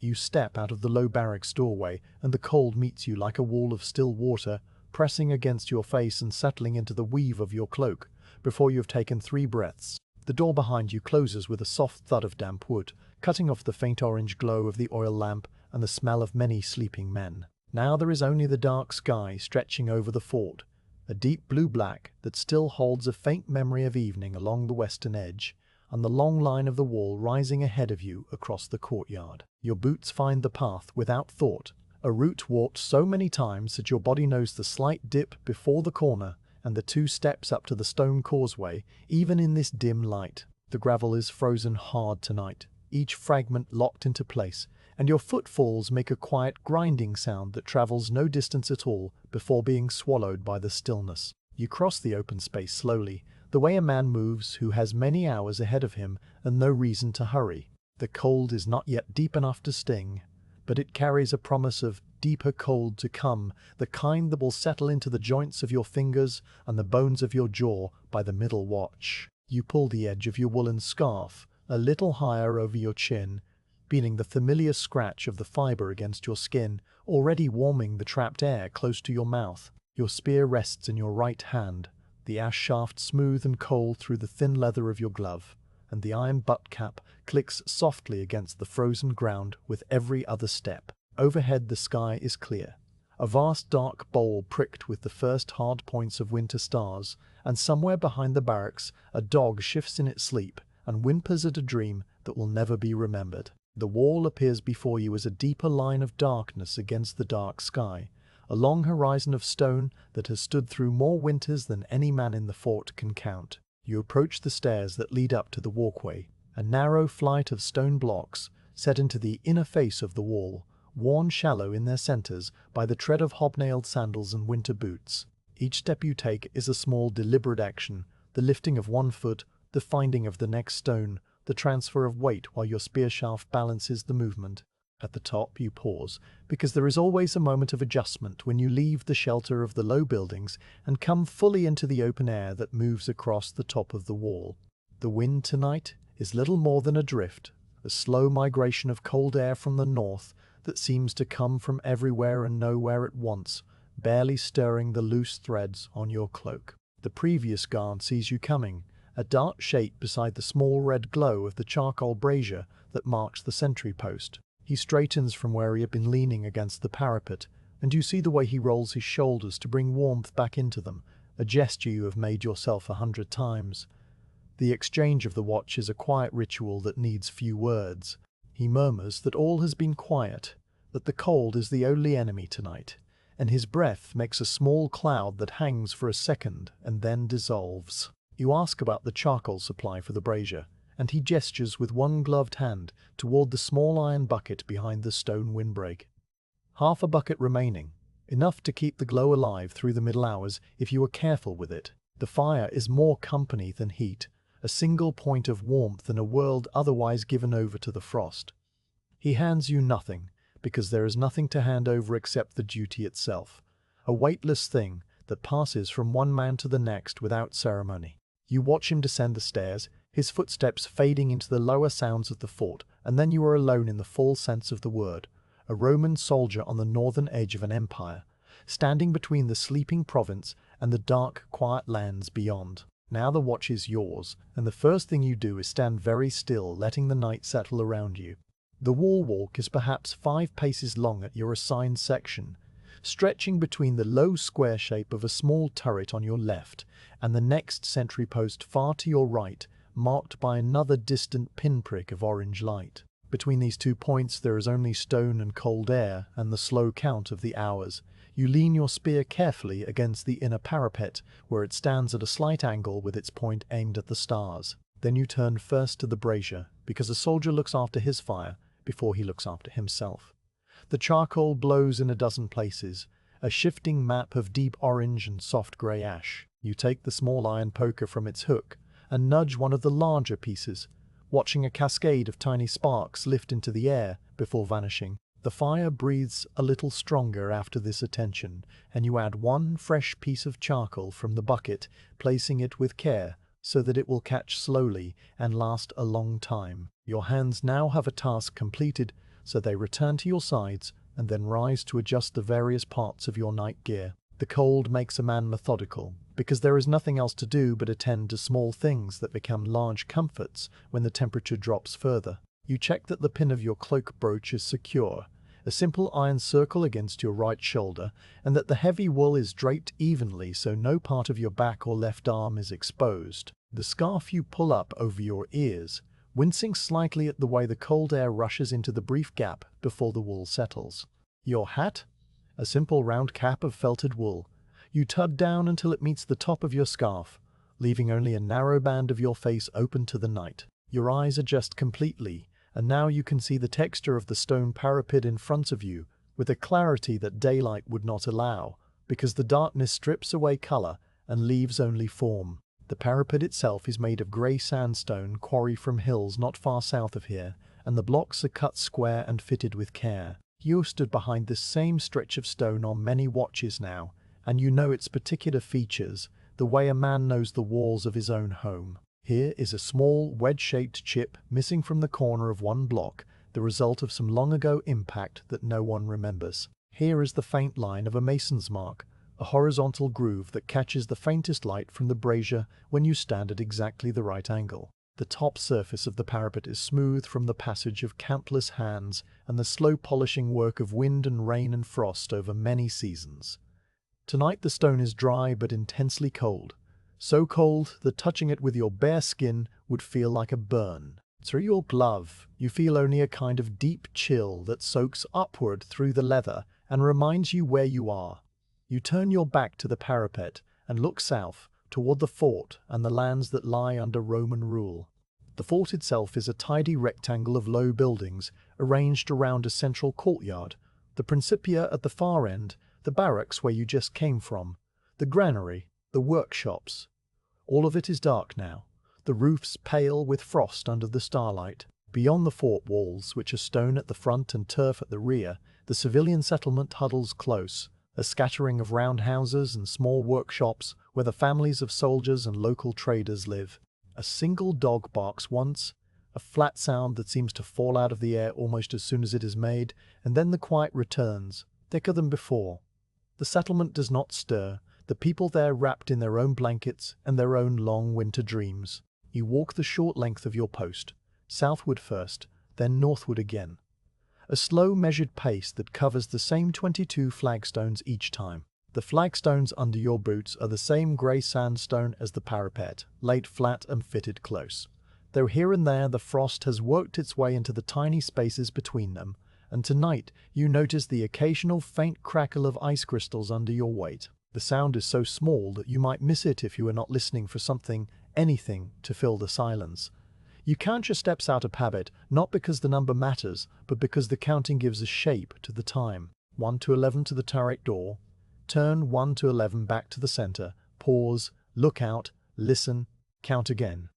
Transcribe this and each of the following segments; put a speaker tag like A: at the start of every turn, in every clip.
A: You step out of the low barracks doorway, and the cold meets you like a wall of still water, pressing against your face and settling into the weave of your cloak before you have taken 3 breaths. The door behind you closes with a soft thud of damp wood, cutting off the faint orange glow of the oil lamp and the smell of many sleeping men. Now there is only the dark sky stretching over the fort, a deep blue-black that still holds a faint memory of evening along the western edge, and the long line of the wall rising ahead of you across the courtyard. Your boots find the path without thought, a route walked so many times that your body knows the slight dip before the corner and the 2 steps up to the stone causeway, even in this dim light. The gravel is frozen hard tonight, each fragment locked into place, and your footfalls make a quiet grinding sound that travels no distance at all before being swallowed by the stillness. You cross the open space slowly, the way a man moves who has many hours ahead of him and no reason to hurry. The cold is not yet deep enough to sting, but it carries a promise of deeper cold to come, the kind that will settle into the joints of your fingers and the bones of your jaw by the middle watch. You pull the edge of your woolen scarf a little higher over your chin, feeling the familiar scratch of the fiber against your skin, already warming the trapped air close to your mouth. Your spear rests in your right hand, the ash shaft smooth and cold through the thin leather of your glove, and the iron butt cap clicks softly against the frozen ground with every other step. Overhead the sky is clear, a vast dark bowl pricked with the first hard points of winter stars, and somewhere behind the barracks a dog shifts in its sleep and whimpers at a dream that will never be remembered. The wall appears before you as a deeper line of darkness against the dark sky, a long horizon of stone that has stood through more winters than any man in the fort can count. You approach the stairs that lead up to the walkway, a narrow flight of stone blocks set into the inner face of the wall, worn shallow in their centers by the tread of hobnailed sandals and winter boots. Each step you take is a small deliberate action, the lifting of one foot, the finding of the next stone, the transfer of weight while your spear shaft balances the movement. At the top you pause, because there is always a moment of adjustment when you leave the shelter of the low buildings and come fully into the open air that moves across the top of the wall. The wind tonight is little more than a drift, a slow migration of cold air from the north that seems to come from everywhere and nowhere at once, barely stirring the loose threads on your cloak. The previous guard sees you coming, a dark shape beside the small red glow of the charcoal brazier that marks the sentry post. He straightens from where he had been leaning against the parapet, and you see the way he rolls his shoulders to bring warmth back into them, a gesture you have made yourself 100 times. The exchange of the watch is a quiet ritual that needs few words. He murmurs that all has been quiet, that the cold is the only enemy tonight, and his breath makes a small cloud that hangs for a second and then dissolves. You ask about the charcoal supply for the brazier, and he gestures with one gloved hand toward the small iron bucket behind the stone windbreak. Half a bucket remaining, enough to keep the glow alive through the middle hours if you are careful with it. The fire is more company than heat, a single point of warmth in a world otherwise given over to the frost. He hands you nothing, because there is nothing to hand over except the duty itself, a weightless thing that passes from one man to the next without ceremony. You watch him descend the stairs, his footsteps fading into the lower sounds of the fort, and then you are alone in the full sense of the word, a Roman soldier on the northern edge of an empire, standing between the sleeping province and the dark, quiet lands beyond. Now the watch is yours, and the first thing you do is stand very still, letting the night settle around you. The wall walk is perhaps 5 paces long at your assigned section, stretching between the low square shape of a small turret on your left and the next sentry post far to your right, marked by another distant pinprick of orange light. Between these 2 points there is only stone and cold air and the slow count of the hours. You lean your spear carefully against the inner parapet, where it stands at a slight angle with its point aimed at the stars. Then you turn first to the brazier, because a soldier looks after his fire before he looks after himself. The charcoal blows in a dozen places, a shifting map of deep orange and soft grey ash. You take the small iron poker from its hook and nudge one of the larger pieces, watching a cascade of tiny sparks lift into the air before vanishing. The fire breathes a little stronger after this attention, and you add 1 fresh piece of charcoal from the bucket, placing it with care so that it will catch slowly and last a long time. Your hands now have a task completed, so they return to your sides and then rise to adjust the various parts of your night gear. The cold makes a man methodical, because there is nothing else to do but attend to small things that become large comforts when the temperature drops further. You check that the pin of your cloak brooch is secure, a simple iron circle against your right shoulder, and that the heavy wool is draped evenly so no part of your back or left arm is exposed. The scarf you pull up over your ears, wincing slightly at the way the cold air rushes into the brief gap before the wool settles. Your hat? A simple round cap of felted wool. You tug down until it meets the top of your scarf, leaving only a narrow band of your face open to the night. Your eyes adjust completely, and now you can see the texture of the stone parapet in front of you with a clarity that daylight would not allow, because the darkness strips away color and leaves only form. The parapet itself is made of grey sandstone quarried from hills not far south of here, and the blocks are cut square and fitted with care. You have stood behind this same stretch of stone on many watches now, and you know its particular features, the way a man knows the walls of his own home. Here is a small, wedge-shaped chip missing from the corner of one block, the result of some long-ago impact that no one remembers. Here is the faint line of a mason's mark, a horizontal groove that catches the faintest light from the brazier when you stand at exactly the right angle. The top surface of the parapet is smooth from the passage of countless hands and the slow polishing work of wind and rain and frost over many seasons. Tonight the stone is dry but intensely cold. So cold that touching it with your bare skin would feel like a burn. Through your glove, you feel only a kind of deep chill that soaks upward through the leather and reminds you where you are. You turn your back to the parapet and look south toward the fort and the lands that lie under Roman rule. The fort itself is a tidy rectangle of low buildings arranged around a central courtyard, the Principia at the far end, the barracks where you just came from, the granary, the workshops. All of it is dark now, the roofs pale with frost under the starlight. Beyond the fort walls, which are stone at the front and turf at the rear, the civilian settlement huddles close, a scattering of round houses and small workshops where the families of soldiers and local traders live. A single dog barks once, a flat sound that seems to fall out of the air almost as soon as it is made, and then the quiet returns, thicker than before. The settlement does not stir, the people there wrapped in their own blankets and their own long winter dreams. You walk the short length of your post, southward first, then northward again. A slow measured pace that covers the same 22 flagstones each time. The flagstones under your boots are the same grey sandstone as the parapet, laid flat and fitted close. Though here and there the frost has worked its way into the tiny spaces between them, and tonight you notice the occasional faint crackle of ice crystals under your weight. The sound is so small that you might miss it if you were not listening for something, anything, to fill the silence. You count your steps out of habit, not because the number matters, but because the counting gives a shape to the time. 1 to 11 to the turret door. Turn 1 to 11 back to the center. Pause, look out, listen, count again.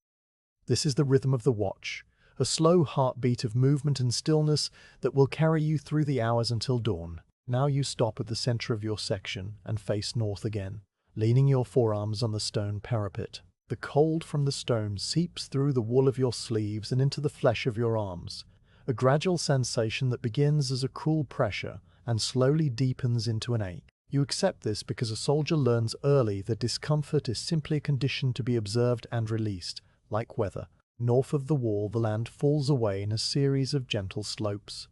A: This is the rhythm of the watch, a slow heartbeat of movement and stillness that will carry you through the hours until dawn. Now you stop at the center of your section and face north again, leaning your forearms on the stone parapet. The cold from the stone seeps through the wool of your sleeves and into the flesh of your arms, a gradual sensation that begins as a cool pressure and slowly deepens into an ache. You accept this because a soldier learns early that discomfort is simply a condition to be observed and released, like weather. North of the wall, the land falls away in a series of gentle slopes.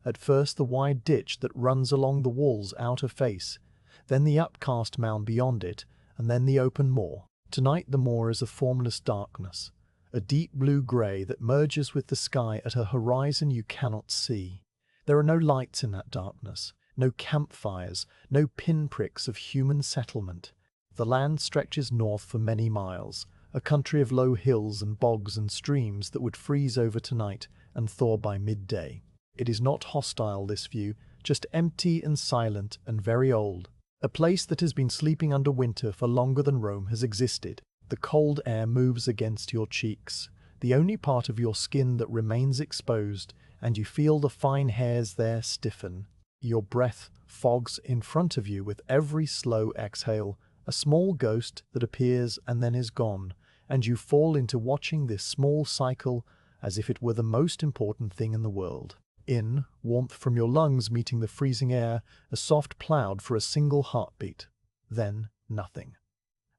A: At first the wide ditch that runs along the wall's outer face, then the upcast mound beyond it, and then the open moor. Tonight the moor is a formless darkness, a deep blue-grey that merges with the sky at a horizon you cannot see. There are no lights in that darkness, no campfires, no pinpricks of human settlement. The land stretches north for many miles, a country of low hills and bogs and streams that would freeze over tonight and thaw by midday. It is not hostile, this view, just empty and silent and very old. A place that has been sleeping under winter for longer than Rome has existed. The cold air moves against your cheeks, the only part of your skin that remains exposed, and you feel the fine hairs there stiffen. Your breath fogs in front of you with every slow exhale, a small ghost that appears and then is gone, and you fall into watching this small cycle as if it were the most important thing in the world. In, warmth from your lungs meeting the freezing air, a soft cloud for a single heartbeat. Then, nothing.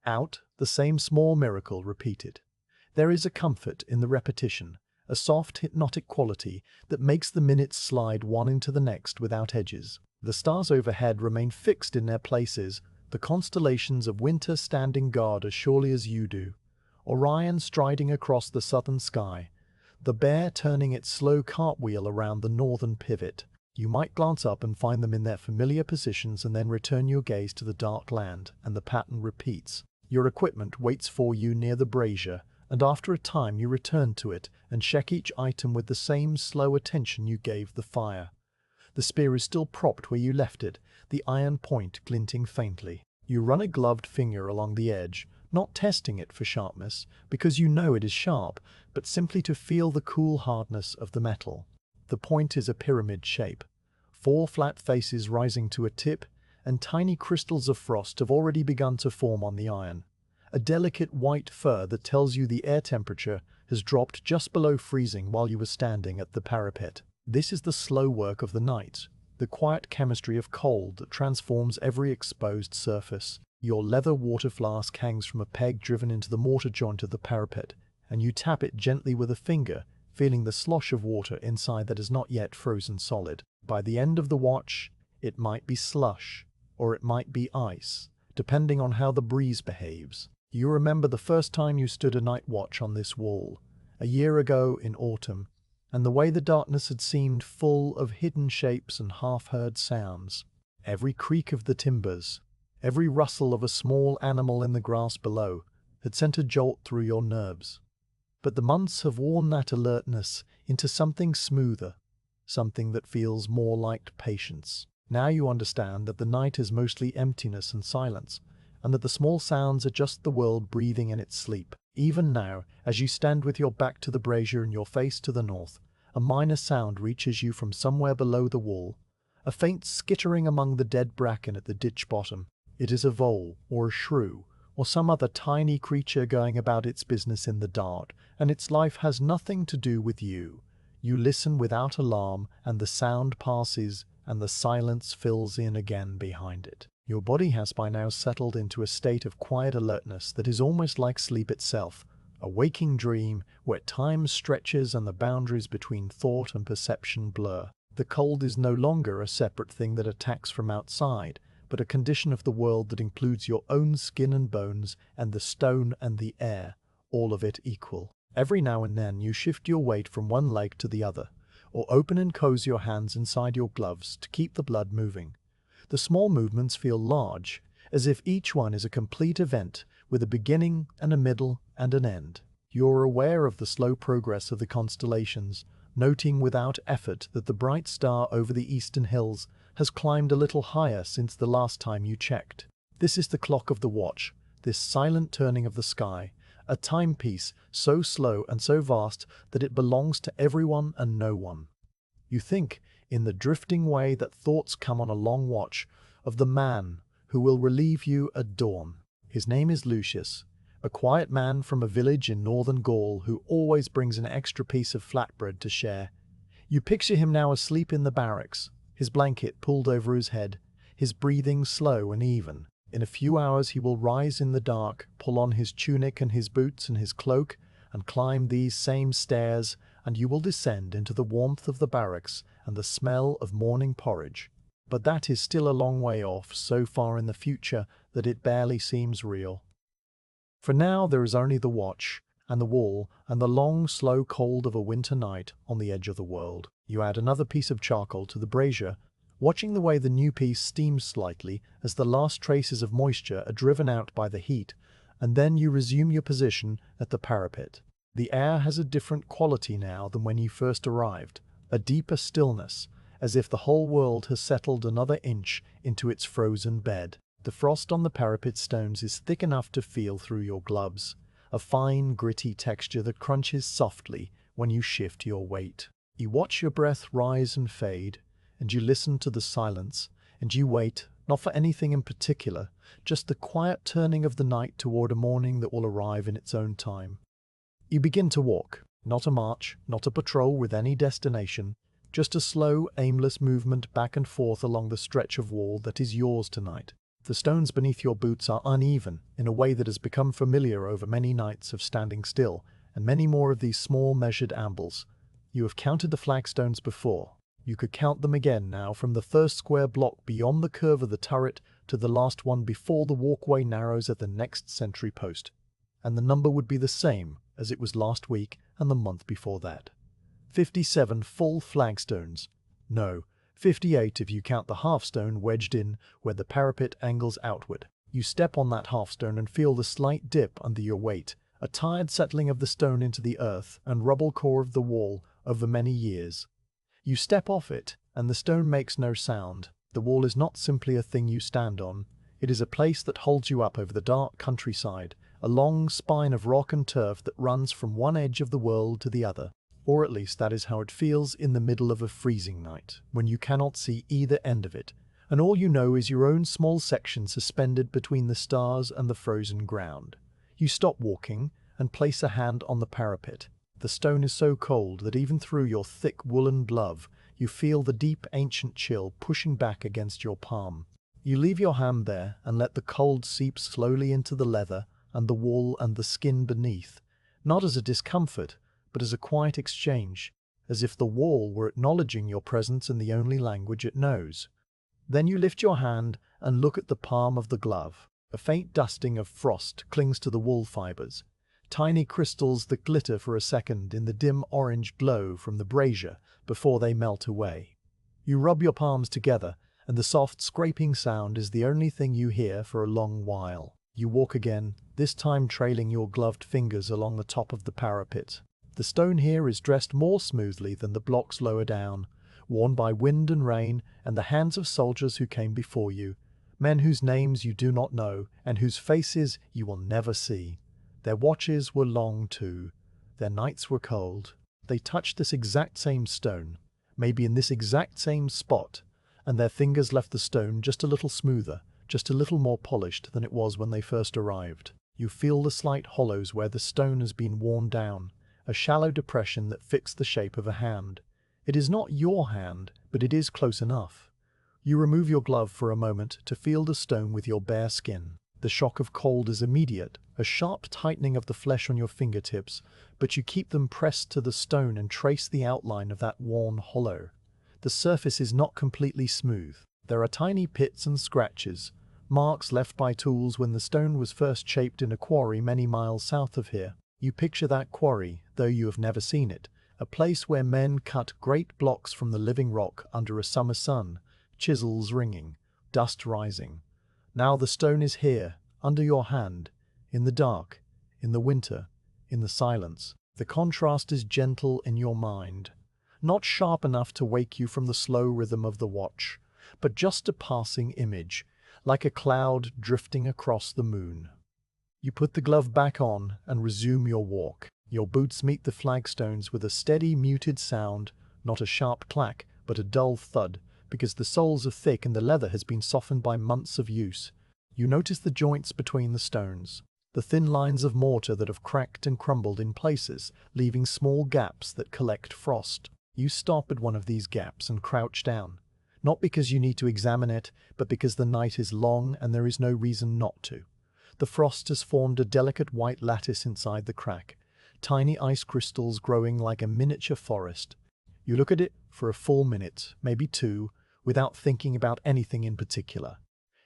A: Out, the same small miracle repeated. There is a comfort in the repetition, a soft, hypnotic quality that makes the minutes slide one into the next without edges. The stars overhead remain fixed in their places, the constellations of winter standing guard as surely as you do. Orion striding across the southern sky, the bear turning its slow cartwheel around the northern pivot. You might glance up and find them in their familiar positions and then return your gaze to the dark land, and the pattern repeats. Your equipment waits for you near the brazier, and after a time you return to it and check each item with the same slow attention you gave the fire. The spear is still propped where you left it, the iron point glinting faintly. You run a gloved finger along the edge, not testing it for sharpness, because you know it is sharp, but simply to feel the cool hardness of the metal. The point is a pyramid shape. 4 flat faces rising to a tip, and tiny crystals of frost have already begun to form on the iron. A delicate white fur that tells you the air temperature has dropped just below freezing while you were standing at the parapet. This is the slow work of the night, the quiet chemistry of cold that transforms every exposed surface. Your leather water flask hangs from a peg driven into the mortar joint of the parapet, and you tap it gently with a finger, feeling the slosh of water inside that is not yet frozen solid. By the end of the watch, it might be slush, or it might be ice, depending on how the breeze behaves. You remember the first time you stood a night watch on this wall, a year ago in autumn, and the way the darkness had seemed full of hidden shapes and half-heard sounds. Every creak of the timbers, every rustle of a small animal in the grass below, had sent a jolt through your nerves. But the months have worn that alertness into something smoother, something that feels more like patience. Now you understand that the night is mostly emptiness and silence, and that the small sounds are just the world breathing in its sleep. Even now, as you stand with your back to the brazier and your face to the north, a minor sound reaches you from somewhere below the wall, a faint skittering among the dead bracken at the ditch bottom. It is a vole, or a shrew, or some other tiny creature going about its business in the dark, and its life has nothing to do with you. You listen without alarm, and the sound passes, and the silence fills in again behind it. Your body has by now settled into a state of quiet alertness that is almost like sleep itself, a waking dream where time stretches and the boundaries between thought and perception blur. The cold is no longer a separate thing that attacks from outside, but a condition of the world that includes your own skin and bones and the stone and the air, all of it equal. Every now and then you shift your weight from one leg to the other, or open and close your hands inside your gloves to keep the blood moving. The small movements feel large, as if each one is a complete event with a beginning and a middle and an end. You're aware of the slow progress of the constellations, noting without effort that the bright star over the eastern hills has climbed a little higher since the last time you checked. This is the clock of the watch, this silent turning of the sky, a timepiece so slow and so vast that it belongs to everyone and no one. You think, in the drifting way that thoughts come on a long watch, of the man who will relieve you at dawn. His name is Lucius, a quiet man from a village in northern Gaul who always brings an extra piece of flatbread to share. You picture him now asleep in the barracks, his blanket pulled over his head, his breathing slow and even. In a few hours he will rise in the dark, pull on his tunic and his boots and his cloak, and climb these same stairs, and you will descend into the warmth of the barracks and the smell of morning porridge. But that is still a long way off, so far in the future that it barely seems real. For now there is only the watch, and the wall, and the long, slow cold of a winter night on the edge of the world. You add another piece of charcoal to the brazier, watching the way the new piece steams slightly as the last traces of moisture are driven out by the heat, and then you resume your position at the parapet. The air has a different quality now than when you first arrived, a deeper stillness, as if the whole world has settled another inch into its frozen bed. The frost on the parapet stones is thick enough to feel through your gloves, a fine, gritty texture that crunches softly when you shift your weight. You watch your breath rise and fade, and you listen to the silence, and you wait, not for anything in particular, just the quiet turning of the night toward a morning that will arrive in its own time. You begin to walk, not a march, not a patrol with any destination, Just a slow, aimless movement back and forth along the stretch of wall that is yours tonight. The stones beneath your boots are uneven in a way that has become familiar over many nights of standing still, and many more of these small measured ambles. You have counted the flagstones before. You could count them again now, from the first square block beyond the curve of the turret to the last one before the walkway narrows at the next sentry post. And the number would be the same as it was last week and the month before that. 57 full flagstones. No, 58 if you count the half-stone wedged in where the parapet angles outward. You step on that half-stone and feel the slight dip under your weight, a tired settling of the stone into the earth and rubble core of the wall over many years. You step off it, and the stone makes no sound. The wall is not simply a thing you stand on. It is a place that holds you up over the dark countryside, a long spine of rock and turf that runs from one edge of the world to the other. Or at least that is how it feels in the middle of a freezing night, when you cannot see either end of it, and all you know is your own small section suspended between the stars and the frozen ground. You stop walking and place a hand on the parapet. The stone is so cold that even through your thick woolen glove, you feel the deep ancient chill pushing back against your palm. You leave your hand there and let the cold seep slowly into the leather and the wool and the skin beneath, not as a discomfort, but as a quiet exchange, as if the wall were acknowledging your presence in the only language it knows. Then you lift your hand and look at the palm of the glove. A faint dusting of frost clings to the wool fibers. Tiny crystals that glitter for a second in the dim orange glow from the brazier before they melt away. You rub your palms together, and the soft scraping sound is the only thing you hear for a long while. You walk again, this time trailing your gloved fingers along the top of the parapet. The stone here is dressed more smoothly than the blocks lower down, worn by wind and rain and the hands of soldiers who came before you, men whose names you do not know and whose faces you will never see. Their watches were long too. Their nights were cold. They touched this exact same stone, maybe in this exact same spot, and their fingers left the stone just a little smoother, just a little more polished than it was when they first arrived. You feel the slight hollows where the stone has been worn down, a shallow depression that fits the shape of a hand. It is not your hand, but it is close enough. You remove your glove for a moment to feel the stone with your bare skin. The shock of cold is immediate, a sharp tightening of the flesh on your fingertips, but you keep them pressed to the stone and trace the outline of that worn hollow. The surface is not completely smooth. There are tiny pits and scratches, marks left by tools when the stone was first shaped in a quarry many miles south of here. You picture that quarry, though you have never seen it, a place where men cut great blocks from the living rock under a summer sun, chisels ringing, dust rising. Now the stone is here, under your hand, in the dark, in the winter, in the silence. The contrast is gentle in your mind, not sharp enough to wake you from the slow rhythm of the watch, but just a passing image, like a cloud drifting across the moon. You put the glove back on and resume your walk. Your boots meet the flagstones with a steady, muted sound, not a sharp clack, but a dull thud, because the soles are thick and the leather has been softened by months of use. You notice the joints between the stones, the thin lines of mortar that have cracked and crumbled in places, leaving small gaps that collect frost. You stop at one of these gaps and crouch down, not because you need to examine it, but because the night is long and there is no reason not to. The frost has formed a delicate white lattice inside the crack, tiny ice crystals growing like a miniature forest. You look at it for a full minute, maybe two, without thinking about anything in particular.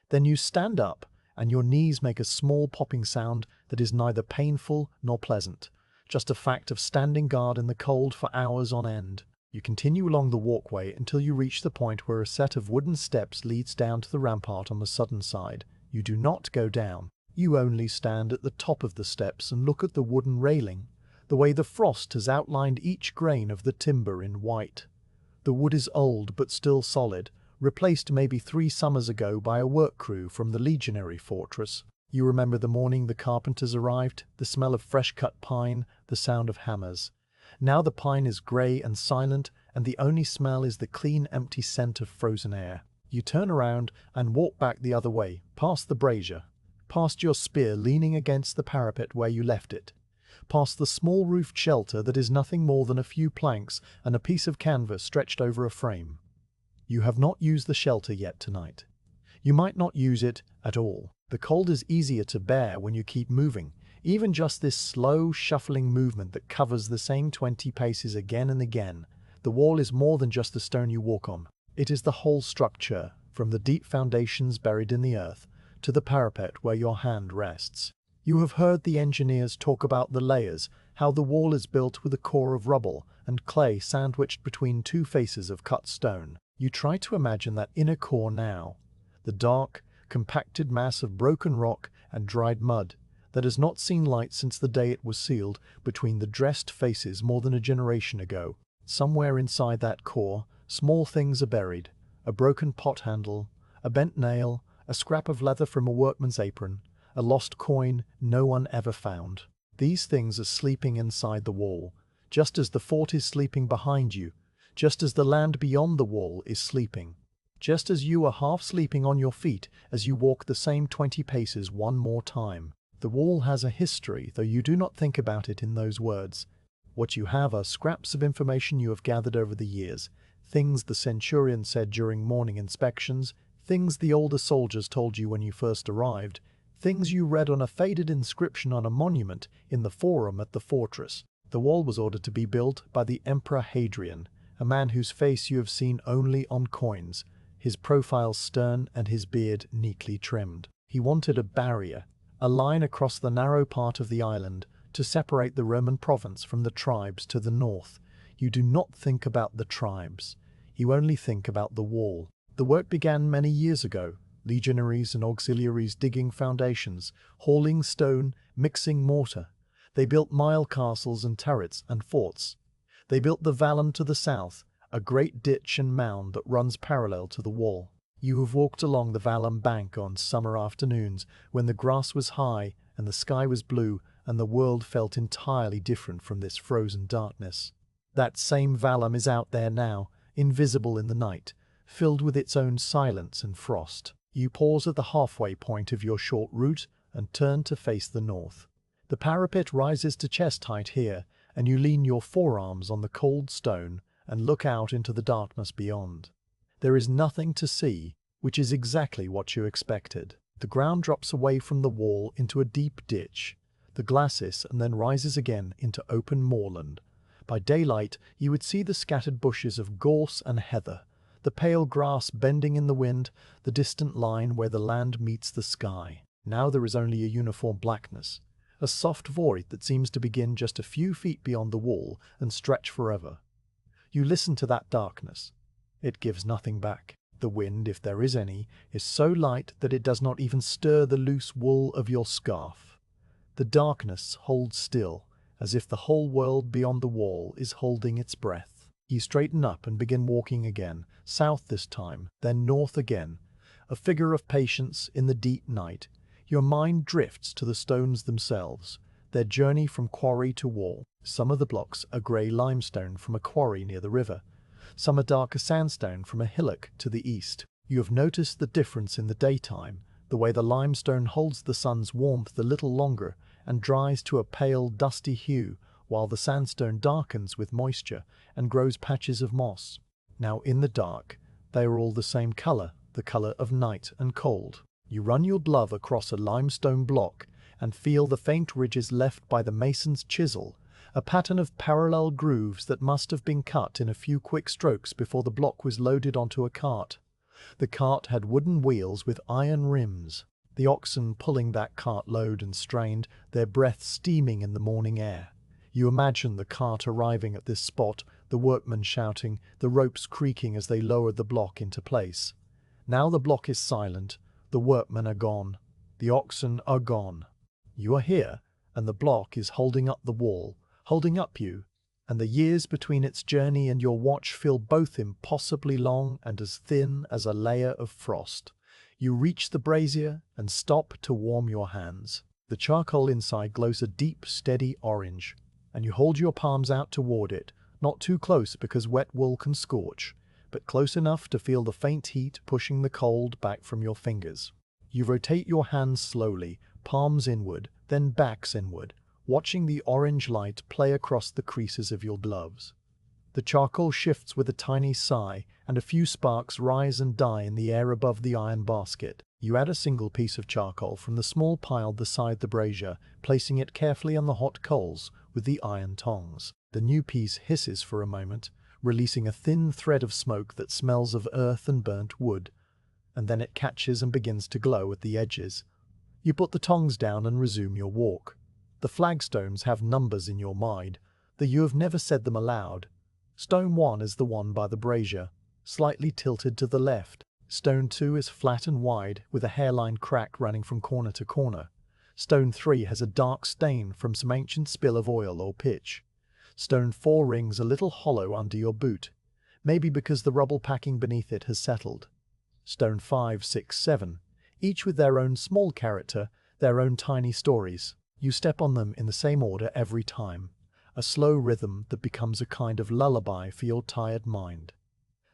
A: Then you stand up, and your knees make a small popping sound that is neither painful nor pleasant, just a fact of standing guard in the cold for hours on end. You continue along the walkway until you reach the point where a set of wooden steps leads down to the rampart on the southern side. You do not go down. You only stand at the top of the steps and look at the wooden railing, the way the frost has outlined each grain of the timber in white. The wood is old but still solid, replaced maybe 3 summers ago by a work crew from the legionary fortress. You remember the morning the carpenters arrived, the smell of fresh-cut pine, the sound of hammers. Now the pine is grey and silent, and the only smell is the clean, empty scent of frozen air. You turn around and walk back the other way, past the brazier, past your spear leaning against the parapet where you left it, past the small roofed shelter that is nothing more than a few planks and a piece of canvas stretched over a frame. You have not used the shelter yet tonight. You might not use it at all. The cold is easier to bear when you keep moving. Even just this slow, shuffling movement that covers the same 20 paces again and again. The wall is more than just the stone you walk on. It is the whole structure, from the deep foundations buried in the earth to the parapet where your hand rests. You have heard the engineers talk about the layers, how the wall is built with a core of rubble and clay sandwiched between two faces of cut stone. You try to imagine that inner core now, the dark, compacted mass of broken rock and dried mud that has not seen light since the day it was sealed between the dressed faces more than a generation ago. Somewhere inside that core, small things are buried: a broken pot handle, a bent nail, a scrap of leather from a workman's apron, a lost coin no one ever found. These things are sleeping inside the wall, just as the fort is sleeping behind you, just as the land beyond the wall is sleeping, just as you are half sleeping on your feet as you walk the same 20 paces one more time. The wall has a history, though you do not think about it in those words. What you have are scraps of information you have gathered over the years, things the centurion said during morning inspections, things the older soldiers told you when you first arrived, things you read on a faded inscription on a monument in the forum at the fortress. The wall was ordered to be built by the Emperor Hadrian, a man whose face you have seen only on coins, his profile stern and his beard neatly trimmed. He wanted a barrier, a line across the narrow part of the island to separate the Roman province from the tribes to the north. You do not think about the tribes. You only think about the wall. The work began many years ago. Legionaries and auxiliaries digging foundations, hauling stone, mixing mortar. They built mile castles and turrets and forts. They built the vallum to the south, a great ditch and mound that runs parallel to the wall. You have walked along the vallum bank on summer afternoons when the grass was high and the sky was blue and the world felt entirely different from this frozen darkness. That same vallum is out there now, invisible in the night, filled with its own silence and frost. You pause at the halfway point of your short route and turn to face the north. The parapet rises to chest height here, and you lean your forearms on the cold stone and look out into the darkness beyond. There is nothing to see, which is exactly what you expected. The ground drops away from the wall into a deep ditch, the glacis, and then rises again into open moorland. By daylight, you would see the scattered bushes of gorse and heather, the pale grass bending in the wind, the distant line where the land meets the sky. Now there is only a uniform blackness, a soft void that seems to begin just a few feet beyond the wall and stretch forever. You listen to that darkness. It gives nothing back. The wind, if there is any, is so light that it does not even stir the loose wool of your scarf. The darkness holds still, as if the whole world beyond the wall is holding its breath. You straighten up and begin walking again, south this time, then north again, a figure of patience in the deep night. Your mind drifts to the stones themselves, their journey from quarry to wall. Some of the blocks are grey limestone from a quarry near the river. Some are darker sandstone from a hillock to the east. You have noticed the difference in the daytime, the way the limestone holds the sun's warmth a little longer and dries to a pale, dusty hue, while the sandstone darkens with moisture and grows patches of moss. Now in the dark, they are all the same color, the color of night and cold. You run your glove across a limestone block and feel the faint ridges left by the mason's chisel, a pattern of parallel grooves that must have been cut in a few quick strokes before the block was loaded onto a cart. The cart had wooden wheels with iron rims, the oxen pulling that cart load and strained, their breath steaming in the morning air. You imagine the cart arriving at this spot, the workmen shouting, the ropes creaking as they lowered the block into place. Now the block is silent, the workmen are gone, the oxen are gone. You are here, and the block is holding up the wall, holding up you, and the years between its journey and your watch feel both impossibly long and as thin as a layer of frost. You reach the brazier and stop to warm your hands. The charcoal inside glows a deep, steady orange, and you hold your palms out toward it, not too close because wet wool can scorch, but close enough to feel the faint heat pushing the cold back from your fingers. You rotate your hands slowly, palms inward, then backs inward, watching the orange light play across the creases of your gloves. The charcoal shifts with a tiny sigh, and a few sparks rise and die in the air above the iron basket. You add a single piece of charcoal from the small pile beside the brazier, placing it carefully on the hot coals with the iron tongs. The new piece hisses for a moment, releasing a thin thread of smoke that smells of earth and burnt wood, and then it catches and begins to glow at the edges. You put the tongs down and resume your walk. The flagstones have numbers in your mind, though you have never said them aloud. Stone 1 is the one by the brazier, slightly tilted to the left. Stone 2 is flat and wide, with a hairline crack running from corner to corner. Stone 3 has a dark stain from some ancient spill of oil or pitch. Stone 4 rings a little hollow under your boot, maybe because the rubble packing beneath it has settled. Stone 5, 6, 7, each with their own small character, their own tiny stories. You step on them in the same order every time, a slow rhythm that becomes a kind of lullaby for your tired mind.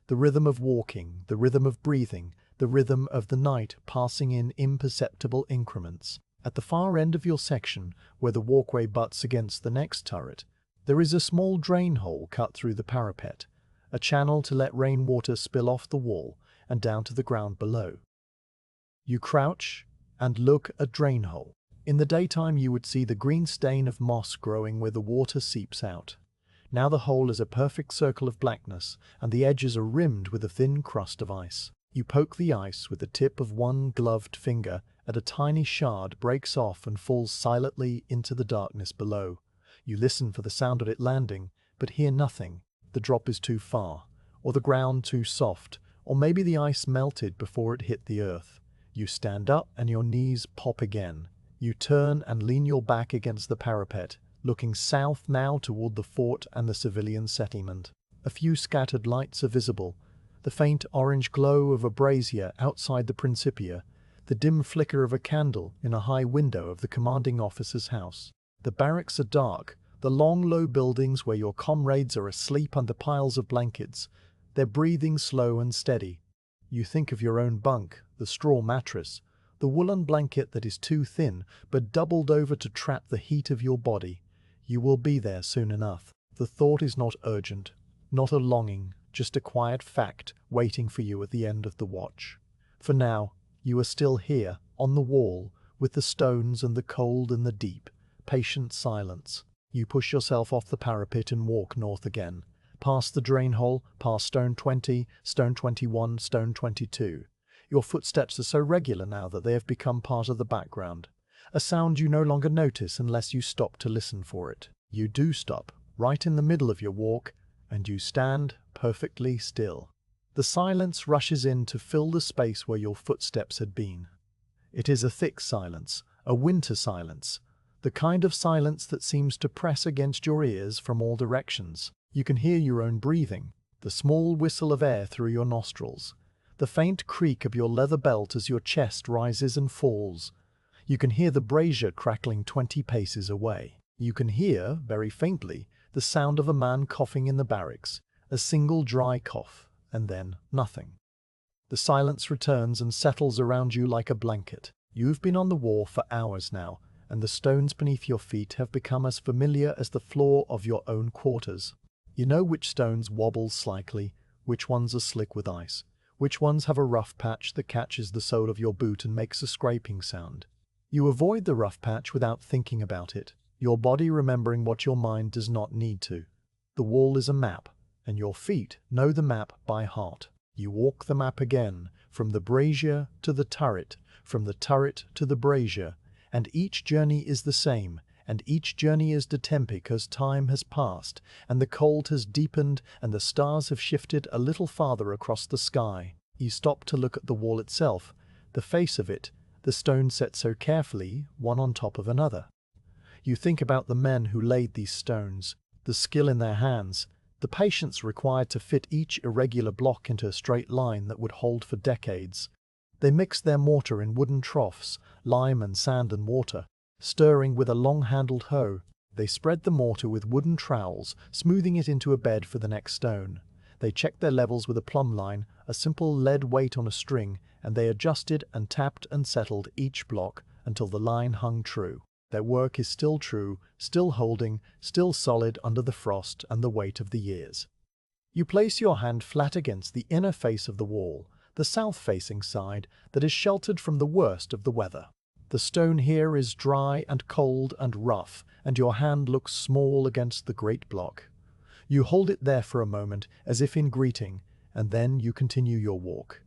A: The rhythm of walking, the rhythm of breathing, the rhythm of the night passing in imperceptible increments. At the far end of your section, where the walkway butts against the next turret, there is a small drain hole cut through the parapet, a channel to let rainwater spill off the wall and down to the ground below. You crouch and look at drain hole. In the daytime you would see the green stain of moss growing where the water seeps out. Now the hole is a perfect circle of blackness, and the edges are rimmed with a thin crust of ice. You poke the ice with the tip of one gloved finger, and a tiny shard breaks off and falls silently into the darkness below. You listen for the sound of it landing, but hear nothing. The drop is too far, or the ground too soft, or maybe the ice melted before it hit the earth. You stand up and your knees pop again. You turn and lean your back against the parapet, looking south now toward the fort and the civilian settlement. A few scattered lights are visible, the faint orange glow of a brazier outside the Principia, the dim flicker of a candle in a high window of the commanding officer's house. The barracks are dark, the long low buildings where your comrades are asleep under piles of blankets, their breathing slow and steady. You think of your own bunk, the straw mattress, the woolen blanket that is too thin but doubled over to trap the heat of your body. You will be there soon enough. The thought is not urgent, not a longing, just a quiet fact waiting for you at the end of the watch. For now, you are still here, on the wall, with the stones and the cold and the deep, patient silence. You push yourself off the parapet and walk north again, past the drain hole, past stone 20, stone 21, stone 22. Your footsteps are so regular now that they have become part of the background, a sound you no longer notice unless you stop to listen for it. You do stop, right in the middle of your walk, and you stand perfectly still. The silence rushes in to fill the space where your footsteps had been. It is a thick silence, a winter silence, the kind of silence that seems to press against your ears from all directions. You can hear your own breathing, the small whistle of air through your nostrils, the faint creak of your leather belt as your chest rises and falls. You can hear the brazier crackling 20 paces away. You can hear, very faintly, the sound of a man coughing in the barracks, a single dry cough, and then nothing. The silence returns and settles around you like a blanket. You've been on the wall for hours now, and the stones beneath your feet have become as familiar as the floor of your own quarters. You know which stones wobble slightly, which ones are slick with ice, which ones have a rough patch that catches the sole of your boot and makes a scraping sound. You avoid the rough patch without thinking about it, your body remembering what your mind does not need to. The wall is a map, and your feet know the map by heart. You walk the map again, from the brazier to the turret, from the turret to the brazier, and each journey is the same, and each journey is detempic as time has passed, and the cold has deepened, and the stars have shifted a little farther across the sky. You stop to look at the wall itself, the face of it, the stones set so carefully, one on top of another. You think about the men who laid these stones, the skill in their hands, the patience required to fit each irregular block into a straight line that would hold for decades. They mixed their mortar in wooden troughs, lime and sand and water, stirring with a long-handled hoe. They spread the mortar with wooden trowels, smoothing it into a bed for the next stone. They checked their levels with a plumb line, a simple lead weight on a string, and they adjusted and tapped and settled each block until the line hung true. Their work is still true, still holding, still solid under the frost and the weight of the years. You place your hand flat against the inner face of the wall, the south-facing side that is sheltered from the worst of the weather. The stone here is dry and cold and rough, and your hand looks small against the great block. You hold it there for a moment, as if in greeting, and then you continue your walk.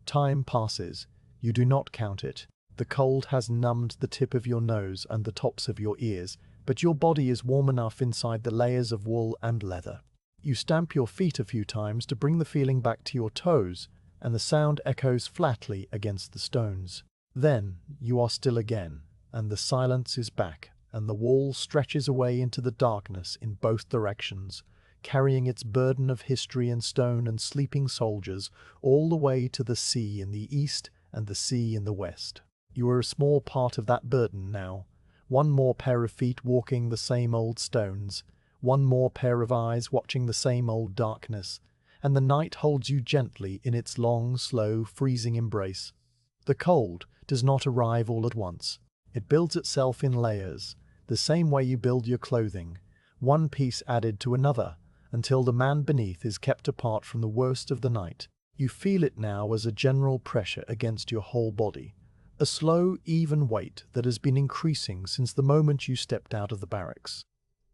A: Time passes. You do not count it. The cold has numbed the tip of your nose and the tops of your ears, but your body is warm enough inside the layers of wool and leather. You stamp your feet a few times to bring the feeling back to your toes, and the sound echoes flatly against the stones. Then you are still again, and the silence is back, and the wall stretches away into the darkness in both directions, carrying its burden of history and stone and sleeping soldiers all the way to the sea in the east and the sea in the west. You are a small part of that burden now, one more pair of feet walking the same old stones, one more pair of eyes watching the same old darkness, and the night holds you gently in its long, slow, freezing embrace. The cold does not arrive all at once. It builds itself in layers, the same way you build your clothing, one piece added to another, until the man beneath is kept apart from the worst of the night. You feel it now as a general pressure against your whole body, a slow, even weight that has been increasing since the moment you stepped out of the barracks.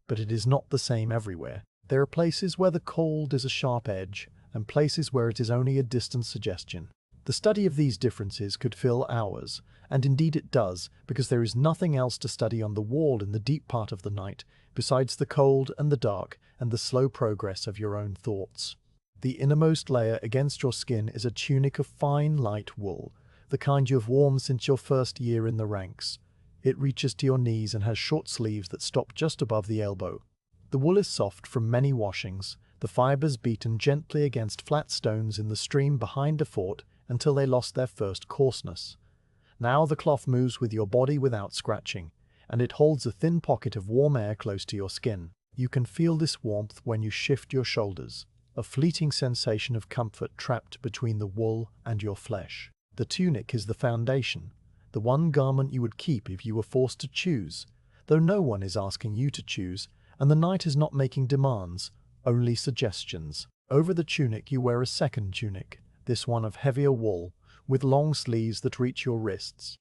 A: But it is not the same everywhere. There are places where the cold is a sharp edge, and places where it is only a distant suggestion. The study of these differences could fill hours, and indeed it does, because there is nothing else to study on the wall in the deep part of the night, besides the cold and the dark and the slow progress of your own thoughts. The innermost layer against your skin is a tunic of fine, light wool, the kind you have worn since your first year in the ranks. It reaches to your knees and has short sleeves that stop just above the elbow. The wool is soft from many washings, the fibers beaten gently against flat stones in the stream behind a fort until they lost their first coarseness. Now the cloth moves with your body without scratching, and it holds a thin pocket of warm air close to your skin. You can feel this warmth when you shift your shoulders, a fleeting sensation of comfort trapped between the wool and your flesh. The tunic is the foundation, the one garment you would keep if you were forced to choose, though no one is asking you to choose, and the night is not making demands, only suggestions. Over the tunic you wear a second tunic, this one of heavier wool, with long sleeves that reach your wrists.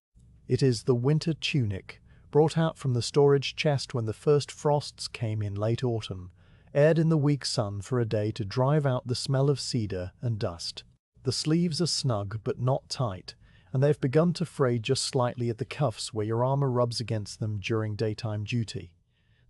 A: It is the winter tunic, brought out from the storage chest when the first frosts came in late autumn, aired in the weak sun for a day to drive out the smell of cedar and dust. The sleeves are snug but not tight, and they have begun to fray just slightly at the cuffs where your armor rubs against them during daytime duty.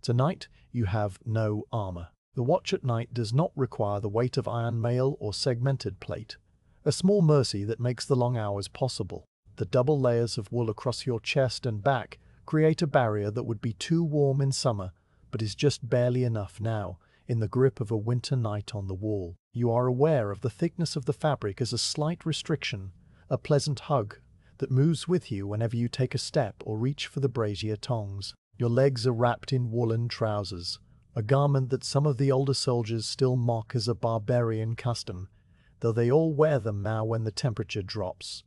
A: Tonight you have no armor. The watch at night does not require the weight of iron mail or segmented plate, a small mercy that makes the long hours possible. The double layers of wool across your chest and back create a barrier that would be too warm in summer, but is just barely enough now, in the grip of a winter night on the wall. You are aware of the thickness of the fabric as a slight restriction, a pleasant hug, that moves with you whenever you take a step or reach for the brazier tongs. Your legs are wrapped in woolen trousers, a garment that some of the older soldiers still mock as a barbarian custom, though they all wear them now when the temperature drops.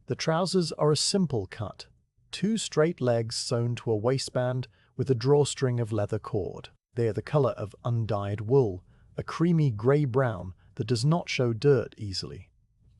A: The trousers are a simple cut, 2 straight legs sewn to a waistband with a drawstring of leather cord. They are the color of undyed wool, a creamy grey-brown that does not show dirt easily.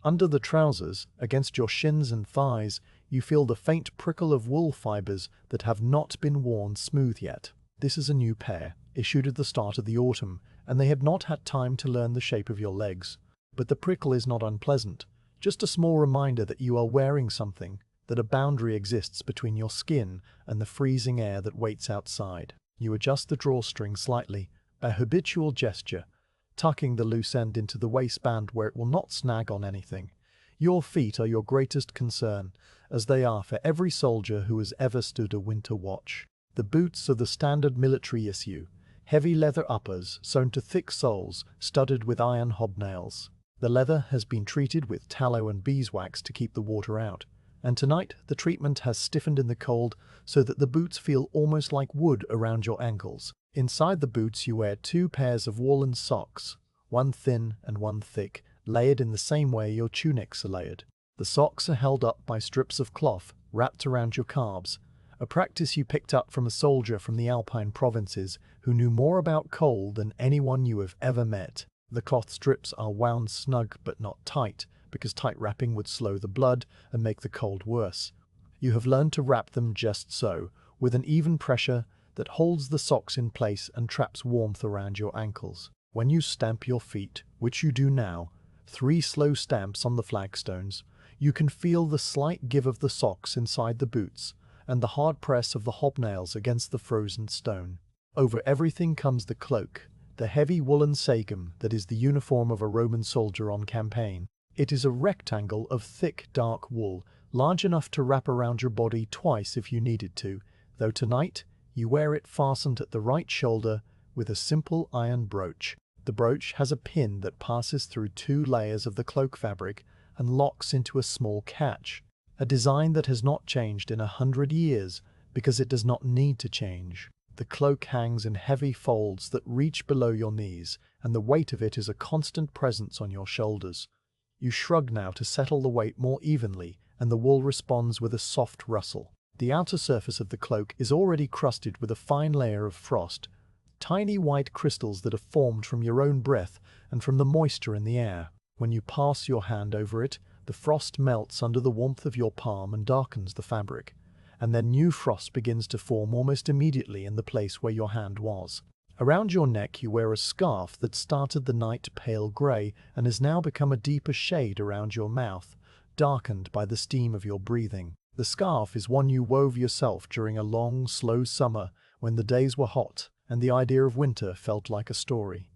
A: Under the trousers, against your shins and thighs, you feel the faint prickle of wool fibers that have not been worn smooth yet. This is a new pair, issued at the start of the autumn, and they have not had time to learn the shape of your legs. But the prickle is not unpleasant, just a small reminder that you are wearing something, that a boundary exists between your skin and the freezing air that waits outside. You adjust the drawstring slightly, a habitual gesture, tucking the loose end into the waistband where it will not snag on anything. Your feet are your greatest concern, as they are for every soldier who has ever stood a winter watch. The boots are the standard military issue, heavy leather uppers sewn to thick soles studded with iron hobnails. The leather has been treated with tallow and beeswax to keep the water out, and tonight the treatment has stiffened in the cold so that the boots feel almost like wood around your ankles. Inside the boots you wear 2 pairs of woolen socks, one thin and one thick, layered in the same way your tunics are layered. The socks are held up by strips of cloth wrapped around your calves, a practice you picked up from a soldier from the Alpine provinces who knew more about cold than anyone you have ever met. The cloth strips are wound snug but not tight, because tight wrapping would slow the blood and make the cold worse. You have learned to wrap them just so, with an even pressure that holds the socks in place and traps warmth around your ankles. When you stamp your feet, which you do now, 3 slow stamps on the flagstones, you can feel the slight give of the socks inside the boots and the hard press of the hobnails against the frozen stone. Over everything comes the cloak, the heavy woolen sagum that is the uniform of a Roman soldier on campaign. It is a rectangle of thick, dark wool, large enough to wrap around your body twice if you needed to, though tonight you wear it fastened at the right shoulder with a simple iron brooch. The brooch has a pin that passes through 2 layers of the cloak fabric and locks into a small catch, a design that has not changed in 100 years because it does not need to change. The cloak hangs in heavy folds that reach below your knees, and the weight of it is a constant presence on your shoulders. You shrug now to settle the weight more evenly, and the wool responds with a soft rustle. The outer surface of the cloak is already crusted with a fine layer of frost, tiny white crystals that are formed from your own breath and from the moisture in the air. When you pass your hand over it, the frost melts under the warmth of your palm and darkens the fabric, and then new frost begins to form almost immediately in the place where your hand was. Around your neck you wear a scarf that started the night pale grey and has now become a deeper shade around your mouth, darkened by the steam of your breathing. The scarf is one you wove yourself during a long, slow summer when the days were hot and the idea of winter felt like a story.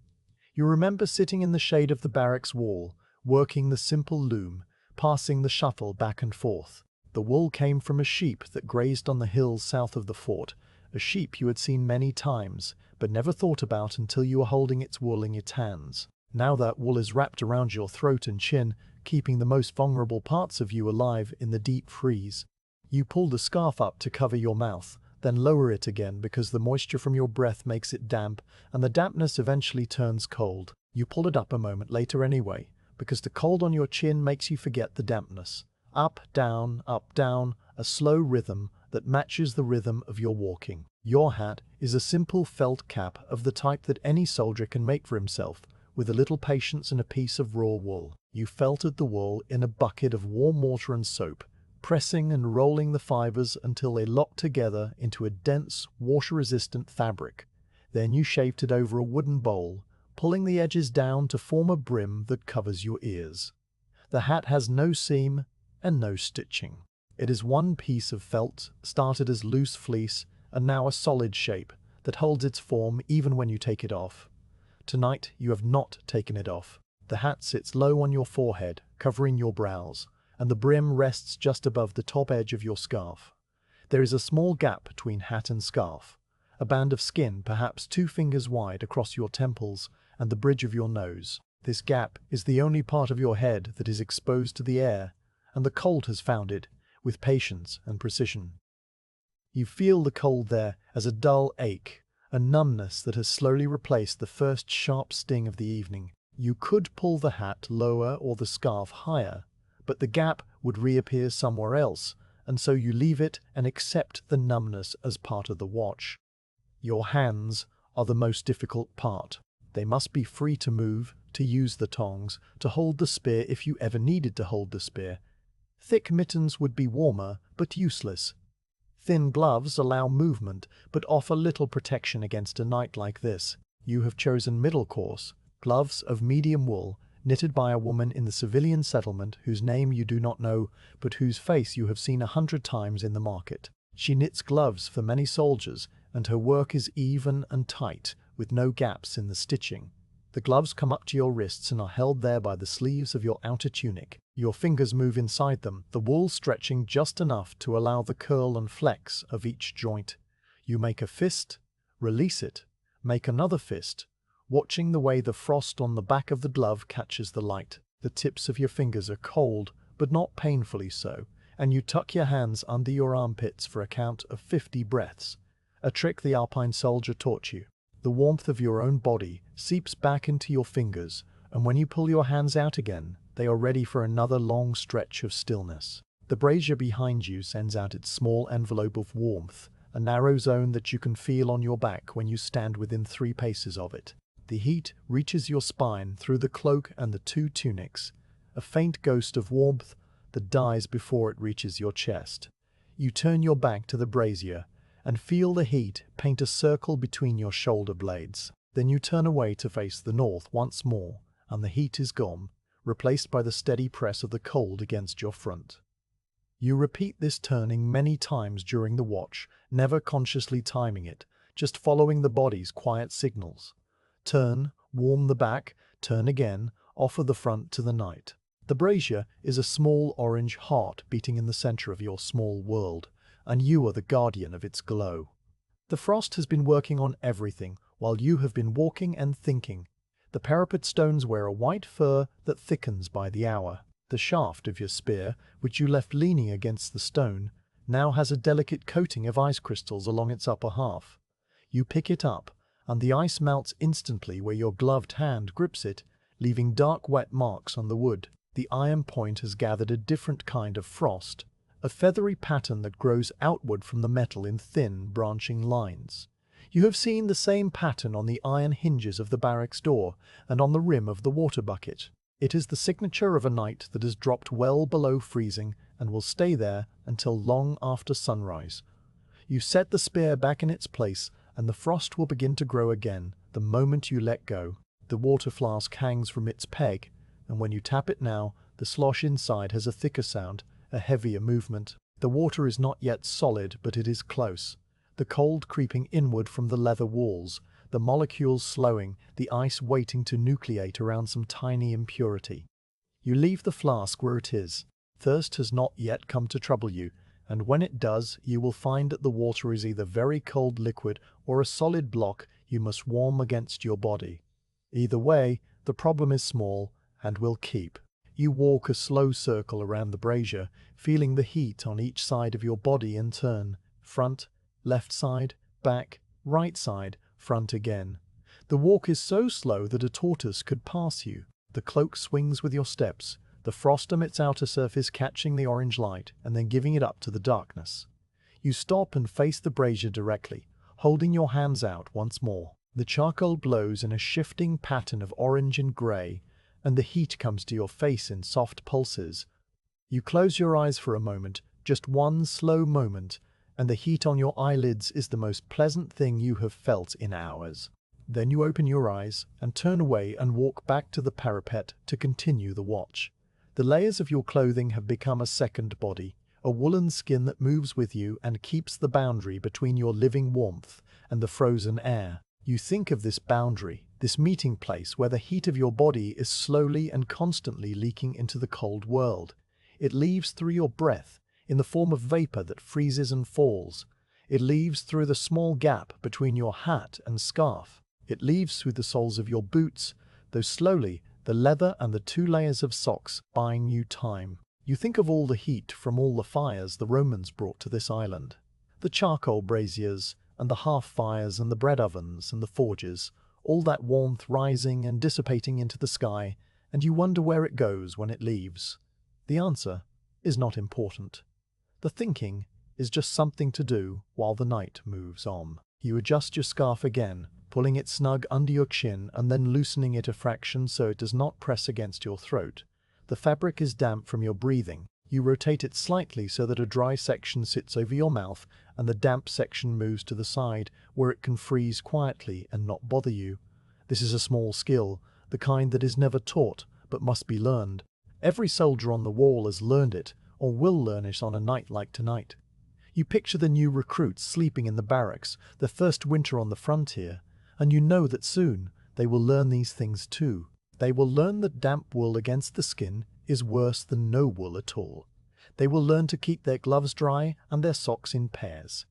A: You remember sitting in the shade of the barracks wall, working the simple loom, passing the shuttle back and forth. The wool came from a sheep that grazed on the hills south of the fort, a sheep you had seen many times, but never thought about until you were holding its wool in your hands. Now that wool is wrapped around your throat and chin, keeping the most vulnerable parts of you alive in the deep freeze. You pull the scarf up to cover your mouth, then lower it again because the moisture from your breath makes it damp, and the dampness eventually turns cold. You pull it up a moment later anyway, because the cold on your chin makes you forget the dampness. Up, down, a slow rhythm that matches the rhythm of your walking. Your hat is a simple felt cap of the type that any soldier can make for himself, with a little patience and a piece of raw wool. You felted the wool in a bucket of warm water and soap, pressing and rolling the fibers until they locked together into a dense, water-resistant fabric. Then you shaved it over a wooden bowl, pulling the edges down to form a brim that covers your ears. The hat has no seam and no stitching. It is one piece of felt, started as loose fleece, and now a solid shape that holds its form even when you take it off. Tonight you have not taken it off. The hat sits low on your forehead, covering your brows, and the brim rests just above the top edge of your scarf. There is a small gap between hat and scarf, a band of skin perhaps 2 fingers wide across your temples and the bridge of your nose. This gap is the only part of your head that is exposed to the air, and the cold has found it, with patience and precision. You feel the cold there as a dull ache, a numbness that has slowly replaced the first sharp sting of the evening. You could pull the hat lower or the scarf higher, but the gap would reappear somewhere else, and so you leave it and accept the numbness as part of the watch. Your hands are the most difficult part. They must be free to move, to use the tongs, to hold the spear if you ever needed to hold the spear. Thick mittens would be warmer, but useless. Thin gloves allow movement, but offer little protection against a night like this. You have chosen middle course, gloves of medium wool, knitted by a woman in the civilian settlement whose name you do not know, but whose face you have seen 100 times in the market. She knits gloves for many soldiers, and her work is even and tight, with no gaps in the stitching. The gloves come up to your wrists and are held there by the sleeves of your outer tunic. Your fingers move inside them, the wool stretching just enough to allow the curl and flex of each joint. You make a fist, release it, make another fist, watching the way the frost on the back of the glove catches the light. The tips of your fingers are cold, but not painfully so, and you tuck your hands under your armpits for a count of 50 breaths, a trick the Alpine soldier taught you. The warmth of your own body seeps back into your fingers, and when you pull your hands out again, they are ready for another long stretch of stillness. The brazier behind you sends out its small envelope of warmth, a narrow zone that you can feel on your back when you stand within 3 paces of it. The heat reaches your spine through the cloak and the 2 tunics, a faint ghost of warmth that dies before it reaches your chest. You turn your back to the brazier and feel the heat paint a circle between your shoulder blades. Then you turn away to face the north once more, and the heat is gone, replaced by the steady press of the cold against your front. You repeat this turning many times during the watch, never consciously timing it, just following the body's quiet signals. Turn, warm the back, turn again, offer the front to the night. The brazier is a small orange heart beating in the center of your small world, and you are the guardian of its glow. The frost has been working on everything while you have been walking and thinking. The parapet stones wear a white fur that thickens by the hour. The shaft of your spear, which you left leaning against the stone, now has a delicate coating of ice crystals along its upper half. You pick it up, and the ice melts instantly where your gloved hand grips it, leaving dark wet marks on the wood. The iron point has gathered a different kind of frost, a feathery pattern that grows outward from the metal in thin, branching lines. You have seen the same pattern on the iron hinges of the barracks door and on the rim of the water bucket. It is the signature of a night that has dropped well below freezing and will stay there until long after sunrise. You set the spear back in its place, and the frost will begin to grow again the moment you let go. The water flask hangs from its peg, and when you tap it now, the slosh inside has a thicker sound, a heavier movement. The water is not yet solid, but it is close. The cold creeping inward from the leather walls, the molecules slowing, the ice waiting to nucleate around some tiny impurity. You leave the flask where it is. Thirst has not yet come to trouble you, and when it does, you will find that the water is either very cold liquid or a solid block you must warm against your body. Either way, the problem is small and will keep. You walk a slow circle around the brazier, feeling the heat on each side of your body in turn. Front, left side, back, right side, front again. The walk is so slow that a tortoise could pass you. The cloak swings with your steps, the frost on its outer surface catching the orange light and then giving it up to the darkness. You stop and face the brazier directly, holding your hands out once more. The charcoal glows in a shifting pattern of orange and grey, and the heat comes to your face in soft pulses. You close your eyes for a moment, just one slow moment, and the heat on your eyelids is the most pleasant thing you have felt in hours. Then you open your eyes and turn away and walk back to the parapet to continue the watch. The layers of your clothing have become a second body, a woolen skin that moves with you and keeps the boundary between your living warmth and the frozen air. You think of this boundary, this meeting place where the heat of your body is slowly and constantly leaking into the cold world. It leaves through your breath, in the form of vapor that freezes and falls. It leaves through the small gap between your hat and scarf. It leaves through the soles of your boots, though slowly the leather and the 2 layers of socks buying you time. You think of all the heat from all the fires the Romans brought to this island. The charcoal braziers, and the half-fires and the bread ovens and the forges, all that warmth rising and dissipating into the sky, and you wonder where it goes when it leaves. The answer is not important. The thinking is just something to do while the night moves on. You adjust your scarf again, pulling it snug under your chin and then loosening it a fraction so it does not press against your throat. The fabric is damp from your breathing. You rotate it slightly so that a dry section sits over your mouth and the damp section moves to the side where it can freeze quietly and not bother you. This is a small skill, the kind that is never taught but must be learned. Every soldier on the wall has learned it or will learn it on a night like tonight. You picture the new recruits sleeping in the barracks, the first winter on the frontier, and you know that soon they will learn these things too. They will learn that damp wool against the skin is worse than no wool at all. They will learn to keep their gloves dry and their socks in pairs.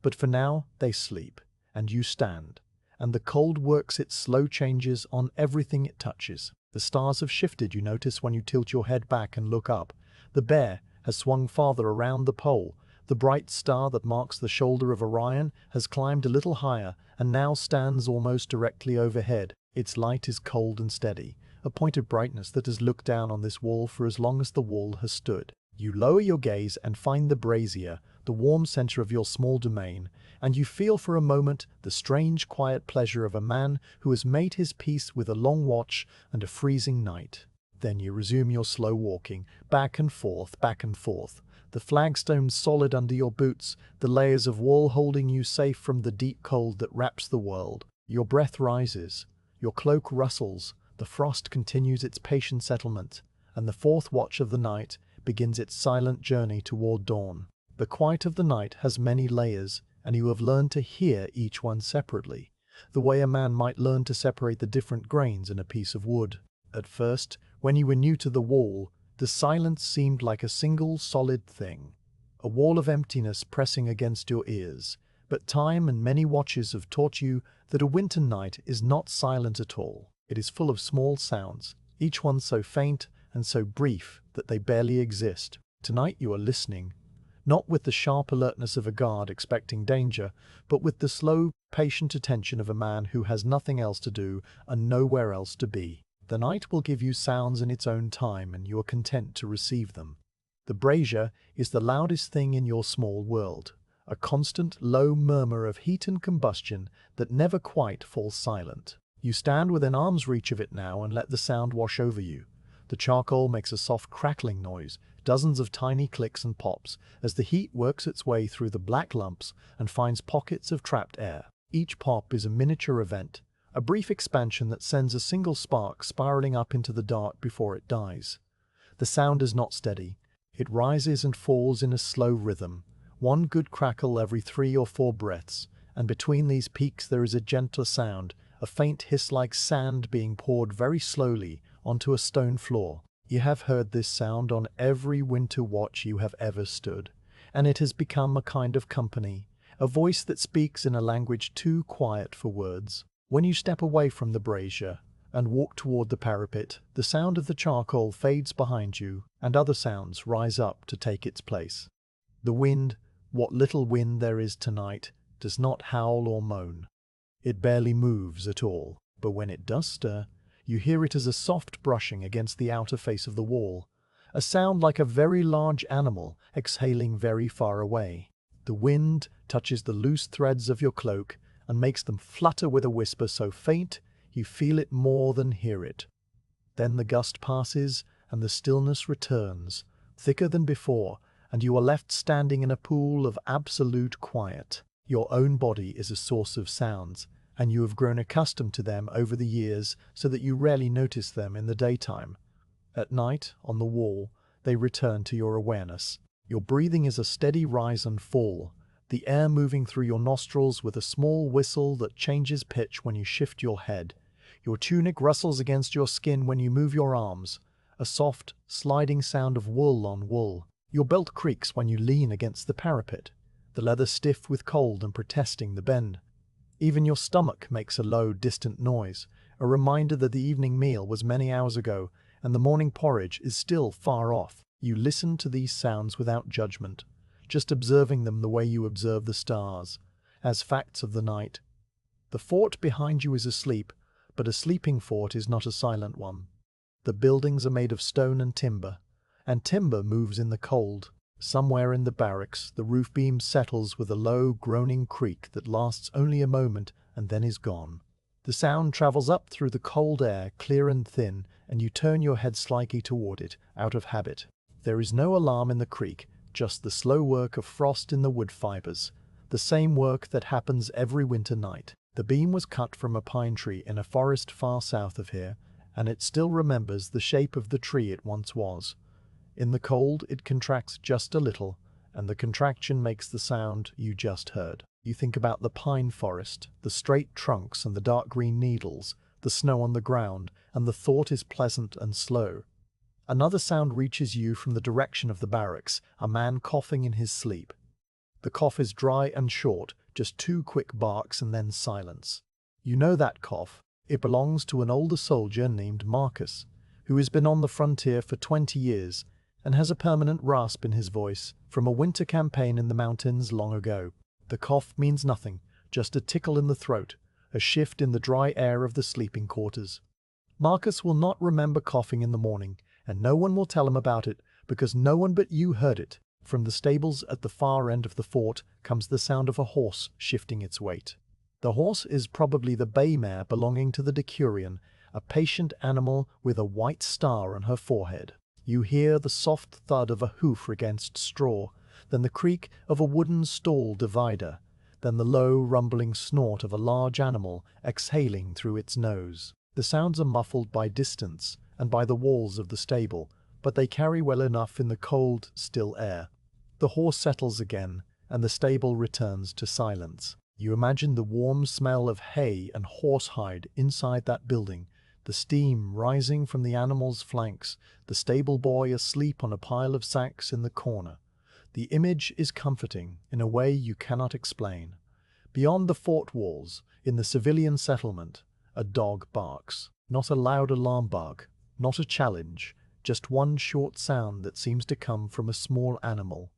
A: But for now, they sleep, and you stand, and the cold works its slow changes on everything it touches. The stars have shifted, you notice when you tilt your head back and look up. The bear has swung farther around the pole. The bright star that marks the shoulder of Orion has climbed a little higher and now stands almost directly overhead. Its light is cold and steady, a point of brightness that has looked down on this wall for as long as the wall has stood. You lower your gaze and find the brazier, the warm center of your small domain, and you feel for a moment the strange quiet pleasure of a man who has made his peace with a long watch and a freezing night. Then you resume your slow walking, back and forth, the flagstones solid under your boots, the layers of wool holding you safe from the deep cold that wraps the world. Your breath rises, your cloak rustles, the frost continues its patient settlement, and the fourth watch of the night begins its silent journey toward dawn. The quiet of the night has many layers, and you have learned to hear each one separately, the way a man might learn to separate the different grains in a piece of wood. At first, when you were new to the wall, the silence seemed like a single solid thing, a wall of emptiness pressing against your ears. But time and many watches have taught you that a winter night is not silent at all. It is full of small sounds, each one so faint and so brief that they barely exist. Tonight you are listening, not with the sharp alertness of a guard expecting danger, but with the slow, patient attention of a man who has nothing else to do and nowhere else to be. The night will give you sounds in its own time, and you are content to receive them. The brazier is the loudest thing in your small world, a constant, low murmur of heat and combustion that never quite falls silent. You stand within arm's reach of it now and let the sound wash over you. The charcoal makes a soft crackling noise, dozens of tiny clicks and pops, as the heat works its way through the black lumps and finds pockets of trapped air. Each pop is a miniature event, a brief expansion that sends a single spark spiraling up into the dark before it dies. The sound is not steady. It rises and falls in a slow rhythm, one good crackle every 3 or 4 breaths, and between these peaks there is a gentler sound, a faint hiss like sand being poured very slowly onto a stone floor. You have heard this sound on every winter watch you have ever stood, and it has become a kind of company, a voice that speaks in a language too quiet for words. When you step away from the brazier and walk toward the parapet, the sound of the charcoal fades behind you, and other sounds rise up to take its place. The wind, what little wind there is tonight, does not howl or moan. It barely moves at all, but when it does stir, you hear it as a soft brushing against the outer face of the wall, a sound like a very large animal exhaling very far away. The wind touches the loose threads of your cloak and makes them flutter with a whisper so faint you feel it more than hear it. Then the gust passes and the stillness returns, thicker than before, and you are left standing in a pool of absolute quiet. Your own body is a source of sounds, and you have grown accustomed to them over the years so that you rarely notice them in the daytime. At night, on the wall, they return to your awareness. Your breathing is a steady rise and fall, the air moving through your nostrils with a small whistle that changes pitch when you shift your head. Your tunic rustles against your skin when you move your arms, a soft, sliding sound of wool on wool. Your belt creaks when you lean against the parapet, the leather stiff with cold and protesting the bend. Even your stomach makes a low, distant noise, a reminder that the evening meal was many hours ago and the morning porridge is still far off. You listen to these sounds without judgment, just observing them the way you observe the stars, as facts of the night. The fort behind you is asleep, but a sleeping fort is not a silent one. The buildings are made of stone and timber moves in the cold. Somewhere in the barracks, the roof beam settles with a low, groaning creak that lasts only a moment and then is gone. The sound travels up through the cold air, clear and thin, and you turn your head slightly toward it, out of habit. There is no alarm in the creak, just the slow work of frost in the wood fibers, the same work that happens every winter night. The beam was cut from a pine tree in a forest far south of here, and it still remembers the shape of the tree it once was. In the cold, it contracts just a little, and the contraction makes the sound you just heard. You think about the pine forest, the straight trunks and the dark green needles, the snow on the ground, and the thought is pleasant and slow. Another sound reaches you from the direction of the barracks, a man coughing in his sleep. The cough is dry and short, just 2 quick barks and then silence. You know that cough. It belongs to an older soldier named Marcus, who has been on the frontier for 20 years and has a permanent rasp in his voice from a winter campaign in the mountains long ago. The cough means nothing, just a tickle in the throat, a shift in the dry air of the sleeping quarters. Marcus will not remember coughing in the morning, and no one will tell him about it, because no one but you heard it. From the stables at the far end of the fort comes the sound of a horse shifting its weight. The horse is probably the bay mare belonging to the decurion, a patient animal with a white star on her forehead. You hear the soft thud of a hoof against straw, then the creak of a wooden stall divider, then the low, rumbling snort of a large animal exhaling through its nose. The sounds are muffled by distance and by the walls of the stable, but they carry well enough in the cold, still air. The horse settles again, and the stable returns to silence. You imagine the warm smell of hay and horsehide inside that building, the steam rising from the animal's flanks, the stable boy asleep on a pile of sacks in the corner. The image is comforting in a way you cannot explain. Beyond the fort walls, in the civilian settlement, a dog barks. Not a loud alarm bark, not a challenge, just one short sound that seems to come from a small animal.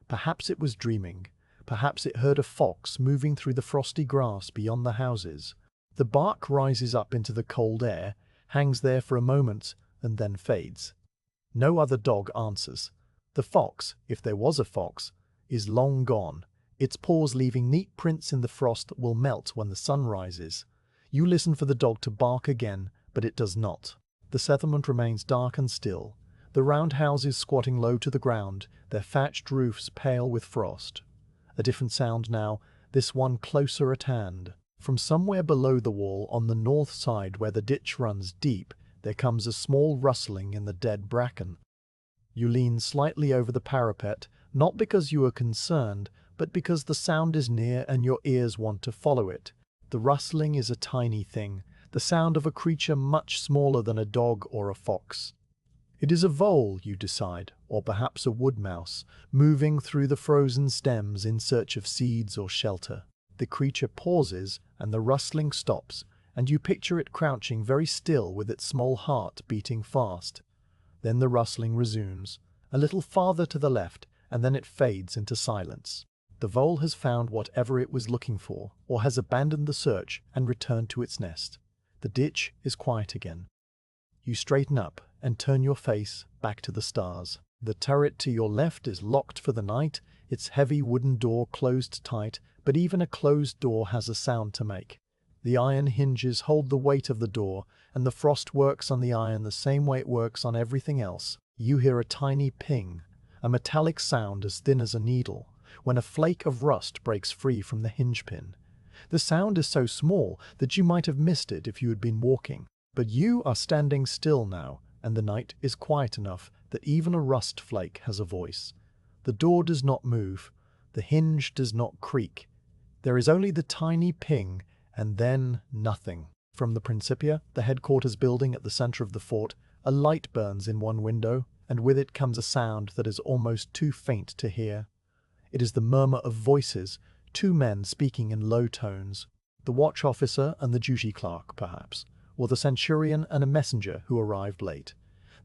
A: Perhaps it was dreaming. Perhaps it heard a fox moving through the frosty grass beyond the houses. The bark rises up into the cold air, hangs there for a moment, and then fades. No other dog answers. The fox, if there was a fox, is long gone, its paws leaving neat prints in the frost that will melt when the sun rises. You listen for the dog to bark again, but it does not. The settlement remains dark and still, the round houses squatting low to the ground, their thatched roofs pale with frost. A different sound now, this one closer at hand. From somewhere below the wall on the north side where the ditch runs deep, there comes a small rustling in the dead bracken. You lean slightly over the parapet, not because you are concerned, but because the sound is near and your ears want to follow it. The rustling is a tiny thing, the sound of a creature much smaller than a dog or a fox. It is a vole, you decide, or perhaps a wood mouse, moving through the frozen stems in search of seeds or shelter. The creature pauses, and the rustling stops, and you picture it crouching very still with its small heart beating fast. Then the rustling resumes, a little farther to the left, and then it fades into silence. The vole has found whatever it was looking for, or has abandoned the search and returned to its nest. The ditch is quiet again. You straighten up and turn your face back to the stars. The turret to your left is locked for the night, its heavy wooden door closed tight, but even a closed door has a sound to make. The iron hinges hold the weight of the door, and the frost works on the iron the same way it works on everything else. You hear a tiny ping, a metallic sound as thin as a needle, when a flake of rust breaks free from the hinge pin. The sound is so small that you might have missed it if you had been walking. But you are standing still now, and the night is quiet enough that even a rust flake has a voice. The door does not move. The hinge does not creak. There is only the tiny ping, and then nothing. From the Principia, the headquarters building at the center of the fort, a light burns in one window, and with it comes a sound that is almost too faint to hear. It is the murmur of voices, two men speaking in low tones. The watch officer and the duty clerk, perhaps, or the centurion and a messenger who arrived late.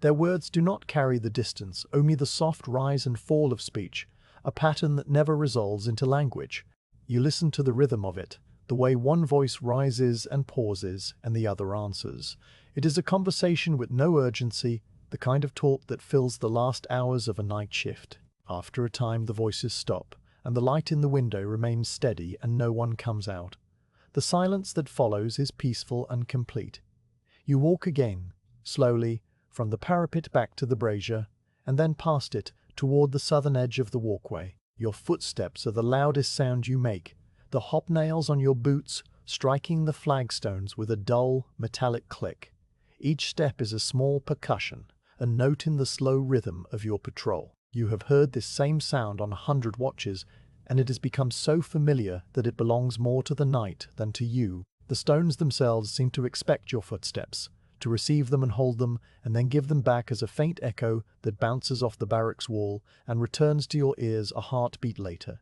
A: Their words do not carry the distance, only the soft rise and fall of speech, a pattern that never resolves into language. You listen to the rhythm of it, the way one voice rises and pauses and the other answers. It is a conversation with no urgency, the kind of talk that fills the last hours of a night shift. After a time the voices stop, and the light in the window remains steady and no one comes out. The silence that follows is peaceful and complete. You walk again, slowly, from the parapet back to the brazier, and then past it toward the southern edge of the walkway. Your footsteps are the loudest sound you make, the hobnails on your boots striking the flagstones with a dull, metallic click. Each step is a small percussion, a note in the slow rhythm of your patrol. You have heard this same sound on 100 watches, and it has become so familiar that it belongs more to the night than to you. The stones themselves seem to expect your footsteps, to receive them and hold them, and then give them back as a faint echo that bounces off the barracks wall and returns to your ears a heartbeat later.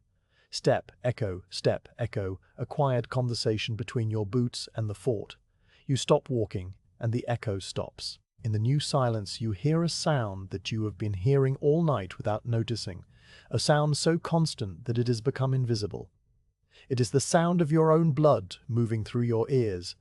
A: Step, echo, a quiet conversation between your boots and the fort. You stop walking, and the echo stops. In the new silence you hear a sound that you have been hearing all night without noticing, a sound so constant that it has become invisible. It is the sound of your own blood moving through your ears,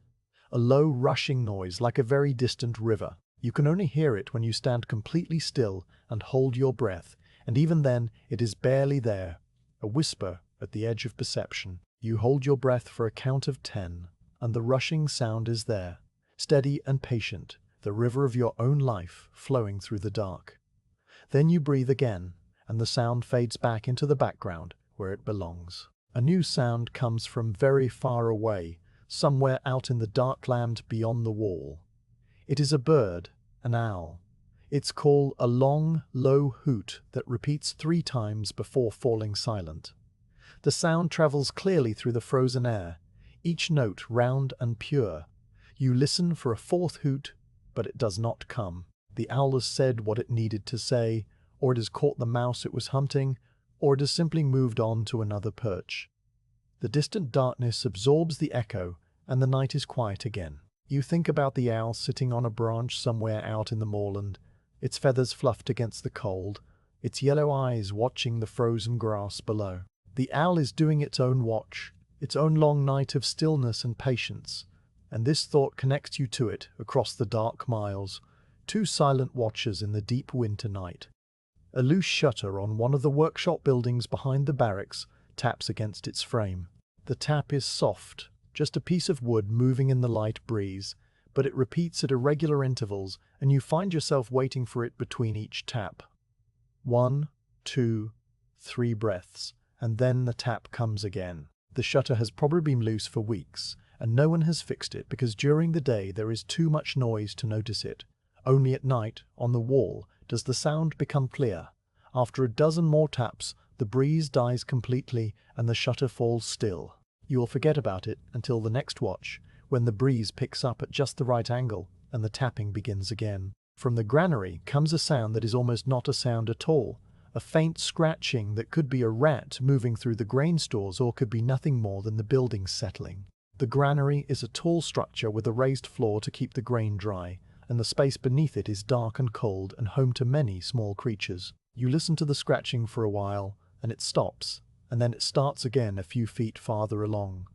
A: a low rushing noise like a very distant river. You can only hear it when you stand completely still and hold your breath, and even then it is barely there, a whisper at the edge of perception. You hold your breath for a count of 10, and the rushing sound is there, steady and patient, the river of your own life flowing through the dark. Then you breathe again, and the sound fades back into the background where it belongs. A new sound comes from very far away, somewhere out in the dark land beyond the wall. It is a bird, an owl. Its call a long, low hoot that repeats 3 times before falling silent. The sound travels clearly through the frozen air, each note round and pure. You listen for a 4th hoot, but it does not come. The owl has said what it needed to say, or it has caught the mouse it was hunting, or it has simply moved on to another perch. The distant darkness absorbs the echo, and the night is quiet again. You think about the owl sitting on a branch somewhere out in the moorland, its feathers fluffed against the cold, its yellow eyes watching the frozen grass below. The owl is doing its own watch, its own long night of stillness and patience, and this thought connects you to it across the dark miles, 2 silent watchers in the deep winter night. A loose shutter on one of the workshop buildings behind the barracks taps against its frame. The tap is soft, just a piece of wood moving in the light breeze, but it repeats at irregular intervals, and you find yourself waiting for it between each tap. 1, 2, 3 breaths, and then the tap comes again. The shutter has probably been loose for weeks, and no one has fixed it because during the day there is too much noise to notice it. Only at night, on the wall, does the sound become clear. After a dozen more taps, the breeze dies completely and the shutter falls still. You will forget about it until the next watch, when the breeze picks up at just the right angle and the tapping begins again. From the granary comes a sound that is almost not a sound at all, a faint scratching that could be a rat moving through the grain stores or could be nothing more than the building settling. The granary is a tall structure with a raised floor to keep the grain dry, and the space beneath it is dark and cold and home to many small creatures. You listen to the scratching for a while, and it stops, and then it starts again a few feet farther along.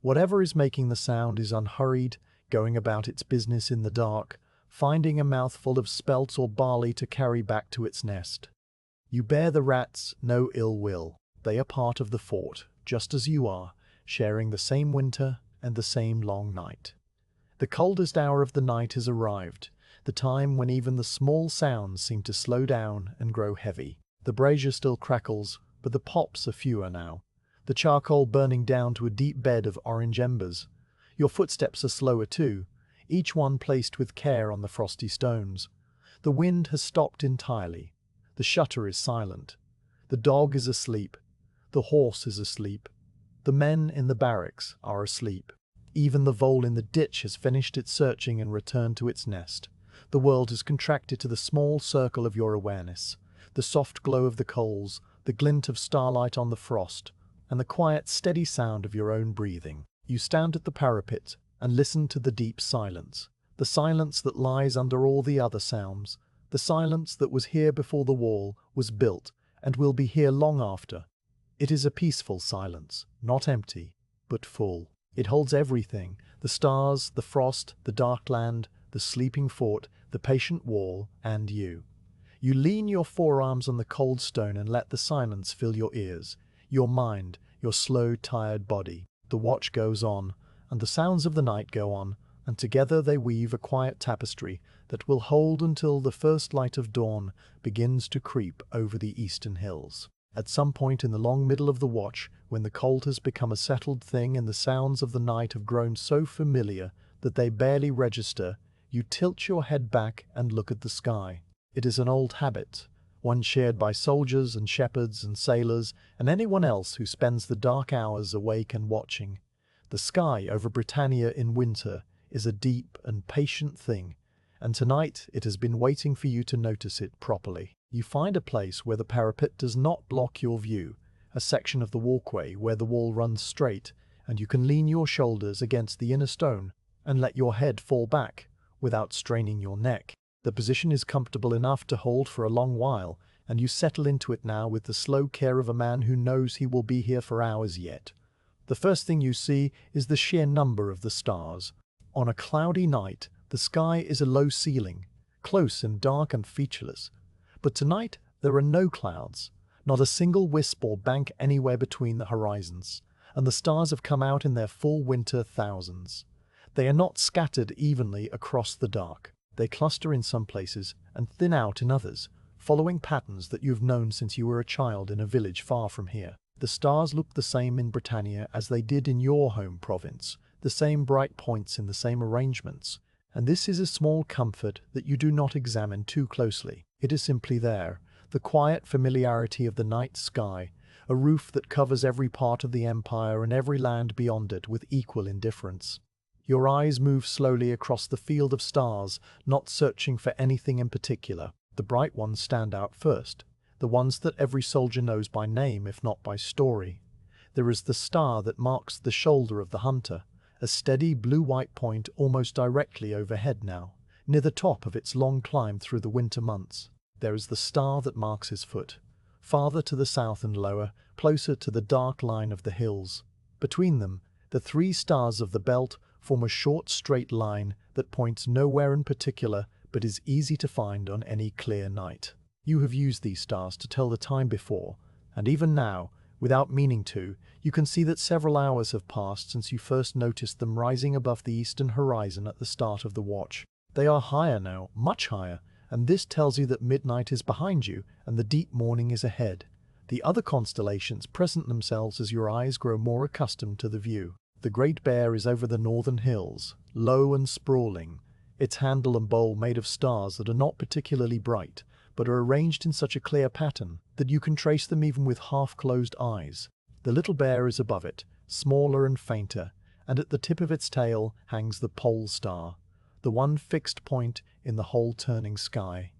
A: Whatever is making the sound is unhurried, going about its business in the dark, finding a mouthful of spelt or barley to carry back to its nest. You bear the rats no ill will. They are part of the fort, just as you are, sharing the same winter and the same long night. The coldest hour of the night has arrived, the time when even the small sounds seem to slow down and grow heavy. The brazier still crackles, but the pops are fewer now, the charcoal burning down to a deep bed of orange embers. Your footsteps are slower too, each one placed with care on the frosty stones. The wind has stopped entirely. The shutter is silent. The dog is asleep. The horse is asleep. The men in the barracks are asleep. Even the vole in the ditch has finished its searching and returned to its nest. The world has contracted to the small circle of your awareness. The soft glow of the coals, the glint of starlight on the frost, and the quiet, steady sound of your own breathing. You stand at the parapet and listen to the deep silence, the silence that lies under all the other sounds, the silence that was here before the wall was built and will be here long after. It is a peaceful silence, not empty, but full. It holds everything, the stars, the frost, the dark land, the sleeping fort, the patient wall, and you. You lean your forearms on the cold stone and let the silence fill your ears, your mind, your slow, tired body. The watch goes on, and the sounds of the night go on, and together they weave a quiet tapestry that will hold until the first light of dawn begins to creep over the eastern hills. At some point in the long middle of the watch, when the cold has become a settled thing and the sounds of the night have grown so familiar that they barely register, you tilt your head back and look at the sky. It is an old habit, one shared by soldiers and shepherds and sailors and anyone else who spends the dark hours awake and watching. The sky over Britannia in winter is a deep and patient thing, and tonight it has been waiting for you to notice it properly. You find a place where the parapet does not block your view, a section of the walkway where the wall runs straight, and you can lean your shoulders against the inner stone and let your head fall back without straining your neck. The position is comfortable enough to hold for a long while, and you settle into it now with the slow care of a man who knows he will be here for hours yet. The first thing you see is the sheer number of the stars. On a cloudy night, the sky is a low ceiling, close and dark and featureless. But tonight there are no clouds, not a single wisp or bank anywhere between the horizons, and the stars have come out in their full winter thousands. They are not scattered evenly across the dark. They cluster in some places and thin out in others, following patterns that you've known since you were a child in a village far from here. The stars look the same in Britannia as they did in your home province, the same bright points in the same arrangements, and this is a small comfort that you do not examine too closely. It is simply there, the quiet familiarity of the night sky, a roof that covers every part of the empire and every land beyond it with equal indifference. Your eyes move slowly across the field of stars, not searching for anything in particular. The bright ones stand out first, the ones that every soldier knows by name if not by story. There is the star that marks the shoulder of the hunter, a steady blue-white point almost directly overhead now, near the top of its long climb through the winter months. There is the star that marks his foot, farther to the south and lower, closer to the dark line of the hills. Between them, the three stars of the belt form a short straight line that points nowhere in particular but is easy to find on any clear night. You have used these stars to tell the time before, and even now, without meaning to, you can see that several hours have passed since you first noticed them rising above the eastern horizon at the start of the watch. They are higher now, much higher, and this tells you that midnight is behind you and the deep morning is ahead. The other constellations present themselves as your eyes grow more accustomed to the view. The Great Bear is over the northern hills, low and sprawling, its handle and bowl made of stars that are not particularly bright, but are arranged in such a clear pattern that you can trace them even with half-closed eyes. The Little Bear is above it, smaller and fainter, and at the tip of its tail hangs the pole star, the one fixed point in the whole turning sky.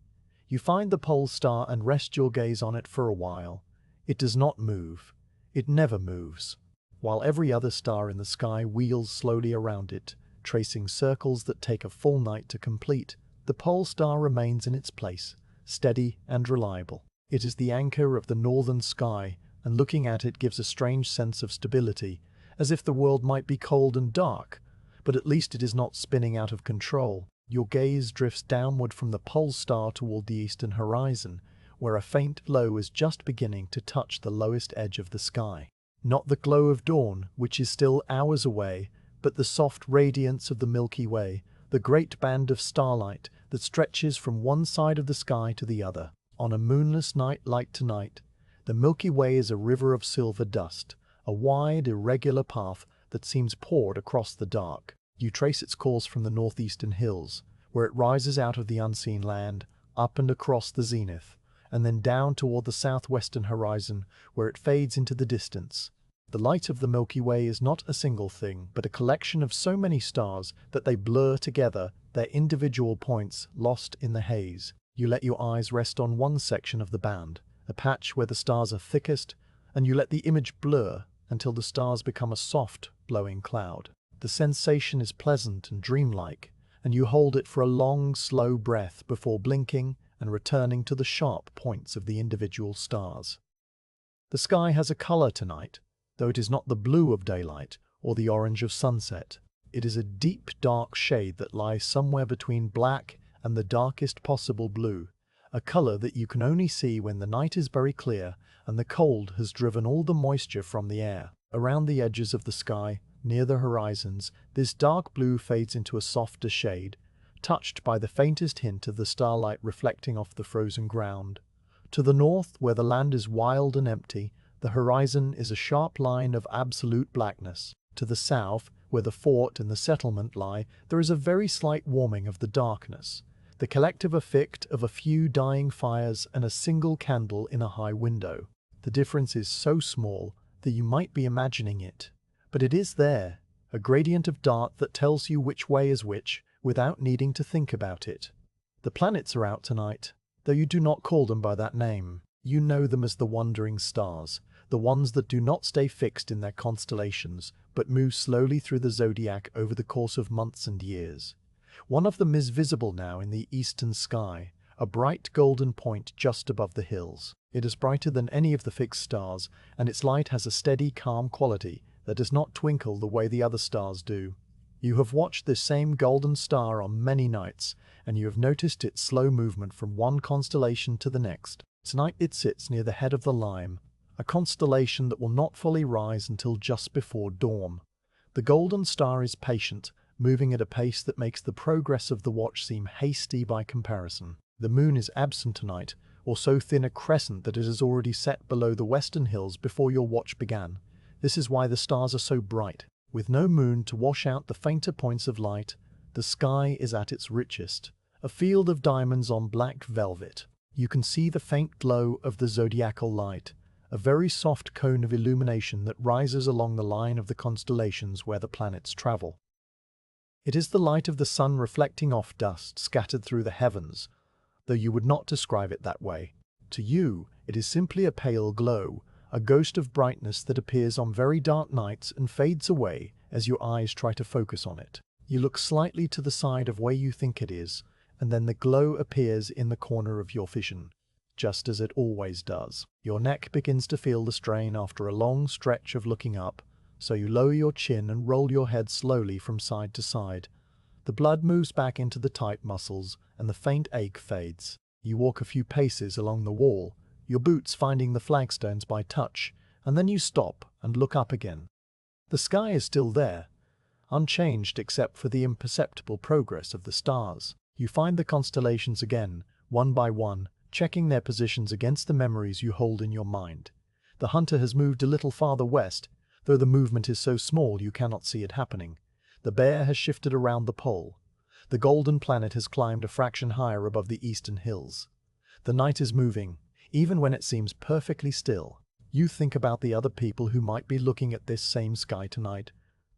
A: You find the pole star and rest your gaze on it for a while. It does not move. It never moves. While every other star in the sky wheels slowly around it, tracing circles that take a full night to complete, the pole star remains in its place, steady and reliable. It is the anchor of the northern sky, and looking at it gives a strange sense of stability, as if the world might be cold and dark, but at least it is not spinning out of control. Your gaze drifts downward from the pole star toward the eastern horizon, where a faint glow is just beginning to touch the lowest edge of the sky. Not the glow of dawn, which is still hours away, but the soft radiance of the Milky Way, the great band of starlight that stretches from one side of the sky to the other. On a moonless night like tonight, the Milky Way is a river of silver dust, a wide, irregular path that seems poured across the dark. You trace its course from the northeastern hills, where it rises out of the unseen land, up and across the zenith, and then down toward the southwestern horizon, where it fades into the distance. The light of the Milky Way is not a single thing, but a collection of so many stars that they blur together, their individual points lost in the haze. You let your eyes rest on one section of the band, a patch where the stars are thickest, and you let the image blur until the stars become a soft, blowing cloud. The sensation is pleasant and dreamlike, and you hold it for a long, slow breath before blinking and returning to the sharp points of the individual stars. The sky has a color tonight, though it is not the blue of daylight or the orange of sunset. It is a deep, dark shade that lies somewhere between black and the darkest possible blue, a color that you can only see when the night is very clear and the cold has driven all the moisture from the air. Around the edges of the sky, near the horizons, this dark blue fades into a softer shade, touched by the faintest hint of the starlight reflecting off the frozen ground. To the north, where the land is wild and empty, the horizon is a sharp line of absolute blackness. To the south, where the fort and the settlement lie, there is a very slight warming of the darkness, the collective effect of a few dying fires and a single candle in a high window. The difference is so small that you might be imagining it, but it is there, a gradient of dark that tells you which way is which without needing to think about it. The planets are out tonight, though you do not call them by that name. You know them as the wandering stars, the ones that do not stay fixed in their constellations, but move slowly through the zodiac over the course of months and years. One of them is visible now in the eastern sky, a bright golden point just above the hills. It is brighter than any of the fixed stars, and its light has a steady, calm quality that does not twinkle the way the other stars do. You have watched this same golden star on many nights, and you have noticed its slow movement from one constellation to the next. Tonight it sits near the head of the Lime, a constellation that will not fully rise until just before dawn. The golden star is patient, moving at a pace that makes the progress of the watch seem hasty by comparison. The moon is absent tonight, or so thin a crescent that it has already set below the western hills before your watch began. This is why the stars are so bright. With no moon to wash out the fainter points of light, the sky is at its richest, a field of diamonds on black velvet. You can see the faint glow of the zodiacal light, a very soft cone of illumination that rises along the line of the constellations where the planets travel. It is the light of the sun reflecting off dust scattered through the heavens, though you would not describe it that way. To you, it is simply a pale glow, a ghost of brightness that appears on very dark nights and fades away as your eyes try to focus on it. You look slightly to the side of where you think it is, and then the glow appears in the corner of your vision, just as it always does. Your neck begins to feel the strain after a long stretch of looking up, so you lower your chin and roll your head slowly from side to side. The blood moves back into the tight muscles, and the faint ache fades. You walk a few paces along the wall, your boots finding the flagstones by touch, and then you stop and look up again. The sky is still there, unchanged except for the imperceptible progress of the stars. You find the constellations again, one by one, checking their positions against the memories you hold in your mind. The hunter has moved a little farther west, though the movement is so small you cannot see it happening. The bear has shifted around the pole. The golden planet has climbed a fraction higher above the eastern hills. The night is moving, even when it seems perfectly still. You think about the other people who might be looking at this same sky tonight.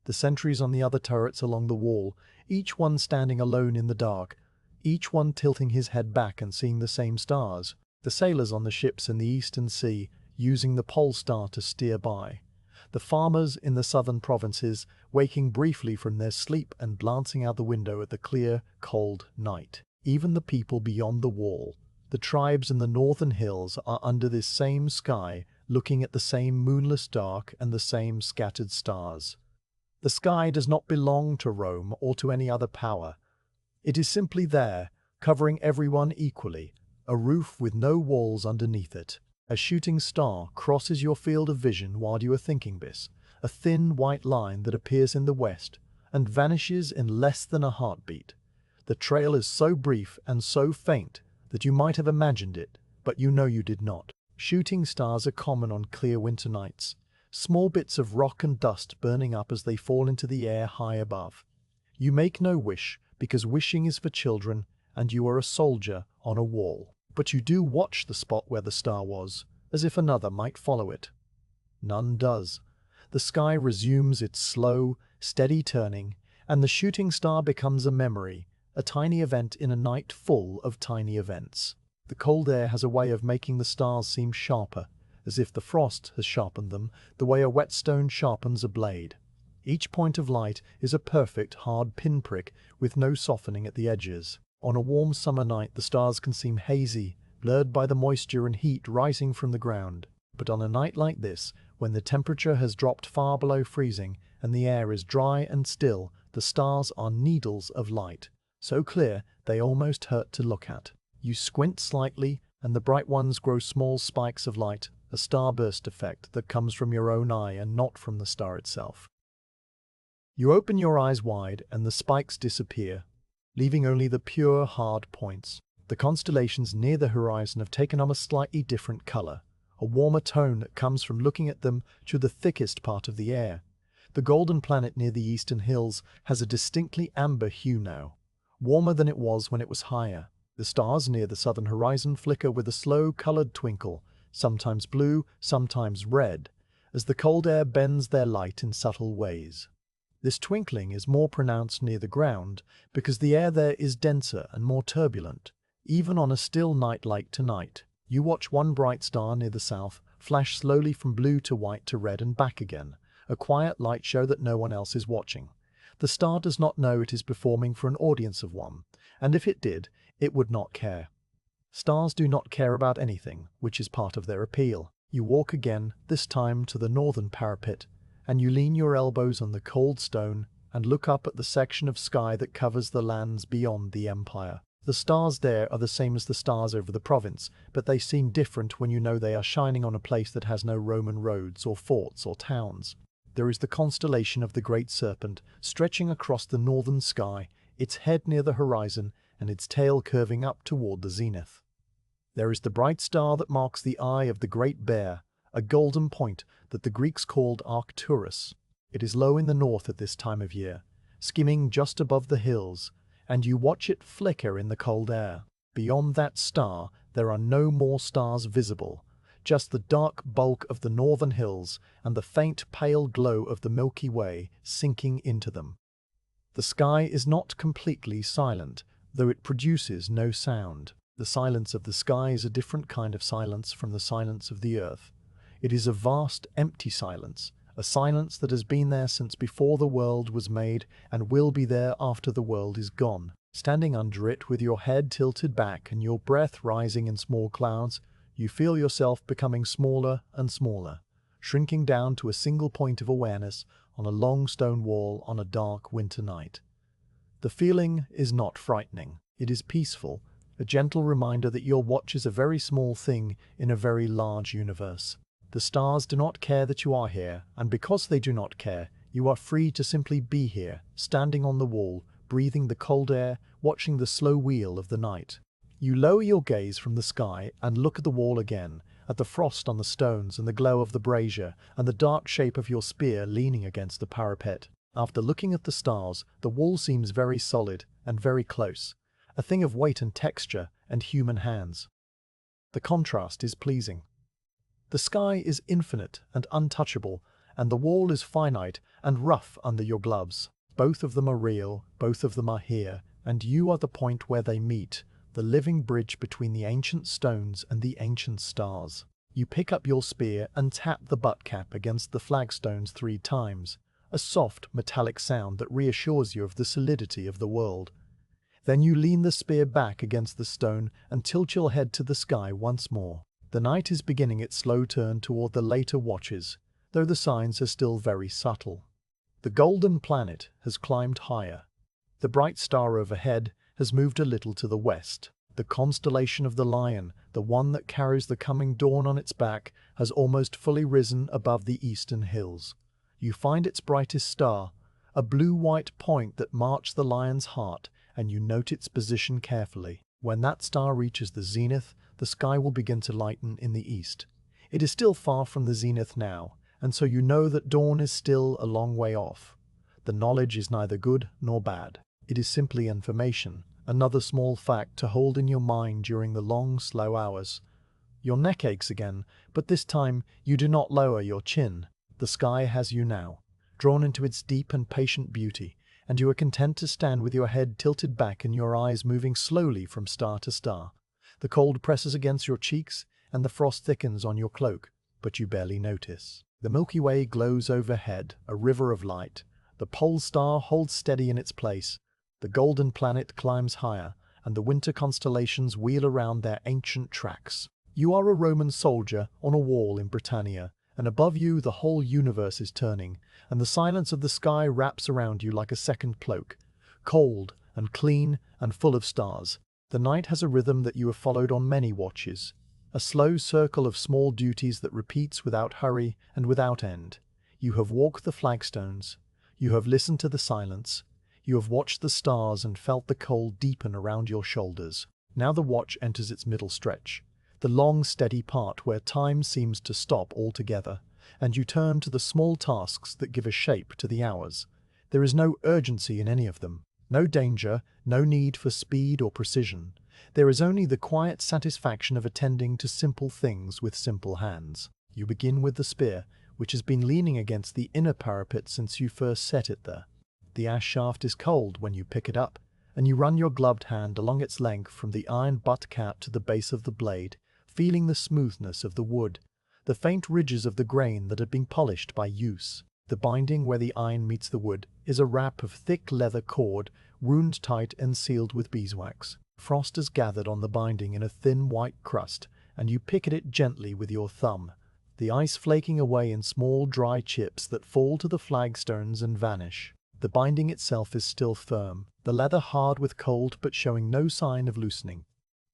A: The sentries on the other turrets along the wall, each one standing alone in the dark, each one tilting his head back and seeing the same stars. The sailors on the ships in the eastern sea, using the pole star to steer by. The farmers in the southern provinces, waking briefly from their sleep and glancing out the window at the clear, cold night. Even the people beyond the wall, the tribes in the northern hills, are under this same sky, looking at the same moonless dark and the same scattered stars. The sky does not belong to Rome or to any other power. It is simply there, covering everyone equally, a roof with no walls underneath it. A shooting star crosses your field of vision while you are thinking this, a thin white line that appears in the west and vanishes in less than a heartbeat. The trail is so brief and so faint that you might have imagined it, but you know you did not. Shooting stars are common on clear winter nights, small bits of rock and dust burning up as they fall into the air high above. You make no wish, because wishing is for children, and you are a soldier on a wall. But you do watch the spot where the star was, as if another might follow it. None does. The sky resumes its slow, steady turning, and the shooting star becomes a memory, a tiny event in a night full of tiny events. The cold air has a way of making the stars seem sharper, as if the frost has sharpened them, the way a whetstone sharpens a blade. Each point of light is a perfect, hard pinprick with no softening at the edges. On a warm summer night, the stars can seem hazy, blurred by the moisture and heat rising from the ground. But on a night like this, when the temperature has dropped far below freezing and the air is dry and still, the stars are needles of light, so clear they almost hurt to look at. You squint slightly, and the bright ones grow small spikes of light, a starburst effect that comes from your own eye and not from the star itself. You open your eyes wide, and the spikes disappear, leaving only the pure, hard points. The constellations near the horizon have taken on a slightly different color, a warmer tone that comes from looking at them through the thickest part of the air. The golden planet near the eastern hills has a distinctly amber hue now, warmer than it was when it was higher. The stars near the southern horizon flicker with a slow, colored twinkle, sometimes blue, sometimes red, as the cold air bends their light in subtle ways. This twinkling is more pronounced near the ground because the air there is denser and more turbulent. Even on a still night like tonight, you watch one bright star near the south flash slowly from blue to white to red and back again, a quiet light show that no one else is watching. The star does not know it is performing for an audience of one, and if it did, it would not care. Stars do not care about anything, which is part of their appeal. You walk again, this time to the northern parapet, and you lean your elbows on the cold stone, and look up at the section of sky that covers the lands beyond the empire. The stars there are the same as the stars over the province, but they seem different when you know they are shining on a place that has no Roman roads or forts or towns. There is the constellation of the Great Serpent stretching across the northern sky, its head near the horizon and its tail curving up toward the zenith. There is the bright star that marks the eye of the Great Bear, a golden point that the Greeks called Arcturus. It is low in the north at this time of year, skimming just above the hills, and you watch it flicker in the cold air. Beyond that star, there are no more stars visible, just the dark bulk of the northern hills and the faint pale glow of the Milky Way sinking into them. The sky is not completely silent, though it produces no sound. The silence of the sky is a different kind of silence from the silence of the earth. It is a vast, empty silence, a silence that has been there since before the world was made and will be there after the world is gone. Standing under it with your head tilted back and your breath rising in small clouds, you feel yourself becoming smaller and smaller, shrinking down to a single point of awareness on a long stone wall on a dark winter night. The feeling is not frightening. It is peaceful, a gentle reminder that your watch is a very small thing in a very large universe. The stars do not care that you are here, and because they do not care, you are free to simply be here, standing on the wall, breathing the cold air, watching the slow wheel of the night. You lower your gaze from the sky and look at the wall again, at the frost on the stones and the glow of the brazier and the dark shape of your spear leaning against the parapet. After looking at the stars, the wall seems very solid and very close, a thing of weight and texture and human hands. The contrast is pleasing. The sky is infinite and untouchable, and the wall is finite and rough under your gloves. Both of them are real, both of them are here, and you are the point where they meet, the living bridge between the ancient stones and the ancient stars. You pick up your spear and tap the butt cap against the flagstones 3 times, a soft, metallic sound that reassures you of the solidity of the world. Then you lean the spear back against the stone and tilt your head to the sky once more. The night is beginning its slow turn toward the later watches, though the signs are still very subtle. The golden planet has climbed higher. The bright star overhead has moved a little to the west. The constellation of the Lion, the one that carries the coming dawn on its back, has almost fully risen above the eastern hills. You find its brightest star, a blue-white point that marks the lion's heart, and you note its position carefully. When that star reaches the zenith, the sky will begin to lighten in the east. It is still far from the zenith now, and so you know that dawn is still a long way off. The knowledge is neither good nor bad. It is simply information, another small fact to hold in your mind during the long, slow hours. Your neck aches again, but this time you do not lower your chin. The sky has you now, drawn into its deep and patient beauty, and you are content to stand with your head tilted back and your eyes moving slowly from star to star. The cold presses against your cheeks, and the frost thickens on your cloak, but you barely notice. The Milky Way glows overhead, a river of light. The pole star holds steady in its place. The golden planet climbs higher, and the winter constellations wheel around their ancient tracks. You are a Roman soldier on a wall in Britannia, and above you the whole universe is turning, and the silence of the sky wraps around you like a second cloak, cold and clean and full of stars. The night has a rhythm that you have followed on many watches, a slow circle of small duties that repeats without hurry and without end. You have walked the flagstones, you have listened to the silence, you have watched the stars and felt the cold deepen around your shoulders. Now the watch enters its middle stretch, the long steady part where time seems to stop altogether, and you turn to the small tasks that give a shape to the hours. There is no urgency in any of them. No danger, no need for speed or precision. There is only the quiet satisfaction of attending to simple things with simple hands. You begin with the spear, which has been leaning against the inner parapet since you first set it there. The ash shaft is cold when you pick it up, and you run your gloved hand along its length from the iron butt cap to the base of the blade, feeling the smoothness of the wood, the faint ridges of the grain that have been polished by use. The binding where the iron meets the wood is a wrap of thick leather cord, wound tight and sealed with beeswax. Frost is gathered on the binding in a thin white crust, and you pick at it gently with your thumb, the ice flaking away in small dry chips that fall to the flagstones and vanish. The binding itself is still firm, the leather hard with cold but showing no sign of loosening.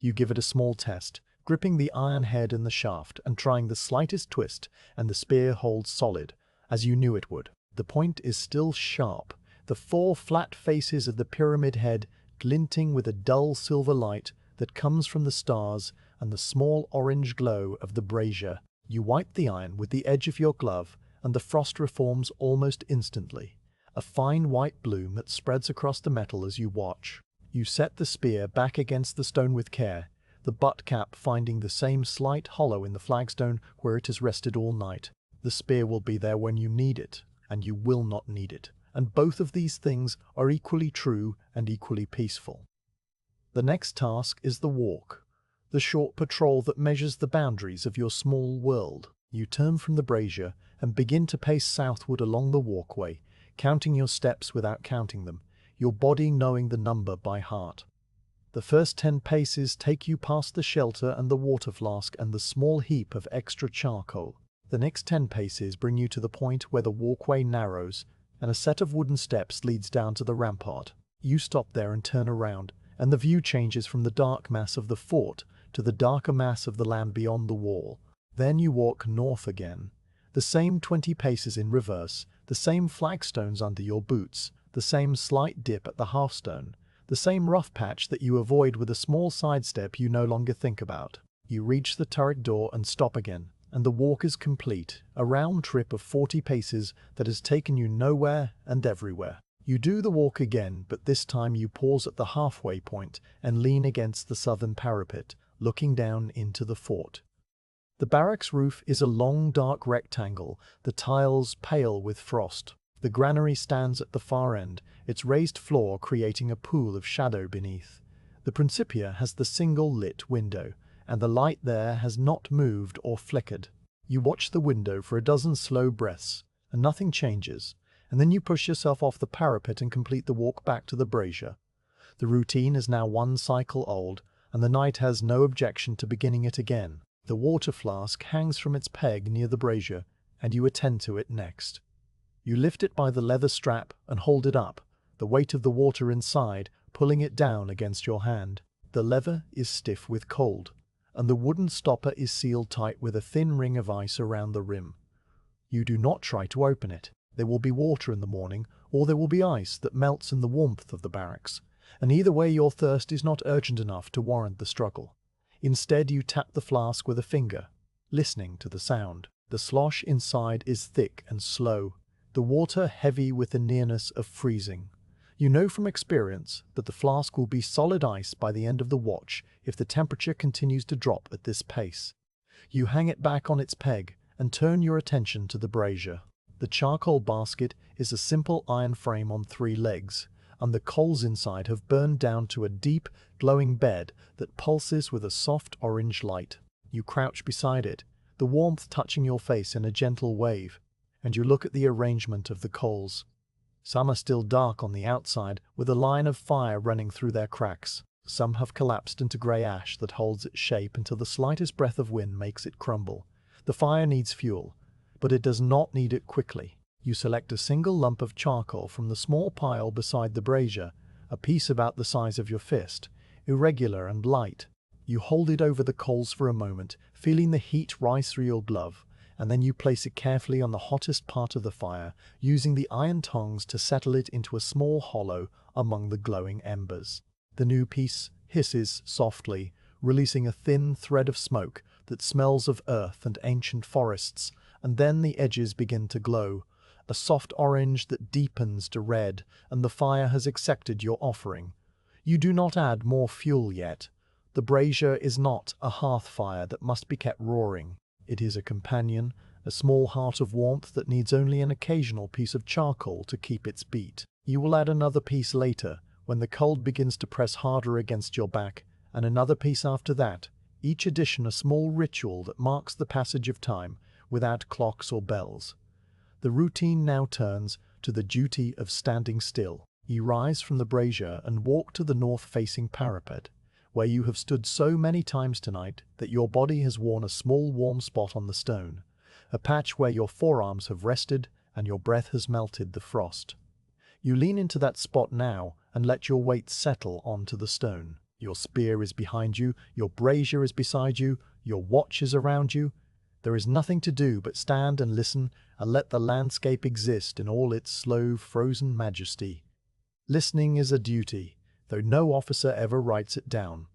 A: You give it a small test, gripping the iron head and the shaft and trying the slightest twist, and the spear holds solid, as you knew it would. The point is still sharp, the 4 flat faces of the pyramid head glinting with a dull silver light that comes from the stars and the small orange glow of the brazier. You wipe the iron with the edge of your glove, and the frost reforms almost instantly, a fine white bloom that spreads across the metal as you watch. You set the spear back against the stone with care, the butt cap finding the same slight hollow in the flagstone where it has rested all night. The spear will be there when you need it, and you will not need it, and both of these things are equally true and equally peaceful. The next task is the walk, the short patrol that measures the boundaries of your small world. You turn from the brazier and begin to pace southward along the walkway, counting your steps without counting them, your body knowing the number by heart. The first 10 paces take you past the shelter and the water flask and the small heap of extra charcoal. The next 10 paces bring you to the point where the walkway narrows, and a set of wooden steps leads down to the rampart. You stop there and turn around, and the view changes from the dark mass of the fort to the darker mass of the land beyond the wall. Then you walk north again. The same 20 paces in reverse, the same flagstones under your boots, the same slight dip at the half-stone, the same rough patch that you avoid with a small sidestep you no longer think about. You reach the turret door and stop again, and the walk is complete, a round trip of 40 paces that has taken you nowhere and everywhere. You do the walk again, but this time you pause at the halfway point and lean against the southern parapet, looking down into the fort. The barracks roof is a long dark rectangle, the tiles pale with frost. The granary stands at the far end, its raised floor creating a pool of shadow beneath. The Principia has the single lit window, and the light there has not moved or flickered. You watch the window for a dozen slow breaths, and nothing changes, and then you push yourself off the parapet and complete the walk back to the brazier. The routine is now 1 cycle old, and the knight has no objection to beginning it again. The water flask hangs from its peg near the brazier, and you attend to it next. You lift it by the leather strap and hold it up, the weight of the water inside pulling it down against your hand. The lever is stiff with cold, and the wooden stopper is sealed tight with a thin ring of ice around the rim. You do not try to open it. There will be water in the morning, or there will be ice that melts in the warmth of the barracks, and either way your thirst is not urgent enough to warrant the struggle. Instead, you tap the flask with a finger, listening to the sound. The slosh inside is thick and slow, the water heavy with the nearness of freezing. You know from experience that the flask will be solid ice by the end of the watch if the temperature continues to drop at this pace. You hang it back on its peg and turn your attention to the brazier. The charcoal basket is a simple iron frame on 3 legs, and the coals inside have burned down to a deep, glowing bed that pulses with a soft orange light. You crouch beside it, the warmth touching your face in a gentle wave, and you look at the arrangement of the coals. Some are still dark on the outside, with a line of fire running through their cracks. Some have collapsed into grey ash that holds its shape until the slightest breath of wind makes it crumble. The fire needs fuel, but it does not need it quickly. You select a single lump of charcoal from the small pile beside the brazier, a piece about the size of your fist, irregular and light. You hold it over the coals for a moment, feeling the heat rise through your glove, and then you place it carefully on the hottest part of the fire, using the iron tongs to settle it into a small hollow among the glowing embers. The new piece hisses softly, releasing a thin thread of smoke that smells of earth and ancient forests, and then the edges begin to glow, a soft orange that deepens to red, and the fire has accepted your offering. You do not add more fuel yet. The brazier is not a hearth fire that must be kept roaring. It is a companion, a small heart of warmth that needs only an occasional piece of charcoal to keep its beat. You will add another piece later, when the cold begins to press harder against your back, and another piece after that, each addition a small ritual that marks the passage of time, without clocks or bells. The routine now turns to the duty of standing still. You rise from the brazier and walk to the north-facing parapet, where you have stood so many times tonight that your body has worn a small warm spot on the stone, a patch where your forearms have rested and your breath has melted the frost. You lean into that spot now and let your weight settle onto the stone. Your spear is behind you, your brazier is beside you, your watch is around you. There is nothing to do but stand and listen and let the landscape exist in all its slow, frozen majesty. Listening is a duty, though no officer ever writes it down.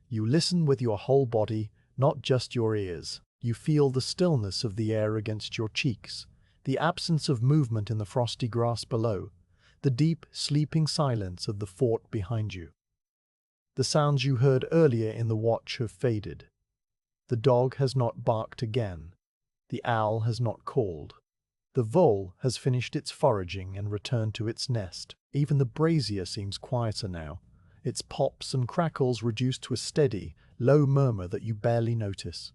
A: You listen with your whole body, not just your ears. You feel the stillness of the air against your cheeks, the absence of movement in the frosty grass below, the deep, sleeping silence of the fort behind you. The sounds you heard earlier in the watch have faded. The dog has not barked again. The owl has not called. The vole has finished its foraging and returned to its nest. Even the brazier seems quieter now, its pops and crackles reduced to a steady, low murmur that you barely notice.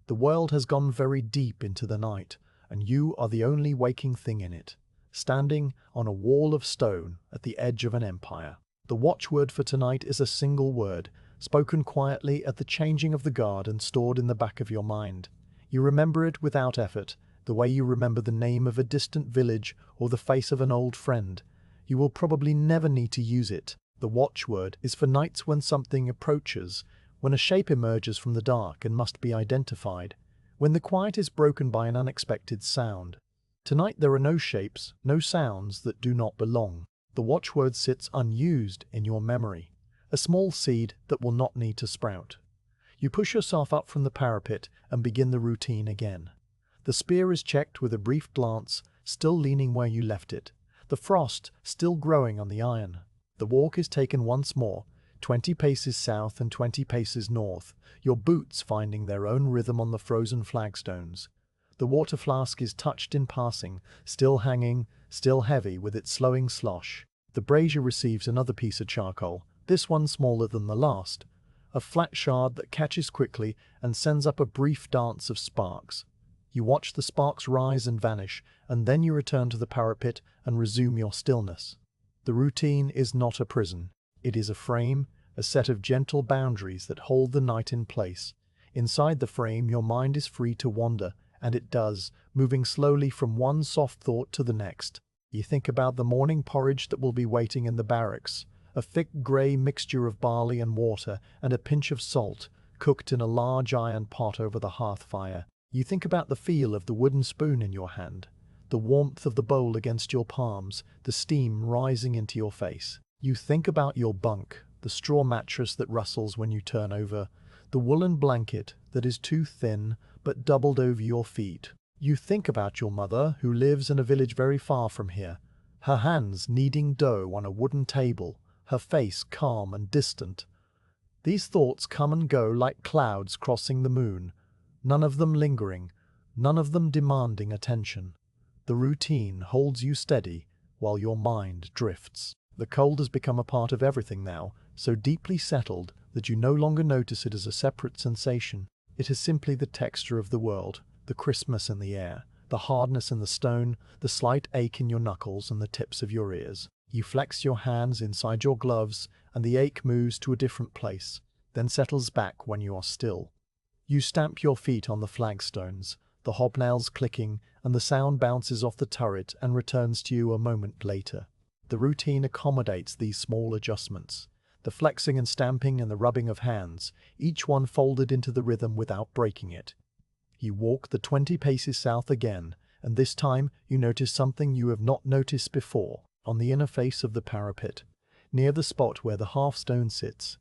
A: The world has gone very deep into the night, and you are the only waking thing in it, standing on a wall of stone at the edge of an empire. The watchword for tonight is a single word, spoken quietly at the changing of the guard and stored in the back of your mind. You remember it without effort, the way you remember the name of a distant village or the face of an old friend. You will probably never need to use it. The watchword is for nights when something approaches, when a shape emerges from the dark and must be identified, when the quiet is broken by an unexpected sound. Tonight there are no shapes, no sounds that do not belong. The watchword sits unused in your memory, a small seed that will not need to sprout. You push yourself up from the parapet and begin the routine again. The spear is checked with a brief glance, still leaning where you left it, the frost still growing on the iron. The walk is taken once more, 20 paces south and 20 paces north, your boots finding their own rhythm on the frozen flagstones. The water flask is touched in passing, still hanging, still heavy with its slowing slosh. The brazier receives another piece of charcoal, this one smaller than the last, a flat shard that catches quickly and sends up a brief dance of sparks. You watch the sparks rise and vanish, and then you return to the parapet and resume your stillness. The routine is not a prison. It is a frame, a set of gentle boundaries that hold the night in place. Inside the frame, your mind is free to wander, and it does, moving slowly from one soft thought to the next. You think about the morning porridge that will be waiting in the barracks, a thick grey mixture of barley and water and a pinch of salt, cooked in a large iron pot over the hearth fire. You think about the feel of the wooden spoon in your hand, the warmth of the bowl against your palms, the steam rising into your face. You think about your bunk, the straw mattress that rustles when you turn over, the woolen blanket that is too thin but doubled over your feet. You think about your mother, who lives in a village very far from here, her hands kneading dough on a wooden table, her face calm and distant. These thoughts come and go like clouds crossing the moon, none of them lingering, none of them demanding attention. The routine holds you steady while your mind drifts. The cold has become a part of everything now, so deeply settled that you no longer notice it as a separate sensation. It is simply the texture of the world, the crispness in the air, the hardness in the stone, the slight ache in your knuckles and the tips of your ears. You flex your hands inside your gloves, and the ache moves to a different place, then settles back when you are still. You stamp your feet on the flagstones, the hobnails clicking, and the sound bounces off the turret and returns to you a moment later. The routine accommodates these small adjustments, the flexing and stamping and the rubbing of hands, each one folded into the rhythm without breaking it. You walk the 20 paces south again, and this time you notice something you have not noticed before. On the inner face of the parapet, near the spot where the half-stone sits,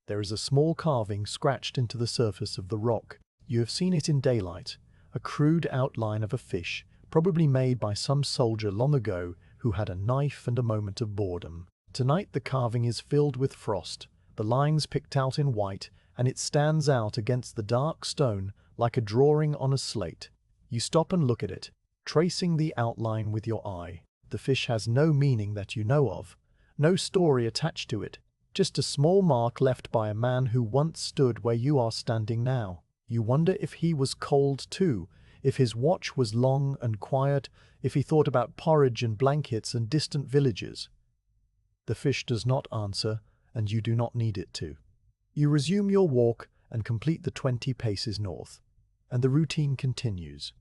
A: there is a small carving scratched into the surface of the rock. You have seen it in daylight, a crude outline of a fish, probably made by some soldier long ago who had a knife and a moment of boredom. Tonight the carving is filled with frost, the lines picked out in white, and it stands out against the dark stone like a drawing on a slate. You stop and look at it, tracing the outline with your eye. The fish has no meaning that you know of, no story attached to it, just a small mark left by a man who once stood where you are standing now. You wonder if he was cold too, if his watch was long and quiet, if he thought about porridge and blankets and distant villages. The fish does not answer, and you do not need it to. You resume your walk and complete the 20 paces north, and the routine continues.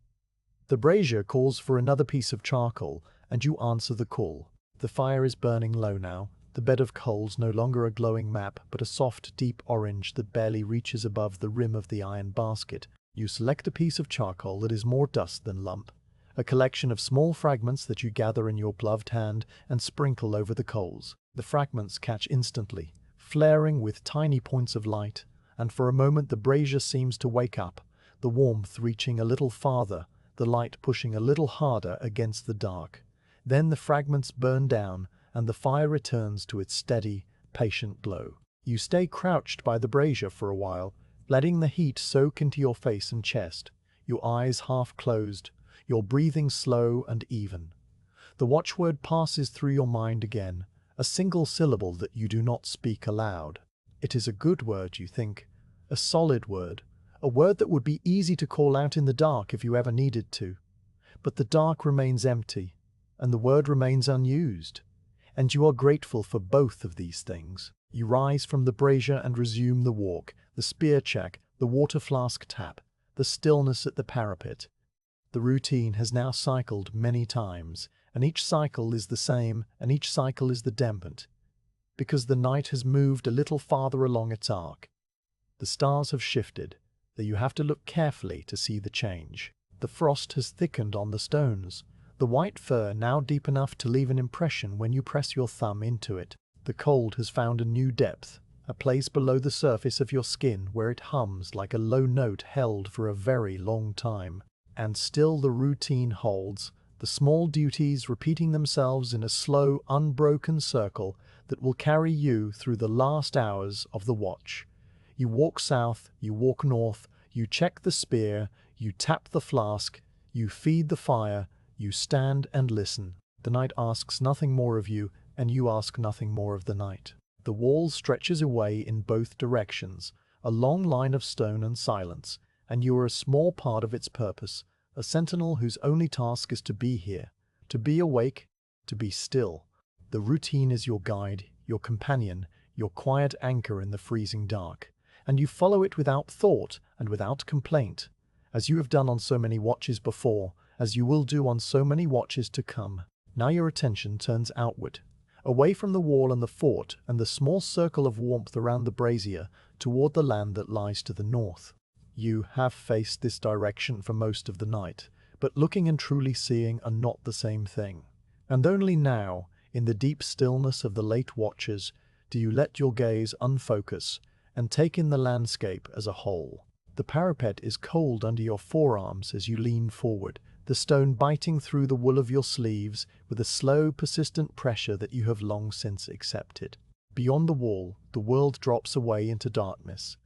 A: The brazier calls for another piece of charcoal, and you answer the call. The fire is burning low now, the bed of coals no longer a glowing map but a soft, deep orange that barely reaches above the rim of the iron basket. You select a piece of charcoal that is more dust than lump, a collection of small fragments that you gather in your gloved hand and sprinkle over the coals. The fragments catch instantly, flaring with tiny points of light, and for a moment the brazier seems to wake up, the warmth reaching a little farther, the light pushing a little harder against the dark. Then the fragments burn down, and the fire returns to its steady, patient glow. You stay crouched by the brazier for a while, letting the heat soak into your face and chest, your eyes half closed, your breathing slow and even. The watchword passes through your mind again, a single syllable that you do not speak aloud. It is a good word, you think, a solid word, a word that would be easy to call out in the dark if you ever needed to. But the dark remains empty, and the word remains unused. And you are grateful for both of these things. You rise from the brazier and resume the walk, the spear check, the water flask tap, the stillness at the parapet. The routine has now cycled many times, and each cycle is the same, and each cycle is the dampened, because the night has moved a little farther along its arc. The stars have shifted, that you have to look carefully to see the change. The frost has thickened on the stones, the white fur now deep enough to leave an impression when you press your thumb into it. The cold has found a new depth, a place below the surface of your skin where it hums like a low note held for a very long time. And still the routine holds, the small duties repeating themselves in a slow, unbroken circle that will carry you through the last hours of the watch. You walk south, you walk north, you check the spear, you tap the flask, you feed the fire, you stand and listen. The night asks nothing more of you, and you ask nothing more of the night. The wall stretches away in both directions, a long line of stone and silence, and you are a small part of its purpose, a sentinel whose only task is to be here, to be awake, to be still. The routine is your guide, your companion, your quiet anchor in the freezing dark, and you follow it without thought and without complaint, as you have done on so many watches before, as you will do on so many watches to come. Now your attention turns outward, away from the wall and the fort and the small circle of warmth around the brazier, toward the land that lies to the north. You have faced this direction for most of the night, but looking and truly seeing are not the same thing. And only now, in the deep stillness of the late watches, do you let your gaze unfocus and take in the landscape as a whole. The parapet is cold under your forearms as you lean forward, the stone biting through the wool of your sleeves with a slow, persistent pressure that you have long since accepted. Beyond the wall, the world drops away into darkness.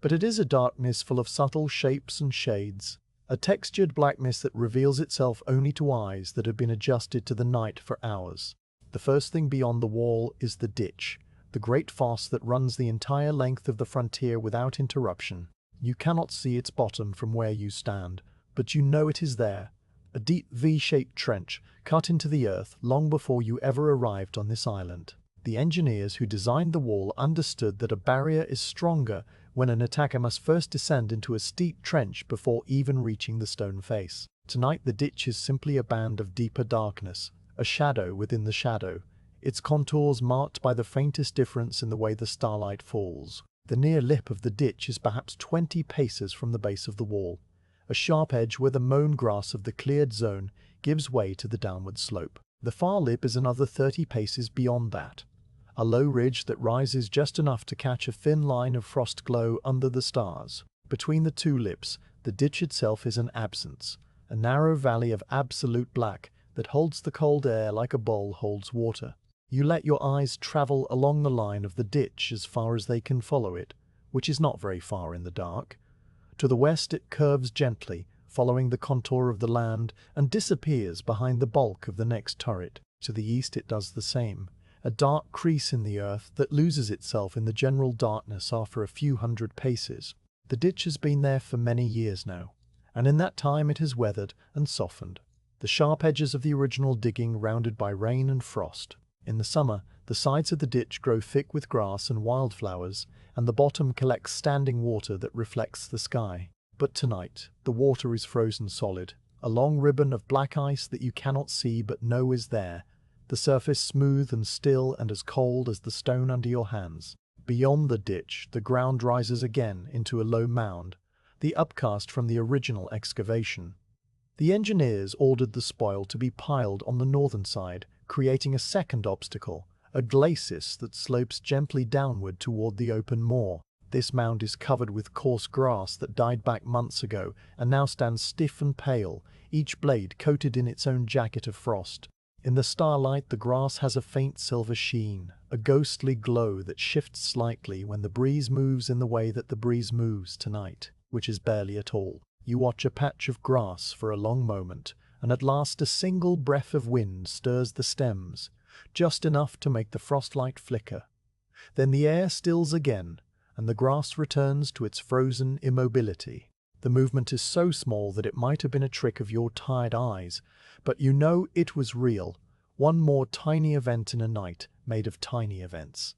A: But it is a darkness full of subtle shapes and shades, a textured blackness that reveals itself only to eyes that have been adjusted to the night for hours. The first thing beyond the wall is the ditch, the great fosse that runs the entire length of the frontier without interruption. You cannot see its bottom from where you stand, but you know it is there, a deep V-shaped trench cut into the earth long before you ever arrived on this island. The engineers who designed the wall understood that a barrier is stronger when an attacker must first descend into a steep trench before even reaching the stone face. Tonight the ditch is simply a band of deeper darkness, a shadow within the shadow, its contours marked by the faintest difference in the way the starlight falls. The near lip of the ditch is perhaps 20 paces from the base of the wall, a sharp edge where the mown grass of the cleared zone gives way to the downward slope. The far lip is another 30 paces beyond that, a low ridge that rises just enough to catch a thin line of frost glow under the stars. Between the two lips, the ditch itself is an absence, a narrow valley of absolute black that holds the cold air like a bowl holds water. You let your eyes travel along the line of the ditch as far as they can follow it, which is not very far in the dark. To the west it curves gently, following the contour of the land, and disappears behind the bulk of the next turret. To the east it does the same, a dark crease in the earth that loses itself in the general darkness after a few hundred paces. The ditch has been there for many years now, and in that time it has weathered and softened, the sharp edges of the original digging rounded by rain and frost. In the summer, the sides of the ditch grow thick with grass and wildflowers, and the bottom collects standing water that reflects the sky. But tonight, the water is frozen solid, a long ribbon of black ice that you cannot see but know is there, the surface smooth and still and as cold as the stone under your hands. Beyond the ditch, the ground rises again into a low mound, the upcast from the original excavation. The engineers ordered the spoil to be piled on the northern side, creating a second obstacle, a glacis that slopes gently downward toward the open moor. This mound is covered with coarse grass that died back months ago and now stands stiff and pale, each blade coated in its own jacket of frost. In the starlight, the grass has a faint silver sheen, a ghostly glow that shifts slightly when the breeze moves in the way that the breeze moves tonight, which is barely at all. You watch a patch of grass for a long moment, and at last a single breath of wind stirs the stems, just enough to make the frostlight flicker. Then the air stills again, and the grass returns to its frozen immobility. The movement is so small that it might have been a trick of your tired eyes, but you know it was real, one more tiny event in a night made of tiny events.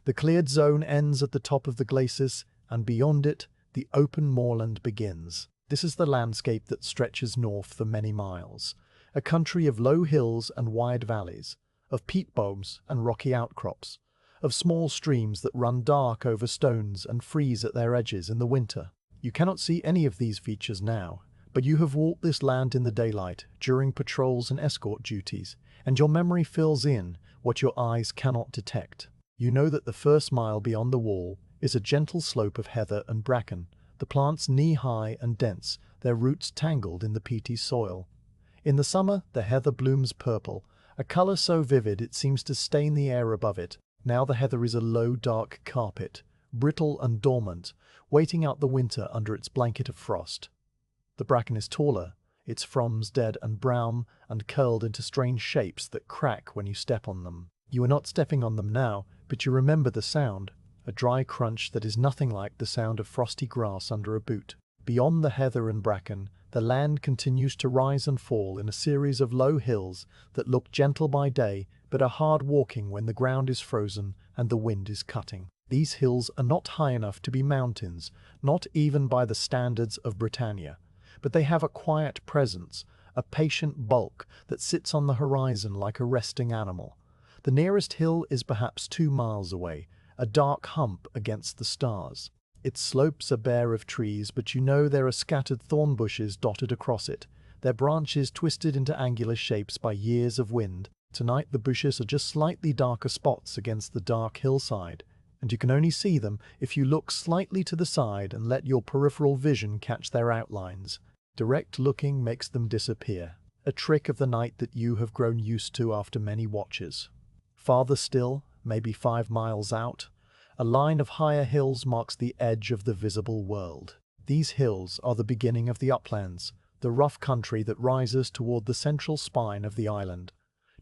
A: The cleared zone ends at the top of the glacis, and beyond it, the open moorland begins. This is the landscape that stretches north for many miles, a country of low hills and wide valleys, of peat bogs and rocky outcrops, of small streams that run dark over stones and freeze at their edges in the winter. You cannot see any of these features now, but you have walked this land in the daylight during patrols and escort duties, and your memory fills in what your eyes cannot detect. You know that the first mile beyond the wall is a gentle slope of heather and bracken, the plants knee-high and dense, their roots tangled in the peaty soil. In the summer, the heather blooms purple, a color so vivid it seems to stain the air above it. Now the heather is a low, dark carpet, brittle and dormant, waiting out the winter under its blanket of frost. The bracken is taller, its fronds dead and brown and curled into strange shapes that crack when you step on them. You are not stepping on them now, but you remember the sound, a dry crunch that is nothing like the sound of frosty grass under a boot. Beyond the heather and bracken, the land continues to rise and fall in a series of low hills that look gentle by day but are hard walking when the ground is frozen and the wind is cutting. These hills are not high enough to be mountains, not even by the standards of Britannia, but they have a quiet presence, a patient bulk that sits on the horizon like a resting animal. The nearest hill is perhaps 2 miles away, a dark hump against the stars. Its slopes are bare of trees, but you know there are scattered thorn bushes dotted across it, their branches twisted into angular shapes by years of wind. Tonight the bushes are just slightly darker spots against the dark hillside, and you can only see them if you look slightly to the side and let your peripheral vision catch their outlines. Direct looking makes them disappear, a trick of the night that you have grown used to after many watches. Farther still, maybe 5 miles out, a line of higher hills marks the edge of the visible world. These hills are the beginning of the uplands, the rough country that rises toward the central spine of the island.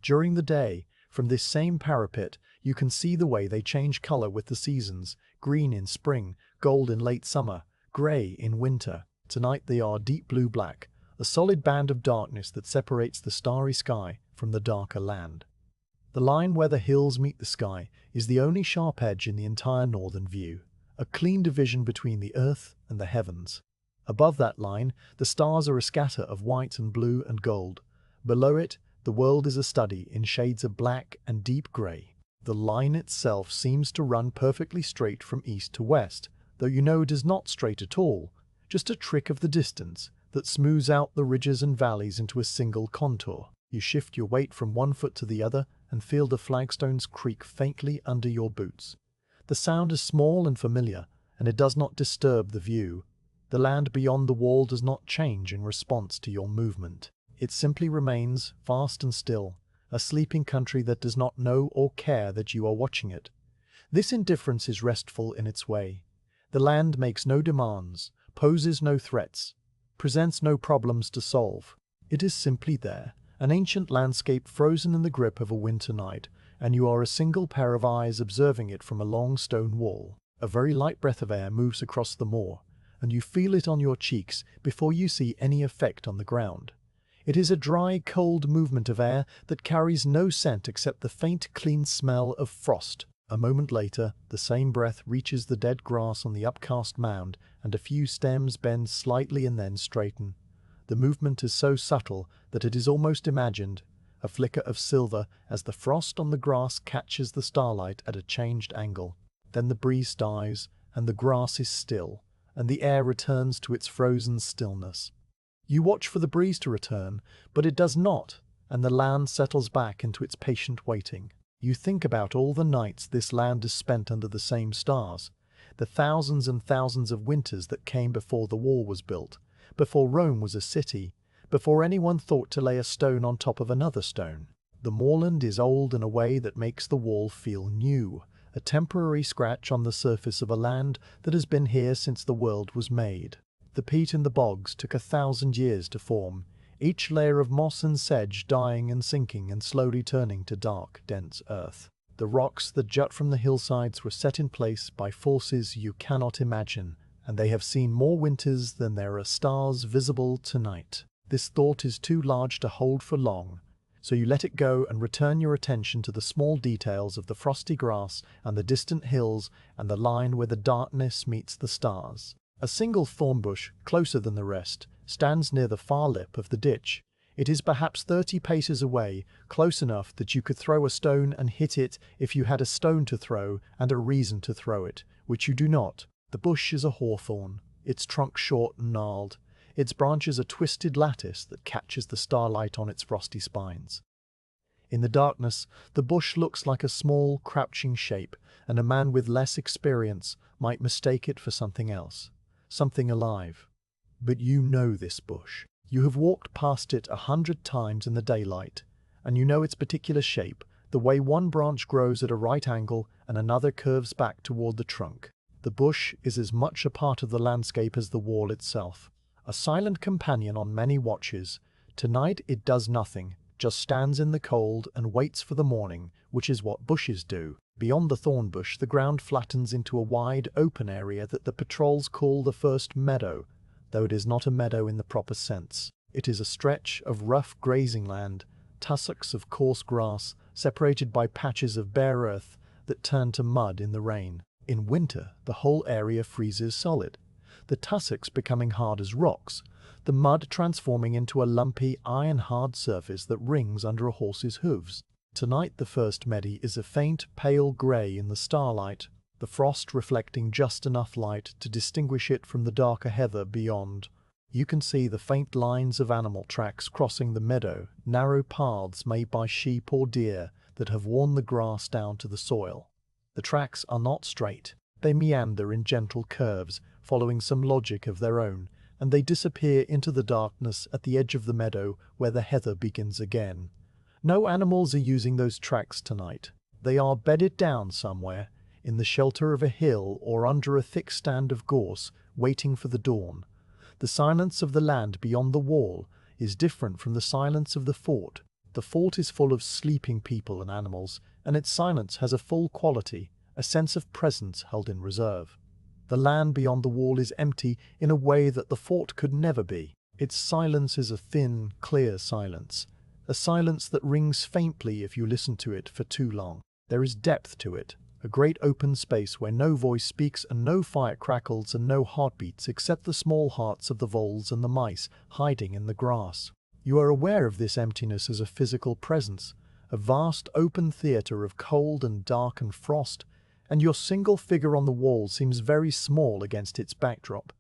A: During the day, from this same parapet, you can see the way they change color with the seasons, green in spring, gold in late summer, gray in winter. Tonight they are deep blue-black, a solid band of darkness that separates the starry sky from the darker land. The line where the hills meet the sky is the only sharp edge in the entire northern view, a clean division between the earth and the heavens. Above that line, the stars are a scatter of white and blue and gold. Below it, the world is a study in shades of black and deep gray. The line itself seems to run perfectly straight from east to west, though you know it is not straight at all, just a trick of the distance that smooths out the ridges and valleys into a single contour. You shift your weight from one foot to the other and feel the flagstones creak faintly under your boots. The sound is small and familiar, and it does not disturb the view. The land beyond the wall does not change in response to your movement. It simply remains vast and still, a sleeping country that does not know or care that you are watching it. This indifference is restful in its way. The land makes no demands, poses no threats, presents no problems to solve. It is simply there, an ancient landscape frozen in the grip of a winter night, and you are a single pair of eyes observing it from a long stone wall. A very light breath of air moves across the moor, and you feel it on your cheeks before you see any effect on the ground. It is a dry, cold movement of air that carries no scent except the faint, clean smell of frost. A moment later, the same breath reaches the dead grass on the upcast mound, and a few stems bend slightly and then straighten. The movement is so subtle that it is almost imagined, a flicker of silver as the frost on the grass catches the starlight at a changed angle. Then the breeze dies, and the grass is still, and the air returns to its frozen stillness. You watch for the breeze to return, but it does not, and the land settles back into its patient waiting. You think about all the nights this land has spent under the same stars, the thousands and thousands of winters that came before the wall was built, before Rome was a city, before anyone thought to lay a stone on top of another stone. The moorland is old in a way that makes the wall feel new, a temporary scratch on the surface of a land that has been here since the world was made. The peat in the bogs took 1,000 years to form, each layer of moss and sedge dying and sinking and slowly turning to dark, dense earth. The rocks that jut from the hillsides were set in place by forces you cannot imagine, and they have seen more winters than there are stars visible tonight. This thought is too large to hold for long, so you let it go and return your attention to the small details of the frosty grass and the distant hills and the line where the darkness meets the stars. A single thorn bush, closer than the rest, stands near the far lip of the ditch. It is perhaps 30 paces away, close enough that you could throw a stone and hit it if you had a stone to throw and a reason to throw it, which you do not. The bush is a hawthorn, its trunk short and gnarled, its branches a twisted lattice that catches the starlight on its frosty spines. In the darkness, the bush looks like a small, crouching shape, and a man with less experience might mistake it for something else, something alive. But you know this bush. You have walked past it 100 times in the daylight, and you know its particular shape, the way one branch grows at a right angle and another curves back toward the trunk. The bush is as much a part of the landscape as the wall itself, a silent companion on many watches. Tonight it does nothing, just stands in the cold and waits for the morning, which is what bushes do. Beyond the thorn bush, the ground flattens into a wide, open area that the patrols call the first meadow, though it is not a meadow in the proper sense. It is a stretch of rough grazing land, tussocks of coarse grass, separated by patches of bare earth that turn to mud in the rain. In winter, the whole area freezes solid, the tussocks becoming hard as rocks, the mud transforming into a lumpy, iron-hard surface that rings under a horse's hooves. Tonight the first meddy is a faint, pale grey in the starlight, the frost reflecting just enough light to distinguish it from the darker heather beyond. You can see the faint lines of animal tracks crossing the meadow, narrow paths made by sheep or deer that have worn the grass down to the soil. The tracks are not straight. They meander in gentle curves, following some logic of their own, and they disappear into the darkness at the edge of the meadow where the heather begins again. No animals are using those tracks tonight. They are bedded down somewhere, in the shelter of a hill or under a thick stand of gorse, waiting for the dawn. The silence of the land beyond the wall is different from the silence of the fort. The fort is full of sleeping people and animals, and its silence has a full quality, a sense of presence held in reserve. The land beyond the wall is empty in a way that the fort could never be. Its silence is a thin, clear silence, a silence that rings faintly if you listen to it for too long. There is depth to it, a great open space where no voice speaks and no fire crackles and no heartbeats except the small hearts of the voles and the mice hiding in the grass. You are aware of this emptiness as a physical presence, a vast open theatre of cold and dark and frost, and your single figure on the wall seems very small against its backdrop.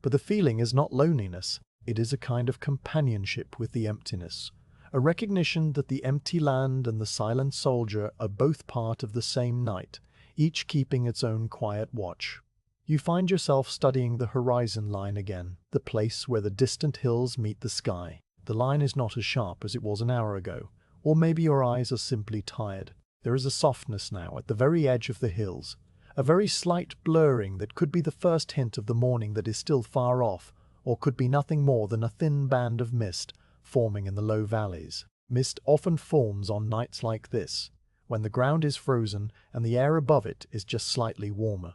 A: But the feeling is not loneliness, it is a kind of companionship with the emptiness, a recognition that the empty land and the silent soldier are both part of the same night, each keeping its own quiet watch. You find yourself studying the horizon line again, the place where the distant hills meet the sky. The line is not as sharp as it was an hour ago, or maybe your eyes are simply tired. There is a softness now at the very edge of the hills, a very slight blurring that could be the first hint of the morning that is still far off, or could be nothing more than a thin band of mist forming in the low valleys. Mist often forms on nights like this, when the ground is frozen and the air above it is just slightly warmer.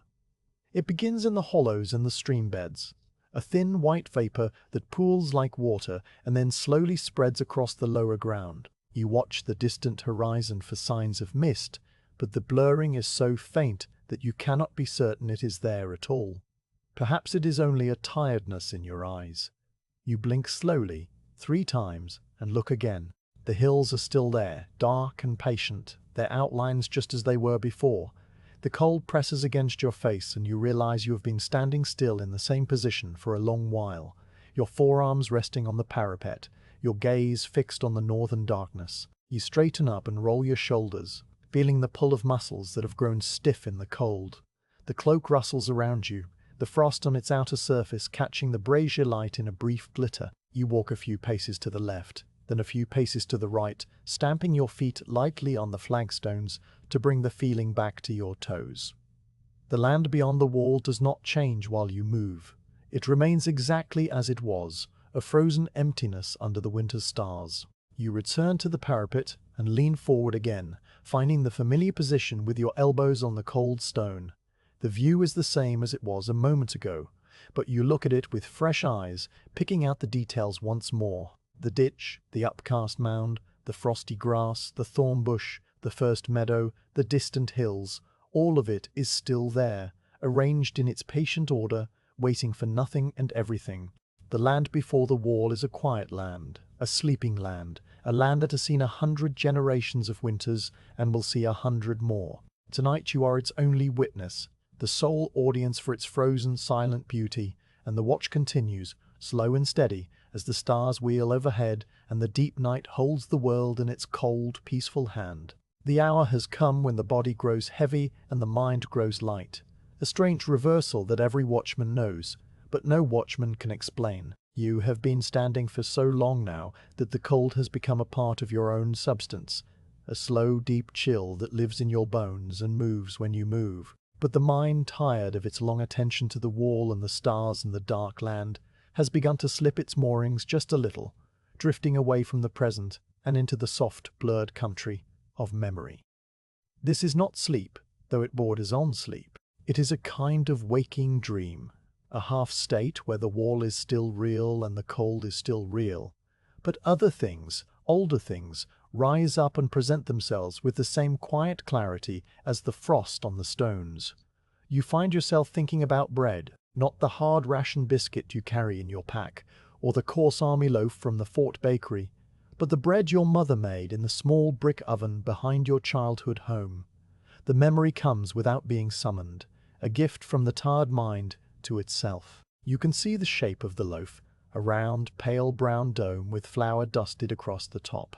A: It begins in the hollows and the stream beds, a thin white vapor that pools like water and then slowly spreads across the lower ground. You watch the distant horizon for signs of mist, but the blurring is so faint that you cannot be certain it is there at all. Perhaps it is only a tiredness in your eyes. You blink slowly, 3 times, and look again. The hills are still there, dark and patient, their outlines just as they were before. The cold presses against your face and you realize you have been standing still in the same position for a long while, your forearms resting on the parapet, your gaze fixed on the northern darkness. You straighten up and roll your shoulders, feeling the pull of muscles that have grown stiff in the cold. The cloak rustles around you, the frost on its outer surface catching the brazier light in a brief glitter. You walk a few paces to the left, then a few paces to the right, stamping your feet lightly on the flagstones to bring the feeling back to your toes. The land beyond the wall does not change while you move. It remains exactly as it was, a frozen emptiness under the winter's stars. You return to the parapet and lean forward again, finding the familiar position with your elbows on the cold stone. The view is the same as it was a moment ago, but you look at it with fresh eyes, picking out the details once more. The ditch, the upcast mound, the frosty grass, the thorn bush, the first meadow, the distant hills, all of it is still there, arranged in its patient order, waiting for nothing and everything. The land before the wall is a quiet land, a sleeping land, a land that has seen 100 generations of winters and will see 100 more. Tonight you are its only witness, the sole audience for its frozen, silent beauty, and the watch continues, slow and steady, as the stars wheel overhead and the deep night holds the world in its cold, peaceful hand. The hour has come when the body grows heavy and the mind grows light, a strange reversal that every watchman knows, but no watchman can explain. You have been standing for so long now that the cold has become a part of your own substance, a slow, deep chill that lives in your bones and moves when you move. But the mind, tired of its long attention to the wall and the stars and the dark land, has begun to slip its moorings just a little, drifting away from the present and into the soft, blurred country of memory. This is not sleep, though it borders on sleep. It is a kind of waking dream, a half state where the wall is still real and the cold is still real. But other things, older things, rise up and present themselves with the same quiet clarity as the frost on the stones. You find yourself thinking about bread, not the hard ration biscuit you carry in your pack, or the coarse army loaf from the fort bakery, but the bread your mother made in the small brick oven behind your childhood home. The memory comes without being summoned, a gift from the tired mind to itself. You can see the shape of the loaf, a round, pale brown dome with flour dusted across the top.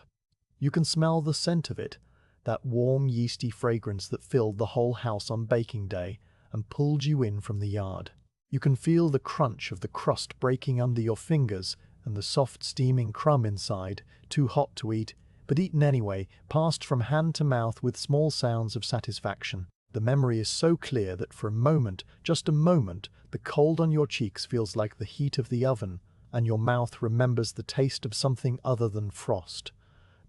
A: You can smell the scent of it, that warm, yeasty fragrance that filled the whole house on baking day and pulled you in from the yard. You can feel the crunch of the crust breaking under your fingers and the soft steaming crumb inside, too hot to eat, but eaten anyway, passed from hand to mouth with small sounds of satisfaction. The memory is so clear that for a moment, just a moment, the cold on your cheeks feels like the heat of the oven, and your mouth remembers the taste of something other than frost.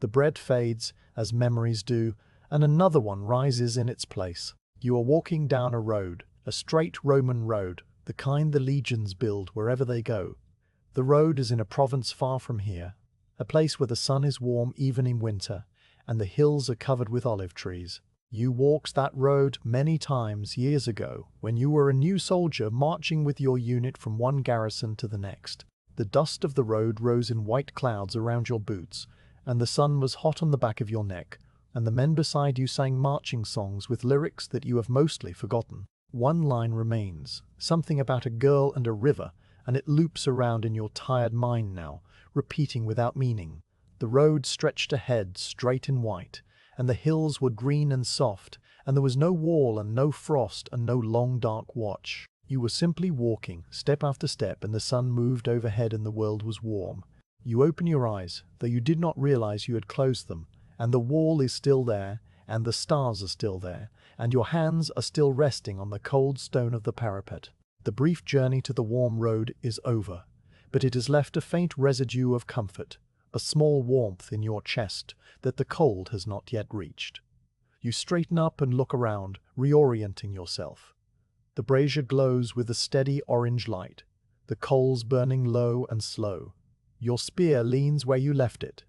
A: The bread fades, as memories do, and another one rises in its place. You are walking down a road, a straight Roman road, the kind the legions build wherever they go. The road is in a province far from here, a place where the sun is warm even in winter, and the hills are covered with olive trees. You walked that road many times years ago, when you were a new soldier marching with your unit from one garrison to the next. The dust of the road rose in white clouds around your boots, and the sun was hot on the back of your neck, and the men beside you sang marching songs with lyrics that you have mostly forgotten. One line remains, something about a girl and a river, and it loops around in your tired mind now, repeating without meaning. The road stretched ahead, straight and white, and the hills were green and soft, and there was no wall and no frost and no long dark watch. You were simply walking, step after step, and the sun moved overhead and the world was warm. You open your eyes, though you did not realize you had closed them, and the wall is still there, and the stars are still there, and your hands are still resting on the cold stone of the parapet. The brief journey to the warm road is over, but it has left a faint residue of comfort, a small warmth in your chest that the cold has not yet reached. You straighten up and look around, reorienting yourself. The brazier glows with a steady orange light, the coals burning low and slow. Your spear leans where you left it.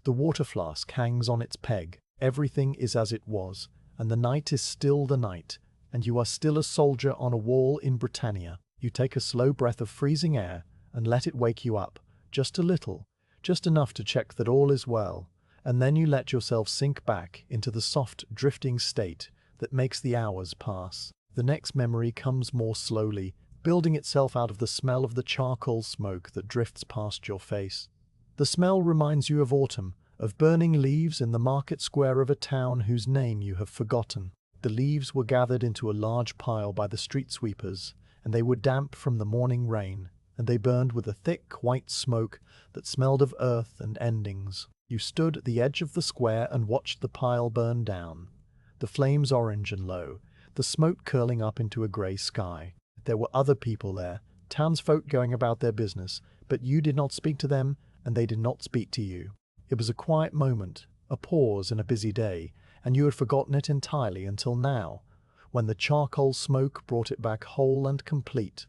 A: The water flask hangs on its peg. Everything is as it was, and the night is still the night, and you are still a soldier on a wall in Britannia. You take a slow breath of freezing air and let it wake you up, just a little, just enough to check that all is well, and then you let yourself sink back into the soft, drifting state that makes the hours pass. The next memory comes more slowly, building itself out of the smell of the charcoal smoke that drifts past your face. The smell reminds you of autumn, of burning leaves in the market square of a town whose name you have forgotten. The leaves were gathered into a large pile by the street sweepers, and they were damp from the morning rain, and they burned with a thick white smoke that smelled of earth and endings. You stood at the edge of the square and watched the pile burn down, the flames orange and low, the smoke curling up into a grey sky. There were other people there, townsfolk going about their business, but you did not speak to them, and they did not speak to you. It was a quiet moment, a pause in a busy day, and you had forgotten it entirely until now, when the charcoal smoke brought it back whole and complete.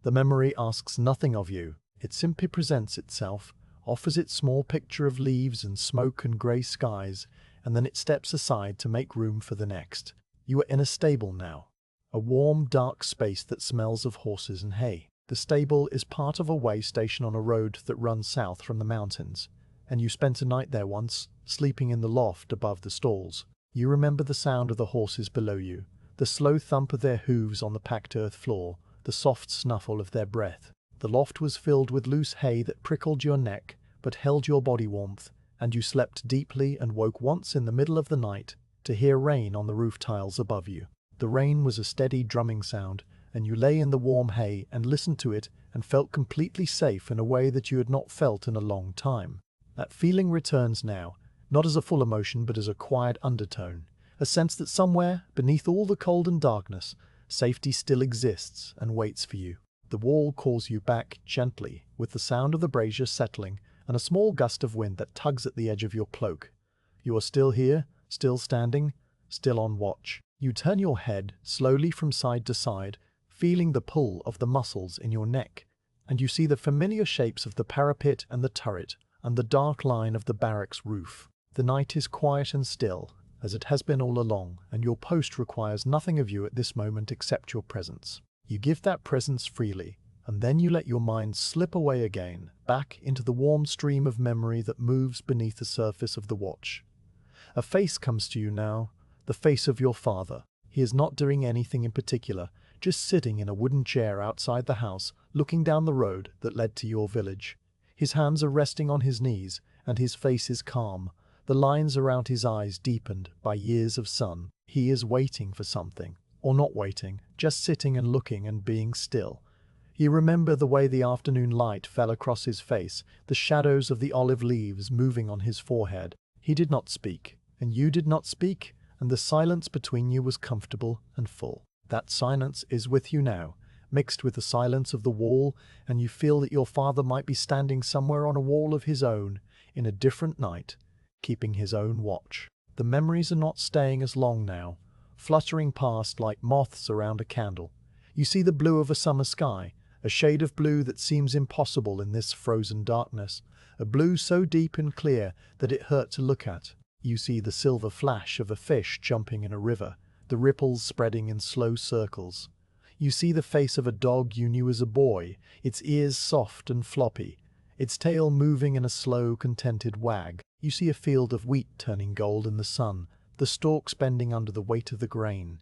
A: The memory asks nothing of you. It simply presents itself, offers its small picture of leaves and smoke and grey skies, and then it steps aside to make room for the next. You are in a stable now, a warm, dark space that smells of horses and hay. The stable is part of a way station on a road that runs south from the mountains, and you spent a night there once, sleeping in the loft above the stalls. You remember the sound of the horses below you, the slow thump of their hooves on the packed earth floor, the soft snuffle of their breath. The loft was filled with loose hay that prickled your neck, but held your body warmth, and you slept deeply and woke once in the middle of the night to hear rain on the roof tiles above you. The rain was a steady drumming sound, and you lay in the warm hay and listened to it and felt completely safe in a way that you had not felt in a long time. That feeling returns now, not as a full emotion but as a quiet undertone, a sense that somewhere, beneath all the cold and darkness, safety still exists and waits for you. The wall calls you back gently, with the sound of the brazier settling and a small gust of wind that tugs at the edge of your cloak. You are still here, still standing, still on watch. You turn your head slowly from side to side, feeling the pull of the muscles in your neck, and you see the familiar shapes of the parapet and the turret, and the dark line of the barracks roof. The night is quiet and still, as it has been all along, and your post requires nothing of you at this moment except your presence. You give that presence freely, and then you let your mind slip away again, back into the warm stream of memory that moves beneath the surface of the watch. A face comes to you now, the face of your father. He is not doing anything in particular, just sitting in a wooden chair outside the house, looking down the road that led to your village. His hands are resting on his knees, and his face is calm, the lines around his eyes deepened by years of sun. He is waiting for something, or not waiting, just sitting and looking and being still. You remember the way the afternoon light fell across his face, the shadows of the olive leaves moving on his forehead. He did not speak, and you did not speak, and the silence between you was comfortable and full. That silence is with you now, mixed with the silence of the wall, and you feel that your father might be standing somewhere on a wall of his own, in a different night, keeping his own watch. The memories are not staying as long now, fluttering past like moths around a candle. You see the blue of a summer sky, a shade of blue that seems impossible in this frozen darkness, a blue so deep and clear that it hurt to look at. You see the silver flash of a fish jumping in a river, the ripples spreading in slow circles. You see the face of a dog you knew as a boy, its ears soft and floppy, its tail moving in a slow, contented wag. You see a field of wheat turning gold in the sun, the stalks bending under the weight of the grain.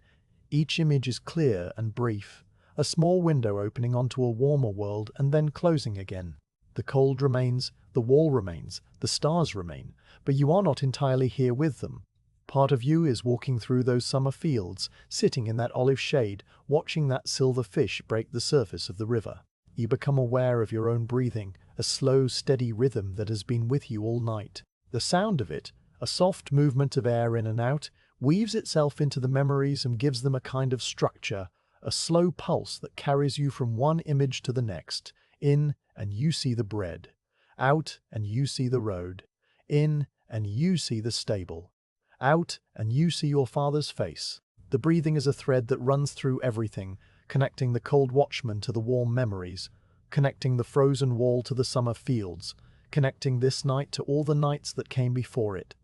A: Each image is clear and brief, a small window opening onto a warmer world and then closing again. The cold remains, the wall remains, the stars remain, but you are not entirely here with them. Part of you is walking through those summer fields, sitting in that olive shade, watching that silver fish break the surface of the river. You become aware of your own breathing, a slow, steady rhythm that has been with you all night. The sound of it, a soft movement of air in and out, weaves itself into the memories and gives them a kind of structure, a slow pulse that carries you from one image to the next. In, and you see the bread. Out, and you see the road. In, and you see the stable. Out, and you see your father's face. The breathing is a thread that runs through everything, connecting the cold watchman to the warm memories, connecting the frozen wall to the summer fields, connecting this night to all the nights that came before it.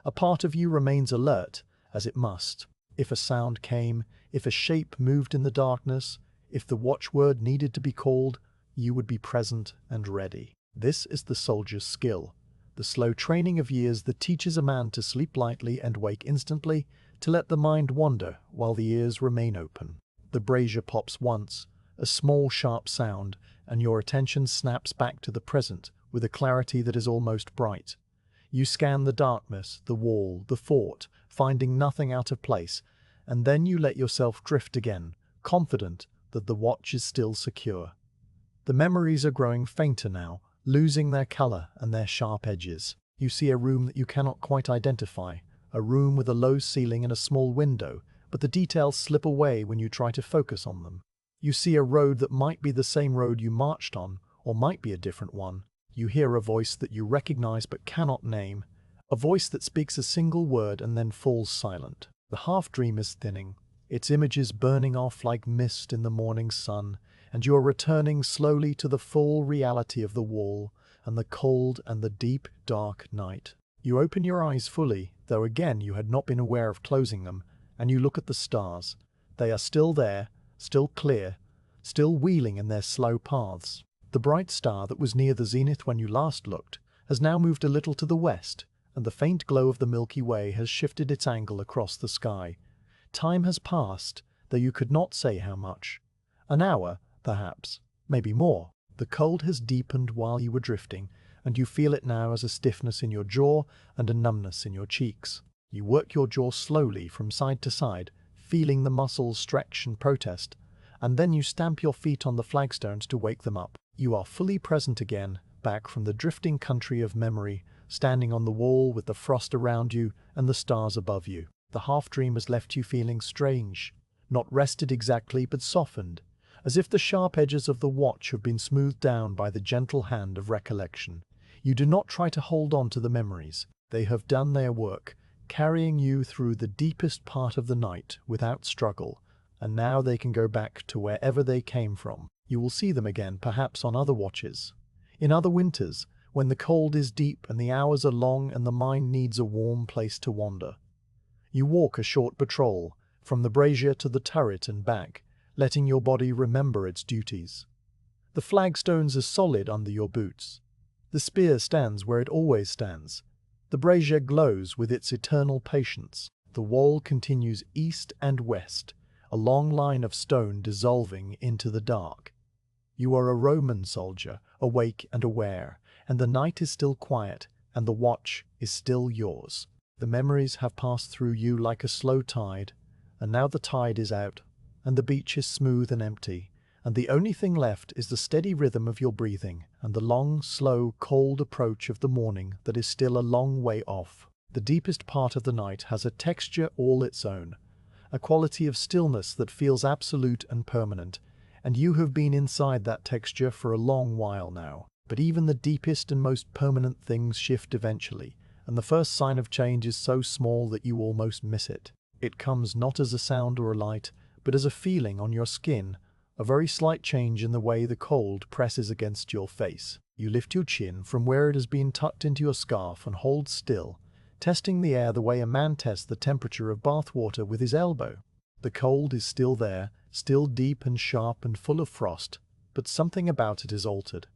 A: A part of you remains alert, as it must. If a sound came, if a shape moved in the darkness, if the watchword needed to be called, you would be present and ready. This is the soldier's skill, the slow training of years that teaches a man to sleep lightly and wake instantly, to let the mind wander while the ears remain open. The brazier pops once, a small sharp sound, and your attention snaps back to the present with a clarity that is almost bright. You scan the darkness, the wall, the fort, finding nothing out of place, and then you let yourself drift again, confident that the watch is still secure. The memories are growing fainter now, losing their color and their sharp edges. You see a room that you cannot quite identify, a room with a low ceiling and a small window, but the details slip away when you try to focus on them. You see a road that might be the same road you marched on, or might be a different one. You hear a voice that you recognize but cannot name, a voice that speaks a single word and then falls silent. The half-dream is thinning, its images burning off like mist in the morning sun, and you are returning slowly to the full reality of the wall and the cold and the deep, dark night. You open your eyes fully, though again you had not been aware of closing them, and you look at the stars. They are still there, still clear, still wheeling in their slow paths. The bright star that was near the zenith when you last looked has now moved a little to the west, and the faint glow of the Milky Way has shifted its angle across the sky. Time has passed, though you could not say how much. An hour, perhaps, maybe more. The cold has deepened while you were drifting, and you feel it now as a stiffness in your jaw and a numbness in your cheeks. You work your jaw slowly from side to side, feeling the muscles stretch and protest, and then you stamp your feet on the flagstones to wake them up. You are fully present again, back from the drifting country of memory, standing on the wall with the frost around you and the stars above you. The half-dream has left you feeling strange, not rested exactly but softened, as if the sharp edges of the watch have been smoothed down by the gentle hand of recollection. You do not try to hold on to the memories. They have done their work, carrying you through the deepest part of the night without struggle, and now they can go back to wherever they came from. You will see them again, perhaps on other watches, in other winters, when the cold is deep and the hours are long and the mind needs a warm place to wander. You walk a short patrol, from the brazier to the turret and back, letting your body remember its duties. The flagstones are solid under your boots. The spear stands where it always stands. The brazier glows with its eternal patience. The wall continues east and west, a long line of stone dissolving into the dark. You are a Roman soldier, awake and aware, and the night is still quiet, and the watch is still yours. The memories have passed through you like a slow tide, and now the tide is out, and the beach is smooth and empty, and the only thing left is the steady rhythm of your breathing and the long, slow, cold approach of the morning that is still a long way off. The deepest part of the night has a texture all its own, a quality of stillness that feels absolute and permanent, and you have been inside that texture for a long while now. But even the deepest and most permanent things shift eventually, and the first sign of change is so small that you almost miss it. It comes not as a sound or a light, but as a feeling on your skin, a very slight change in the way the cold presses against your face. You lift your chin from where it has been tucked into your scarf and hold still, testing the air the way a man tests the temperature of bath water with his elbow. The cold is still there, still deep and sharp and full of frost, but something about it is altered.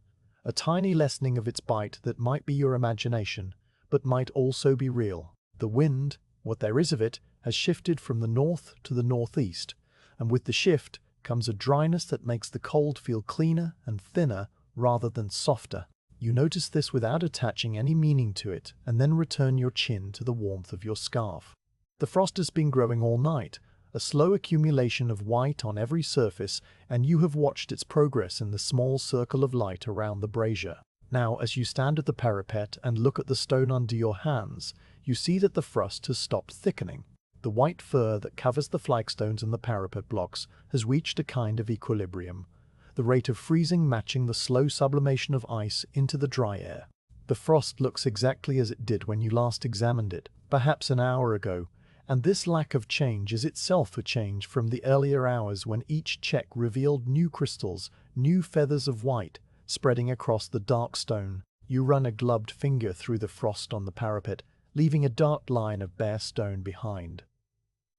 A: A tiny lessening of its bite that might be your imagination, but might also be real. The wind, what there is of it, has shifted from the north to the northeast, and with the shift comes a dryness that makes the cold feel cleaner and thinner rather than softer. You notice this without attaching any meaning to it, and then return your chin to the warmth of your scarf. The frost has been growing all night, a slow accumulation of white on every surface, and you have watched its progress in the small circle of light around the brazier. Now, as you stand at the parapet and look at the stone under your hands, you see that the frost has stopped thickening. The white fur that covers the flagstones and the parapet blocks has reached a kind of equilibrium, the rate of freezing matching the slow sublimation of ice into the dry air. The frost looks exactly as it did when you last examined it, perhaps an hour ago, and this lack of change is itself a change from the earlier hours when each check revealed new crystals, new feathers of white, spreading across the dark stone. You run a gloved finger through the frost on the parapet, leaving a dark line of bare stone behind.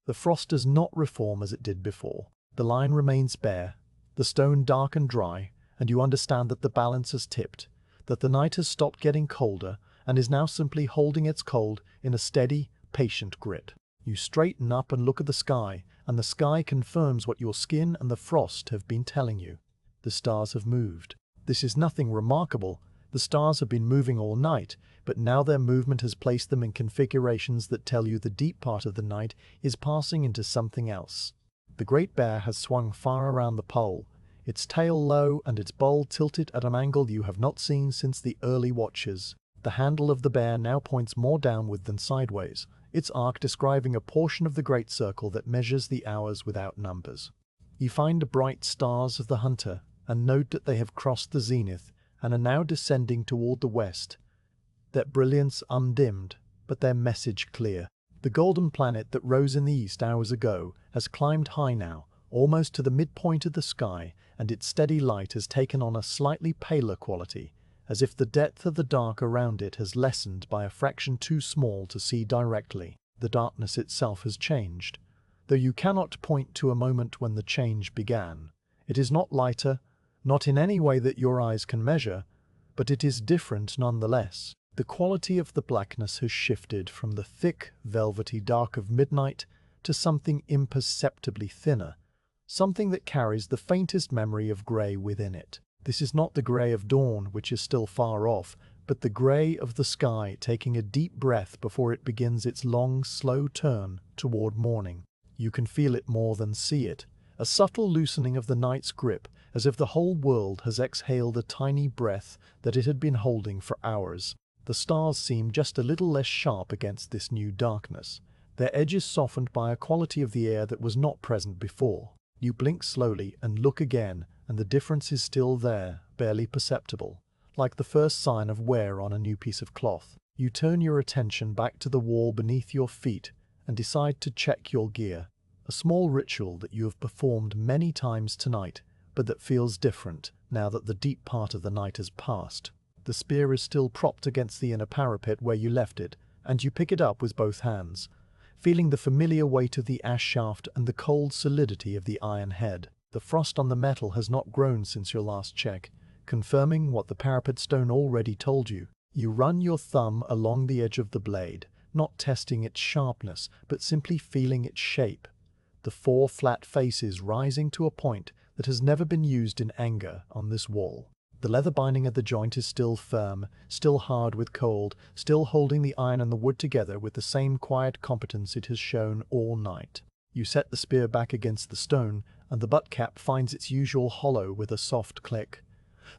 A: The frost does not reform as it did before. The line remains bare, the stone dark and dry, and you understand that the balance has tipped, that the night has stopped getting colder, and is now simply holding its cold in a steady, patient grit. You straighten up and look at the sky, and the sky confirms what your skin and the frost have been telling you. The stars have moved. This is nothing remarkable. The stars have been moving all night, but now their movement has placed them in configurations that tell you the deep part of the night is passing into something else. The Great Bear has swung far around the pole, its tail low and its bowl tilted at an angle you have not seen since the early watches. The handle of the bear now points more downward than sideways, its arc describing a portion of the great circle that measures the hours without numbers. You find the bright stars of the hunter, and note that they have crossed the zenith and are now descending toward the west, their brilliance undimmed, but their message clear. The golden planet that rose in the east hours ago has climbed high now, almost to the midpoint of the sky, and its steady light has taken on a slightly paler quality, as if the depth of the dark around it has lessened by a fraction too small to see directly. The darkness itself has changed, though you cannot point to a moment when the change began. It is not lighter, not in any way that your eyes can measure, but it is different nonetheless. The quality of the blackness has shifted from the thick, velvety dark of midnight to something imperceptibly thinner, something that carries the faintest memory of grey within it. This is not the grey of dawn, which is still far off, but the grey of the sky taking a deep breath before it begins its long, slow turn toward morning. You can feel it more than see it, a subtle loosening of the night's grip, as if the whole world has exhaled a tiny breath that it had been holding for hours. The stars seem just a little less sharp against this new darkness, their edges softened by a quality of the air that was not present before. You blink slowly and look again, and the difference is still there, barely perceptible, like the first sign of wear on a new piece of cloth. You turn your attention back to the wall beneath your feet and decide to check your gear, a small ritual that you have performed many times tonight, but that feels different now that the deep part of the night has passed. The spear is still propped against the inner parapet where you left it, and you pick it up with both hands, feeling the familiar weight of the ash shaft and the cold solidity of the iron head. The frost on the metal has not grown since your last check, confirming what the parapet stone already told you. You run your thumb along the edge of the blade, not testing its sharpness, but simply feeling its shape. The 4 flat faces rising to a point that has never been used in anger on this wall. The leather binding of the joint is still firm, still hard with cold, still holding the iron and the wood together with the same quiet competence it has shown all night. You set the spear back against the stone, and the butt cap finds its usual hollow with a soft click.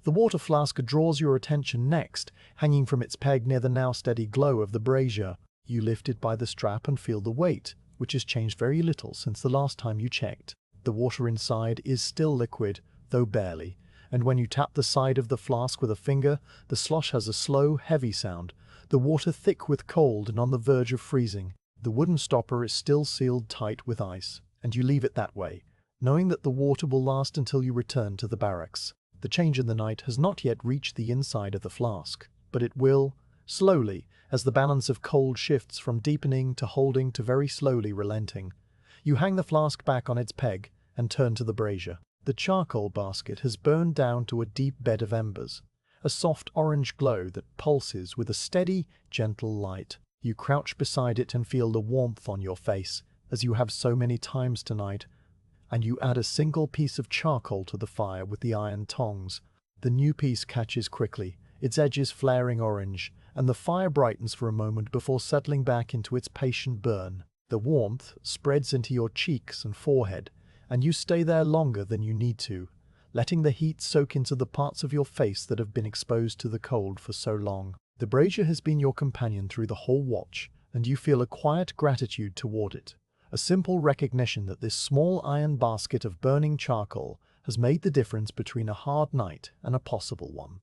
A: The water flask draws your attention next, hanging from its peg near the now steady glow of the brazier. You lift it by the strap and feel the weight, which has changed very little since the last time you checked. The water inside is still liquid, though barely, and when you tap the side of the flask with a finger, the slosh has a slow, heavy sound, the water thick with cold and on the verge of freezing. The wooden stopper is still sealed tight with ice, and you leave it that way, knowing that the water will last until you return to the barracks. The change in the night has not yet reached the inside of the flask, but it will, slowly, as the balance of cold shifts from deepening to holding to very slowly relenting. You hang the flask back on its peg and turn to the brazier. The charcoal basket has burned down to a deep bed of embers, a soft orange glow that pulses with a steady, gentle light. You crouch beside it and feel the warmth on your face, as you have so many times tonight, and you add a single piece of charcoal to the fire with the iron tongs. The new piece catches quickly, its edges flaring orange, and the fire brightens for a moment before settling back into its patient burn. The warmth spreads into your cheeks and forehead, and you stay there longer than you need to, letting the heat soak into the parts of your face that have been exposed to the cold for so long. The brazier has been your companion through the whole watch, and you feel a quiet gratitude toward it, a simple recognition that this small iron basket of burning charcoal has made the difference between a hard night and a possible one.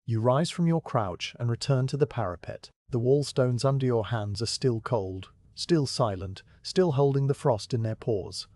A: You rise from your crouch and return to the parapet. The wall stones under your hands are still cold, still silent, still holding the frost in their paws.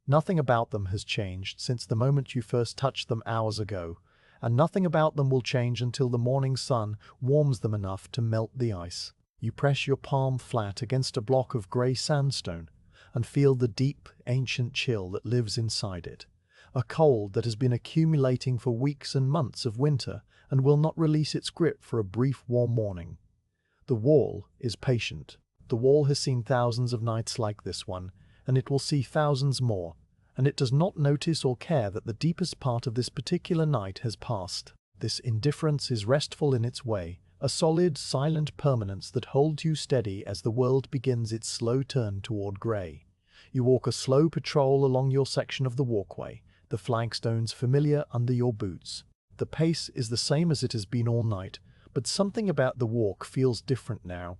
A: Nothing about them has changed since the moment you first touched them hours ago, and nothing about them will change until the morning sun warms them enough to melt the ice. You press your palm flat against a block of grey sandstone and feel the deep, ancient chill that lives inside it, a cold that has been accumulating for weeks and months of winter and will not release its grip for a brief warm morning. The wall is patient. The wall has seen thousands of nights like this one, and it will see thousands more, and it does not notice or care that the deepest part of this particular night has passed. This indifference is restful in its way, a solid, silent permanence that holds you steady as the world begins its slow turn toward grey. You walk a slow patrol along your section of the walkway, the flagstones familiar under your boots. The pace is the same as it has been all night, but something about the walk feels different now.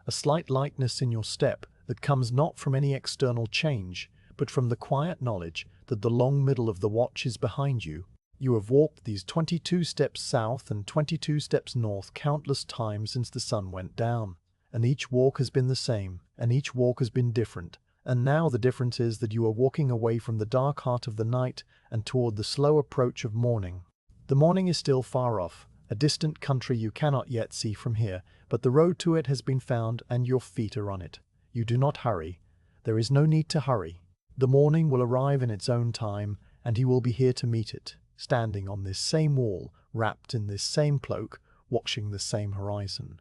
A: A slight lightness in your step that comes not from any external change, but from the quiet knowledge that the long middle of the watch is behind you. You have walked these 22 steps south and 22 steps north countless times since the sun went down, and each walk has been the same, and each walk has been different, and now the difference is that you are walking away from the dark heart of the night and toward the slow approach of morning. The morning is still far off, a distant country you cannot yet see from here, but the road to it has been found and your feet are on it. You do not hurry. There is no need to hurry. The morning will arrive in its own time, and he will be here to meet it, standing on this same wall, wrapped in this same cloak, watching the same horizon.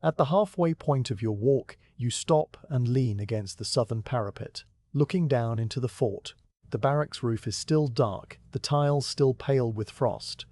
A: At the halfway point of your walk, you stop and lean against the southern parapet, looking down into the fort. The barracks roof is still dark, the tiles still pale with frost,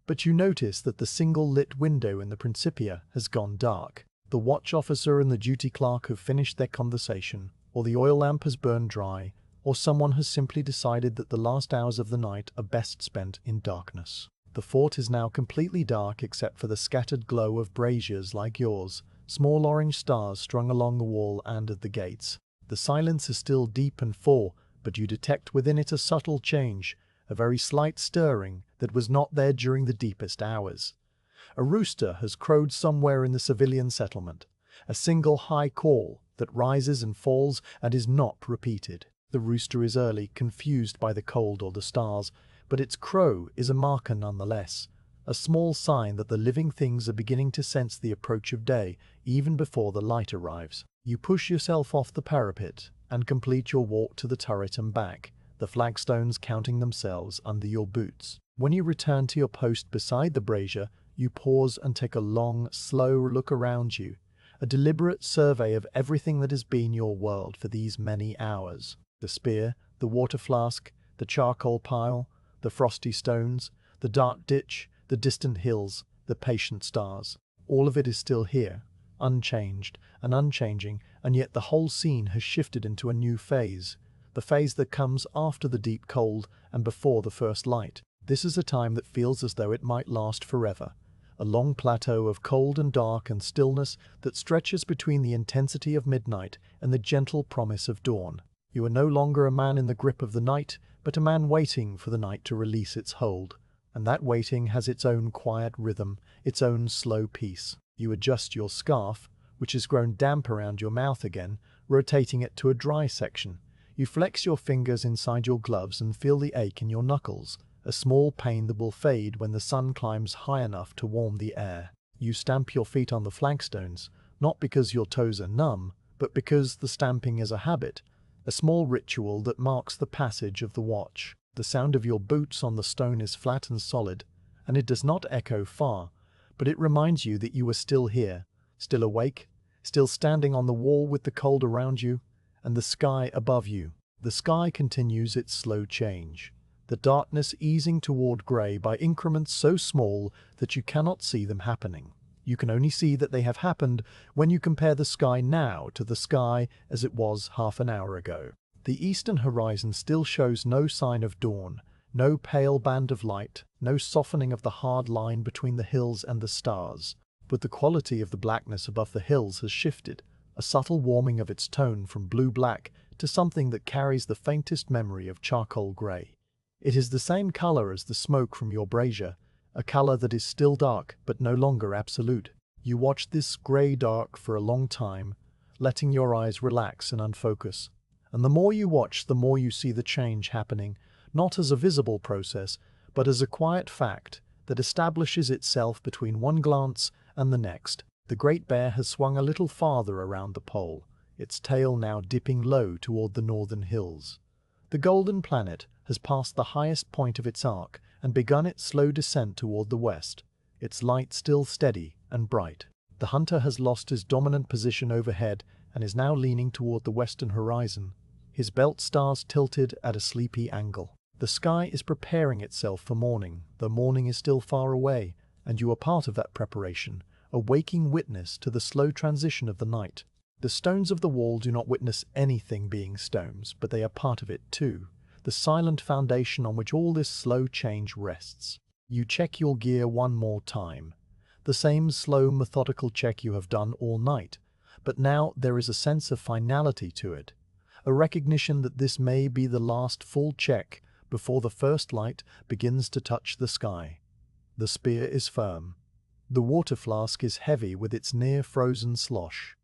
A: but you notice that the single lit window in the Principia has gone dark. The watch officer and the duty clerk have finished their conversation, or the oil lamp has burned dry, or someone has simply decided that the last hours of the night are best spent in darkness. The fort is now completely dark except for the scattered glow of braziers like yours, small orange stars strung along the wall and at the gates. The silence is still deep and full, but you detect within it a subtle change, a very slight stirring that was not there during the deepest hours. A rooster has crowed somewhere in the civilian settlement, a single high call that rises and falls and is not repeated. The rooster is early, confused by the cold or the stars, but its crow is a marker nonetheless, a small sign that the living things are beginning to sense the approach of day even before the light arrives. You push yourself off the parapet and complete your walk to the turret and back, the flagstones counting themselves under your boots. When you return to your post beside the brazier, you pause and take a long, slow look around you, a deliberate survey of everything that has been your world for these many hours. The spear, the water flask, the charcoal pile, the frosty stones, the dark ditch, the distant hills, the patient stars. All of it is still here, unchanged and unchanging, and yet the whole scene has shifted into a new phase, the phase that comes after the deep cold and before the first light. This is a time that feels as though it might last forever, a long plateau of cold and dark and stillness that stretches between the intensity of midnight and the gentle promise of dawn. You are no longer a man in the grip of the night, but a man waiting for the night to release its hold, and that waiting has its own quiet rhythm, its own slow peace. You adjust your scarf, which has grown damp around your mouth again, rotating it to a dry section. You flex your fingers inside your gloves and feel the ache in your knuckles, a small pain that will fade when the sun climbs high enough to warm the air. You stamp your feet on the flagstones, not because your toes are numb, but because the stamping is a habit, a small ritual that marks the passage of the watch. The sound of your boots on the stone is flat and solid, and it does not echo far, but it reminds you that you are still here, still awake, still standing on the wall with the cold around you, and the sky above you. The sky continues its slow change, the darkness easing toward grey by increments so small that you cannot see them happening. You can only see that they have happened when you compare the sky now to the sky as it was half an hour ago. The eastern horizon still shows no sign of dawn, no pale band of light, no softening of the hard line between the hills and the stars. But the quality of the blackness above the hills has shifted, a subtle warming of its tone from blue-black to something that carries the faintest memory of charcoal grey. It is the same color as the smoke from your brazier, a color that is still dark but no longer absolute. You watch this grey-dark for a long time, letting your eyes relax and unfocus. And the more you watch, the more you see the change happening, not as a visible process, but as a quiet fact that establishes itself between one glance and the next. The great bear has swung a little farther around the pole, its tail now dipping low toward the northern hills. The golden planet has passed the highest point of its arc and begun its slow descent toward the west, its light still steady and bright. The hunter has lost his dominant position overhead and is now leaning toward the western horizon, his belt stars tilted at a sleepy angle. The sky is preparing itself for morning, though morning is still far away, and you are part of that preparation, a waking witness to the slow transition of the night. The stones of the wall do not witness anything being stones, but they are part of it too, the silent foundation on which all this slow change rests. You check your gear one more time. The same slow, methodical check you have done all night, but now there is a sense of finality to it, a recognition that this may be the last full check before the first light begins to touch the sky. The spear is firm. The water flask is heavy with its near-frozen slosh.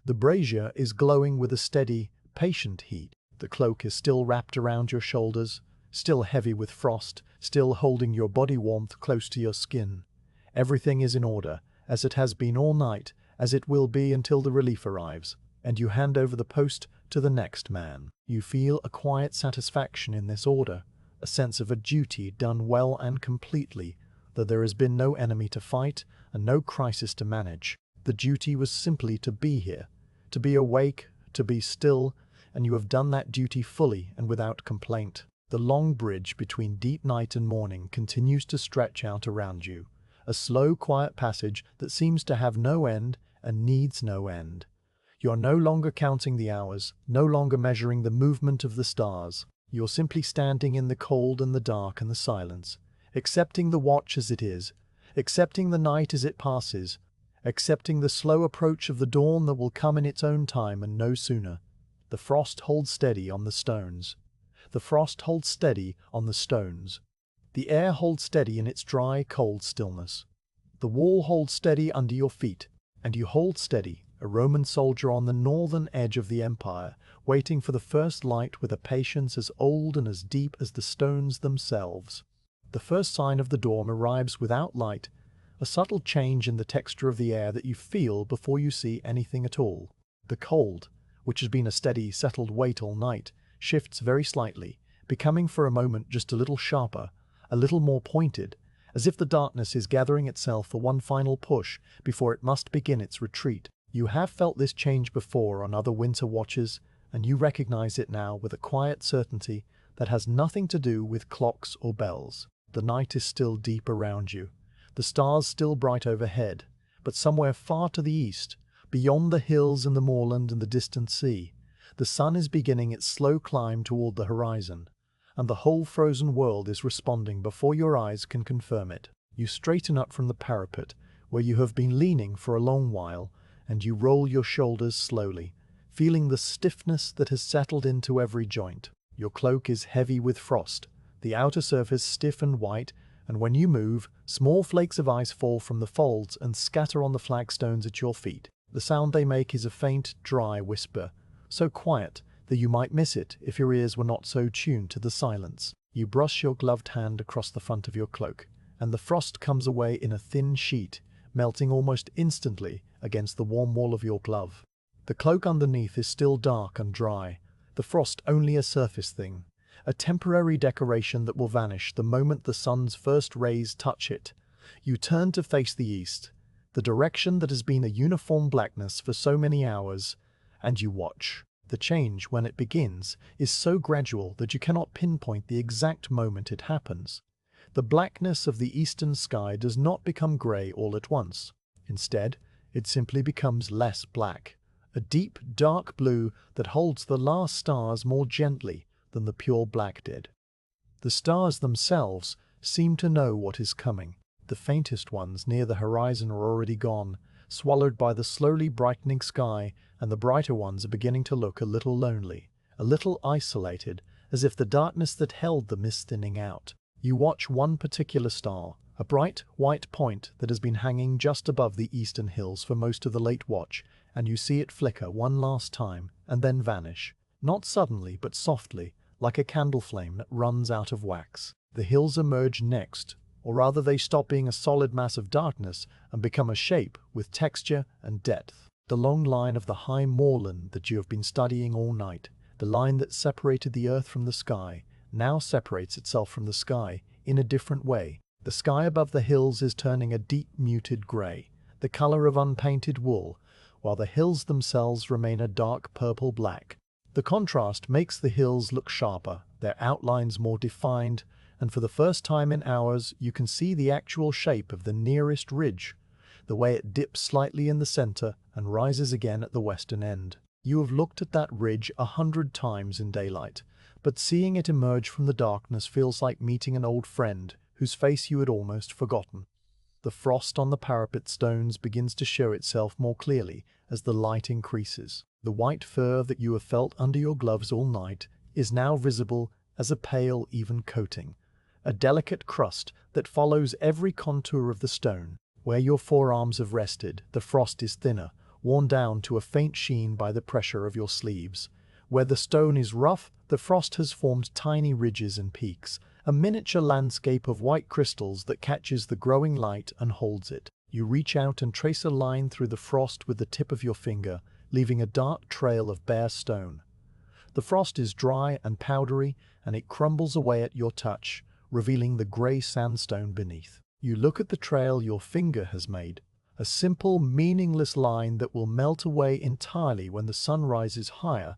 A: The brazier is glowing with a steady, patient heat. The cloak is still wrapped around your shoulders, still heavy with frost, still holding your body warmth close to your skin. Everything is in order, as it has been all night, as it will be until the relief arrives, and you hand over the post to the next man. You feel a quiet satisfaction in this order, a sense of a duty done well and completely, though there has been no enemy to fight and no crisis to manage. The duty was simply to be here, to be awake, to be still, and you have done that duty fully and without complaint. The long bridge between deep night and morning continues to stretch out around you, a slow, quiet passage that seems to have no end and needs no end. You are no longer counting the hours, no longer measuring the movement of the stars. You are simply standing in the cold and the dark and the silence, accepting the watch as it is, accepting the night as it passes, accepting the slow approach of the dawn that will come in its own time and no sooner. The frost holds steady on the stones. The frost holds steady on the stones. The air holds steady in its dry, cold stillness. The wall holds steady under your feet, and you hold steady, a Roman soldier on the northern edge of the empire, waiting for the first light with a patience as old and as deep as the stones themselves. The first sign of the dawn arrives without light, a subtle change in the texture of the air that you feel before you see anything at all. The cold, which has been a steady, settled weight all night, shifts very slightly, becoming for a moment just a little sharper, a little more pointed, as if the darkness is gathering itself for one final push before it must begin its retreat. You have felt this change before on other winter watches, and you recognize it now with a quiet certainty that has nothing to do with clocks or bells. The night is still deep around you, the stars still bright overhead, but somewhere far to the east, beyond the hills and the moorland and the distant sea, the sun is beginning its slow climb toward the horizon, and the whole frozen world is responding before your eyes can confirm it. You straighten up from the parapet, where you have been leaning for a long while, and you roll your shoulders slowly, feeling the stiffness that has settled into every joint. Your cloak is heavy with frost, the outer surface stiff and white, and when you move, small flakes of ice fall from the folds and scatter on the flagstones at your feet. The sound they make is a faint, dry whisper, so quiet that you might miss it if your ears were not so tuned to the silence. You brush your gloved hand across the front of your cloak, and the frost comes away in a thin sheet, melting almost instantly against the warm wall of your glove. The cloak underneath is still dark and dry, the frost only a surface thing, a temporary decoration that will vanish the moment the sun's first rays touch it. You turn to face the east, the direction that has been a uniform blackness for so many hours, and you watch. The change, when it begins, is so gradual that you cannot pinpoint the exact moment it happens. The blackness of the eastern sky does not become grey all at once. Instead, it simply becomes less black, a deep, dark blue that holds the last stars more gently than the pure black did. The stars themselves seem to know what is coming. The faintest ones near the horizon are already gone, swallowed by the slowly brightening sky, and the brighter ones are beginning to look a little lonely, a little isolated, as if the darkness that held them is thinning out. You watch one particular star, a bright white point that has been hanging just above the eastern hills for most of the late watch, and you see it flicker one last time and then vanish, not suddenly but softly, like a candle flame that runs out of wax. The hills emerge next, or rather they stop being a solid mass of darkness and become a shape with texture and depth. The long line of the high moorland that you have been studying all night, the line that separated the earth from the sky, now separates itself from the sky in a different way. The sky above the hills is turning a deep muted grey. the color of unpainted wool, while the hills themselves remain a dark purple-black. The contrast makes the hills look sharper, their outlines more defined, and for the first time in hours you can see the actual shape of the nearest ridge, the way it dips slightly in the center and rises again at the western end. You have looked at that ridge 100 times in daylight, but seeing it emerge from the darkness feels like meeting an old friend whose face you had almost forgotten. The frost on the parapet stones begins to show itself more clearly as the light increases. The white fur that you have felt under your gloves all night is now visible as a pale, even coating, a delicate crust that follows every contour of the stone. Where your forearms have rested, the frost is thinner, worn down to a faint sheen by the pressure of your sleeves. Where the stone is rough, the frost has formed tiny ridges and peaks, a miniature landscape of white crystals that catches the growing light and holds it. You reach out and trace a line through the frost with the tip of your finger, leaving a dark trail of bare stone. The frost is dry and powdery, and it crumbles away at your touch, revealing the grey sandstone beneath. You look at the trail your finger has made, a simple, meaningless line that will melt away entirely when the sun rises higher,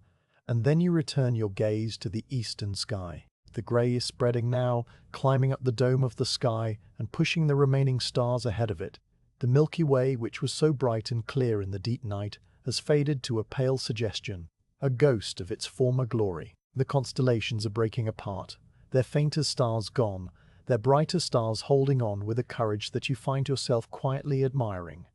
A: and then you return your gaze to the eastern sky. The grey is spreading now, climbing up the dome of the sky and pushing the remaining stars ahead of it. The Milky Way, which was so bright and clear in the deep night, has faded to a pale suggestion, a ghost of its former glory. The constellations are breaking apart, their fainter stars gone, their brighter stars holding on with a courage that you find yourself quietly admiring.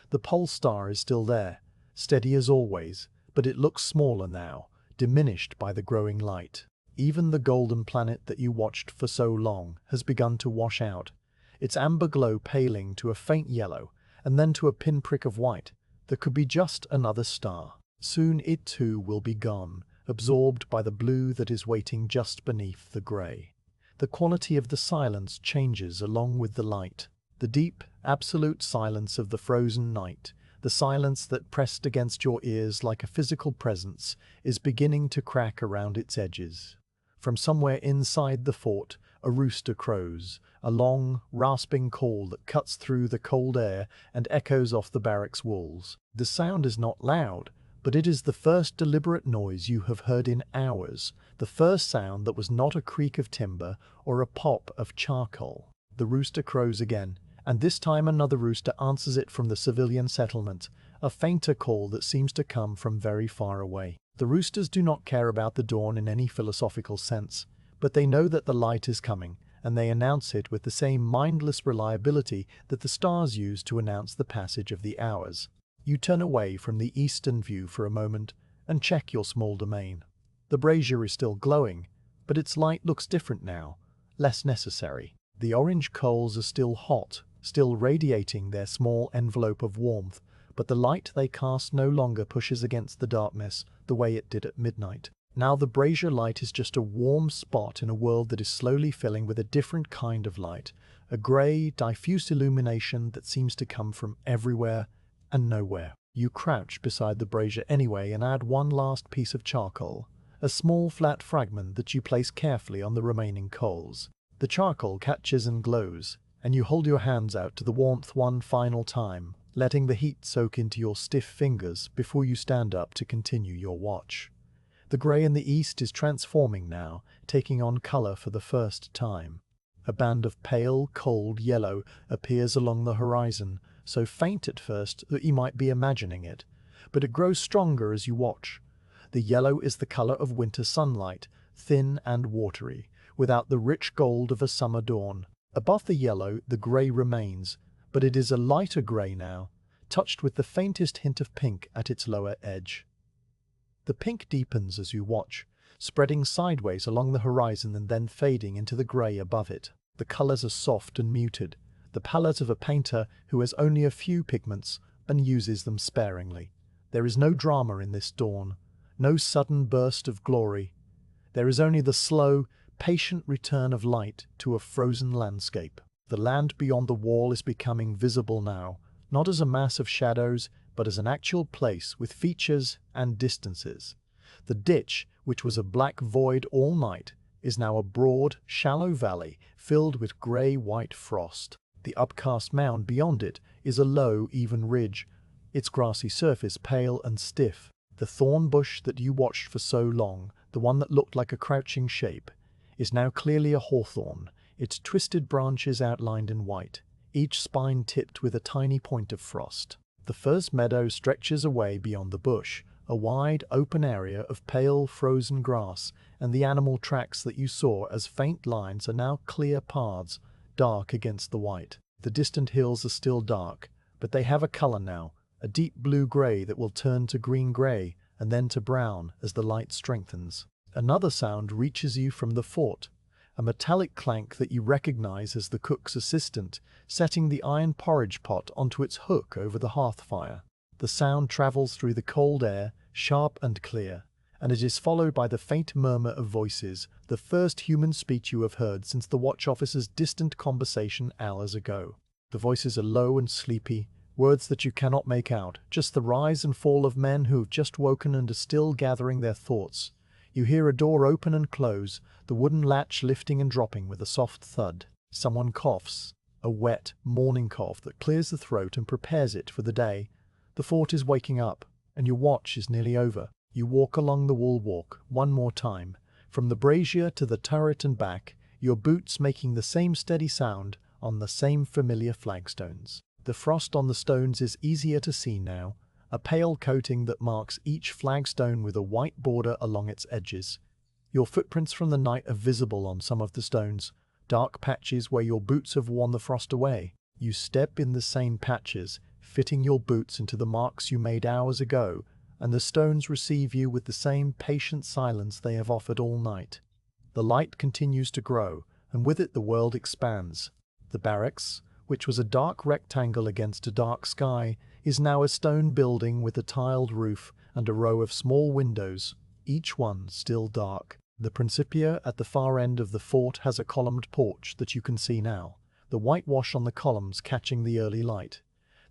A: The pole star is still there, steady as always, but it looks smaller now, diminished by the growing light. Even the golden planet that you watched for so long has begun to wash out, its amber glow paling to a faint yellow, and then to a pinprick of white that could be just another star. Soon it too will be gone, absorbed by the blue that is waiting just beneath the grey. The quality of the silence changes along with the light. The deep, absolute silence of the frozen night, the silence that pressed against your ears like a physical presence, is beginning to crack around its edges. From somewhere inside the fort, a rooster crows, a long, rasping call that cuts through the cold air and echoes off the barracks walls. The sound is not loud, but it is the first deliberate noise you have heard in hours, the first sound that was not a creak of timber or a pop of charcoal. The rooster crows again, and this time another rooster answers it from the civilian settlement, a fainter call that seems to come from very far away. The roosters do not care about the dawn in any philosophical sense, but they know that the light is coming, and they announce it with the same mindless reliability that the stars use to announce the passage of the hours. You turn away from the eastern view for a moment and check your small domain. The brazier is still glowing, but its light looks different now, less necessary. The orange coals are still hot, still radiating their small envelope of warmth, but the light they cast no longer pushes against the darkness the way it did at midnight. Now the brazier light is just a warm spot in a world that is slowly filling with a different kind of light, a grey, diffuse illumination that seems to come from everywhere and nowhere. You crouch beside the brazier anyway and add one last piece of charcoal, a small flat fragment that you place carefully on the remaining coals. The charcoal catches and glows, and you hold your hands out to the warmth one final time, letting the heat soak into your stiff fingers before you stand up to continue your watch. The grey in the east is transforming now, taking on colour for the first time. A band of pale, cold yellow appears along the horizon, so faint at first that you might be imagining it, but it grows stronger as you watch. The yellow is the colour of winter sunlight, thin and watery, without the rich gold of a summer dawn. Above the yellow, the grey remains, but it is a lighter grey now, touched with the faintest hint of pink at its lower edge. The pink deepens as you watch, spreading sideways along the horizon and then fading into the grey above it. The colours are soft and muted, the palette of a painter who has only a few pigments and uses them sparingly. There is no drama in this dawn, no sudden burst of glory. There is only the slow, patient return of light to a frozen landscape. The land beyond the wall is becoming visible now, not as a mass of shadows, but as an actual place with features and distances. The ditch, which was a black void all night, is now a broad, shallow valley filled with grey-white frost. The upcast mound beyond it is a low, even ridge, its grassy surface pale and stiff. The thorn bush that you watched for so long, the one that looked like a crouching shape, is now clearly a hawthorn, its twisted branches outlined in white, each spine tipped with a tiny point of frost. The first meadow stretches away beyond the bush, a wide, open area of pale, frozen grass, and the animal tracks that you saw as faint lines are now clear paths, dark against the white. The distant hills are still dark, but they have a color now, a deep blue-gray that will turn to green-gray and then to brown as the light strengthens. Another sound reaches you from the fort, a metallic clank that you recognize as the cook's assistant setting the iron porridge pot onto its hook over the hearth fire. The sound travels through the cold air, sharp and clear, and it is followed by the faint murmur of voices, the first human speech you have heard since the watch officer's distant conversation hours ago. The voices are low and sleepy, words that you cannot make out, just the rise and fall of men who've just woken and are still gathering their thoughts. You hear a door open and close, the wooden latch lifting and dropping with a soft thud. Someone coughs, a wet, morning cough that clears the throat and prepares it for the day. The fort is waking up, and your watch is nearly over. You walk along the wall walk, one more time, from the brazier to the turret and back, your boots making the same steady sound on the same familiar flagstones. The frost on the stones is easier to see now, a pale coating that marks each flagstone with a white border along its edges. Your footprints from the night are visible on some of the stones, dark patches where your boots have worn the frost away. You step in the same patches, fitting your boots into the marks you made hours ago, and the stones receive you with the same patient silence they have offered all night. The light continues to grow, and with it the world expands. The barracks, which was a dark rectangle against a dark sky, is now a stone building with a tiled roof and a row of small windows, each one still dark. The Principia at the far end of the fort has a columned porch that you can see now, the whitewash on the columns catching the early light.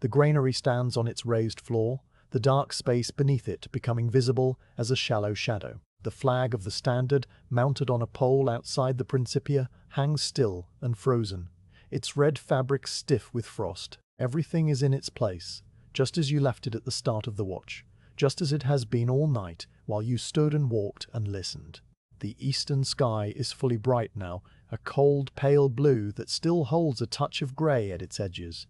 A: The granary stands on its raised floor, the dark space beneath it becoming visible as a shallow shadow. The flag of the standard, mounted on a pole outside the Principia, hangs still and frozen, its red fabric stiff with frost. Everything is in its place, just as you left it at the start of the watch, just as it has been all night while you stood and walked and listened. The eastern sky is fully bright now, a cold, pale blue that still holds a touch of grey at its edges.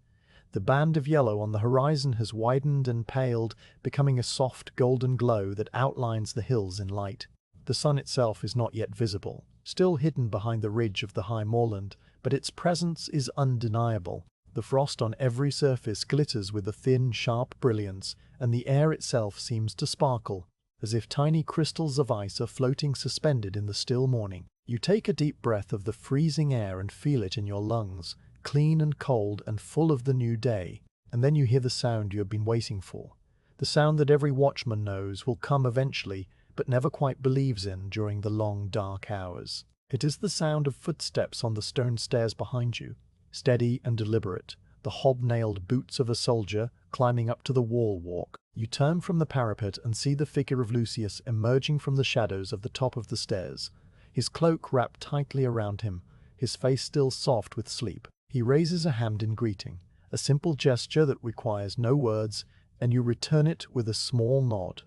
A: The band of yellow on the horizon has widened and paled, becoming a soft golden glow that outlines the hills in light. The sun itself is not yet visible, still hidden behind the ridge of the high moorland, but its presence is undeniable. The frost on every surface glitters with a thin, sharp brilliance, and the air itself seems to sparkle, as if tiny crystals of ice are floating suspended in the still morning. You take a deep breath of the freezing air and feel it in your lungs, clean and cold and full of the new day, and then you hear the sound you have been waiting for, the sound that every watchman knows will come eventually, but never quite believes in during the long, dark hours. It is the sound of footsteps on the stone stairs behind you, steady and deliberate, the hobnailed boots of a soldier climbing up to the wall walk. You turn from the parapet and see the figure of Lucius emerging from the shadows of the top of the stairs, his cloak wrapped tightly around him, his face still soft with sleep. He raises a hand in greeting, a simple gesture that requires no words, and you return it with a small nod.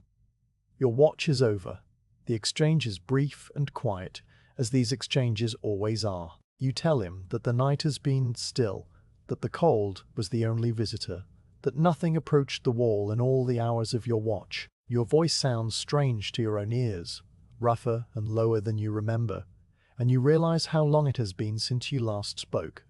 A: Your watch is over. The exchange is brief and quiet, as these exchanges always are. You tell him that the night has been still, that the cold was the only visitor, that nothing approached the wall in all the hours of your watch. Your voice sounds strange to your own ears, rougher and lower than you remember, and you realize how long it has been since you last spoke.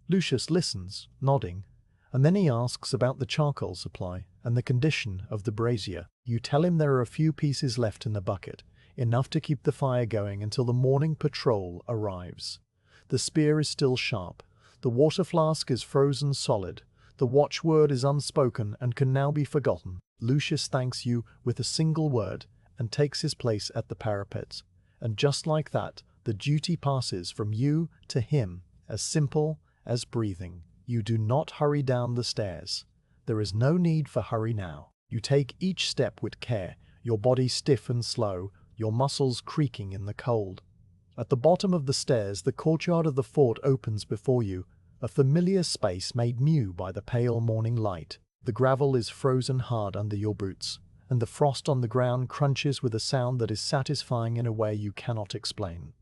A: Lucius listens, nodding, and then he asks about the charcoal supply and the condition of the brazier. You tell him there are a few pieces left in the bucket, enough to keep the fire going until the morning patrol arrives. The spear is still sharp, the water flask is frozen solid, the watchword is unspoken and can now be forgotten. Lucius thanks you with a single word and takes his place at the parapet, and just like that, the duty passes from you to him, as simple as breathing. You do not hurry down the stairs. There is no need for hurry now. You take each step with care, your body stiff and slow, your muscles creaking in the cold. At the bottom of the stairs, the courtyard of the fort opens before you, a familiar space made new by the pale morning light. The gravel is frozen hard under your boots, and the frost on the ground crunches with a sound that is satisfying in a way you cannot explain.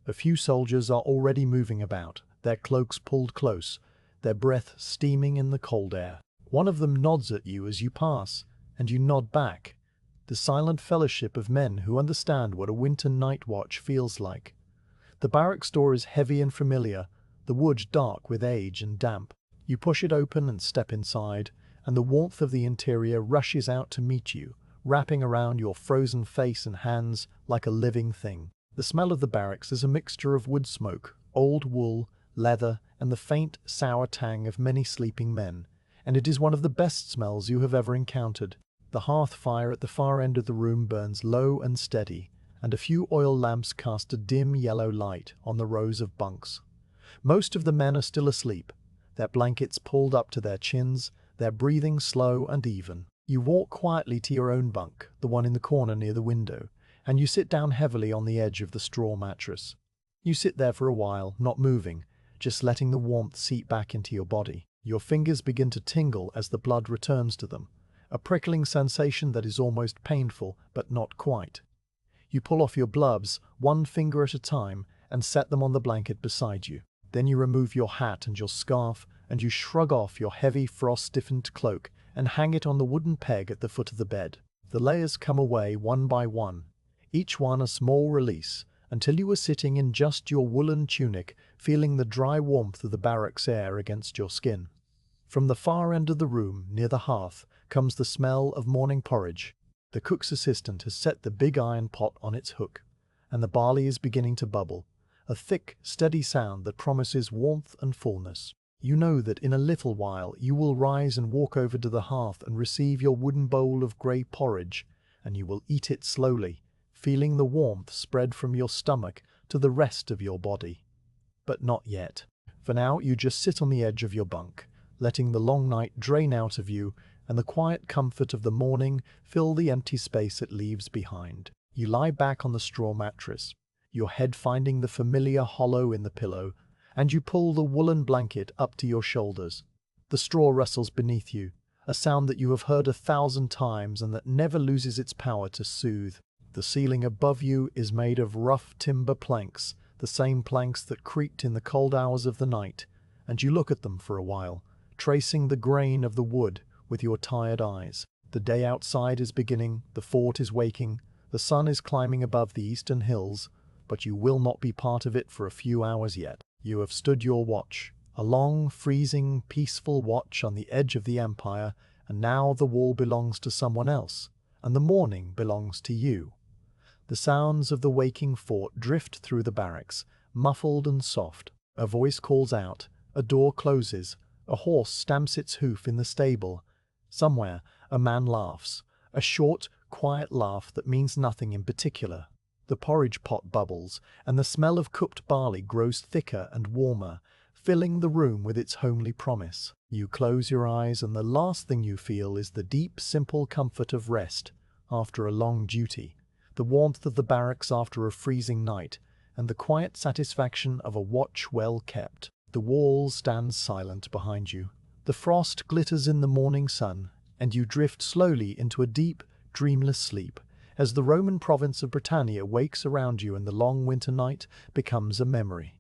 A: A few soldiers are already moving about, their cloaks pulled close, their breath steaming in the cold air. One of them nods at you as you pass, and you nod back. The silent fellowship of men who understand what a winter night watch feels like. The barracks door is heavy and familiar, the wood dark with age and damp. You push it open and step inside, and the warmth of the interior rushes out to meet you, wrapping around your frozen face and hands like a living thing. The smell of the barracks is a mixture of wood smoke, old wool, leather, and the faint, sour tang of many sleeping men, and it is one of the best smells you have ever encountered. The hearth fire at the far end of the room burns low and steady, and a few oil lamps cast a dim yellow light on the rows of bunks. Most of the men are still asleep, their blankets pulled up to their chins, their breathing slow and even. You walk quietly to your own bunk, the one in the corner near the window, and you sit down heavily on the edge of the straw mattress. You sit there for a while, not moving, just letting the warmth seep back into your body. Your fingers begin to tingle as the blood returns to them, a prickling sensation that is almost painful, but not quite. You pull off your gloves, one finger at a time, and set them on the blanket beside you. Then you remove your hat and your scarf, and you shrug off your heavy frost-stiffened cloak and hang it on the wooden peg at the foot of the bed. The layers come away one by one, each one a small release, until you are sitting in just your woolen tunic, feeling the dry warmth of the barracks air against your skin. From the far end of the room, near the hearth, comes the smell of morning porridge. The cook's assistant has set the big iron pot on its hook, and the barley is beginning to bubble, a thick, steady sound that promises warmth and fullness. You know that in a little while you will rise and walk over to the hearth and receive your wooden bowl of grey porridge, and you will eat it slowly, feeling the warmth spread from your stomach to the rest of your body. But not yet. For now you just sit on the edge of your bunk, letting the long night drain out of you and the quiet comfort of the morning fill the empty space it leaves behind. You lie back on the straw mattress, your head finding the familiar hollow in the pillow, and you pull the woolen blanket up to your shoulders. The straw rustles beneath you, a sound that you have heard 1,000 times and that never loses its power to soothe. The ceiling above you is made of rough timber planks, the same planks that creaked in the cold hours of the night, and you look at them for a while, tracing the grain of the wood with your tired eyes. The day outside is beginning, the fort is waking, the sun is climbing above the eastern hills, but you will not be part of it for a few hours yet. You have stood your watch, a long, freezing, peaceful watch on the edge of the empire, and now the wall belongs to someone else, and the morning belongs to you. The sounds of the waking fort drift through the barracks, muffled and soft. A voice calls out, a door closes, a horse stamps its hoof in the stable. Somewhere, a man laughs, a short, quiet laugh that means nothing in particular. The porridge pot bubbles, and the smell of cooked barley grows thicker and warmer, filling the room with its homely promise. You close your eyes, and the last thing you feel is the deep, simple comfort of rest after a long duty, the warmth of the barracks after a freezing night, and the quiet satisfaction of a watch well kept. The wall stands silent behind you. The frost glitters in the morning sun, and you drift slowly into a deep, dreamless sleep, as the Roman province of Britannia wakes around you and the long winter night becomes a memory.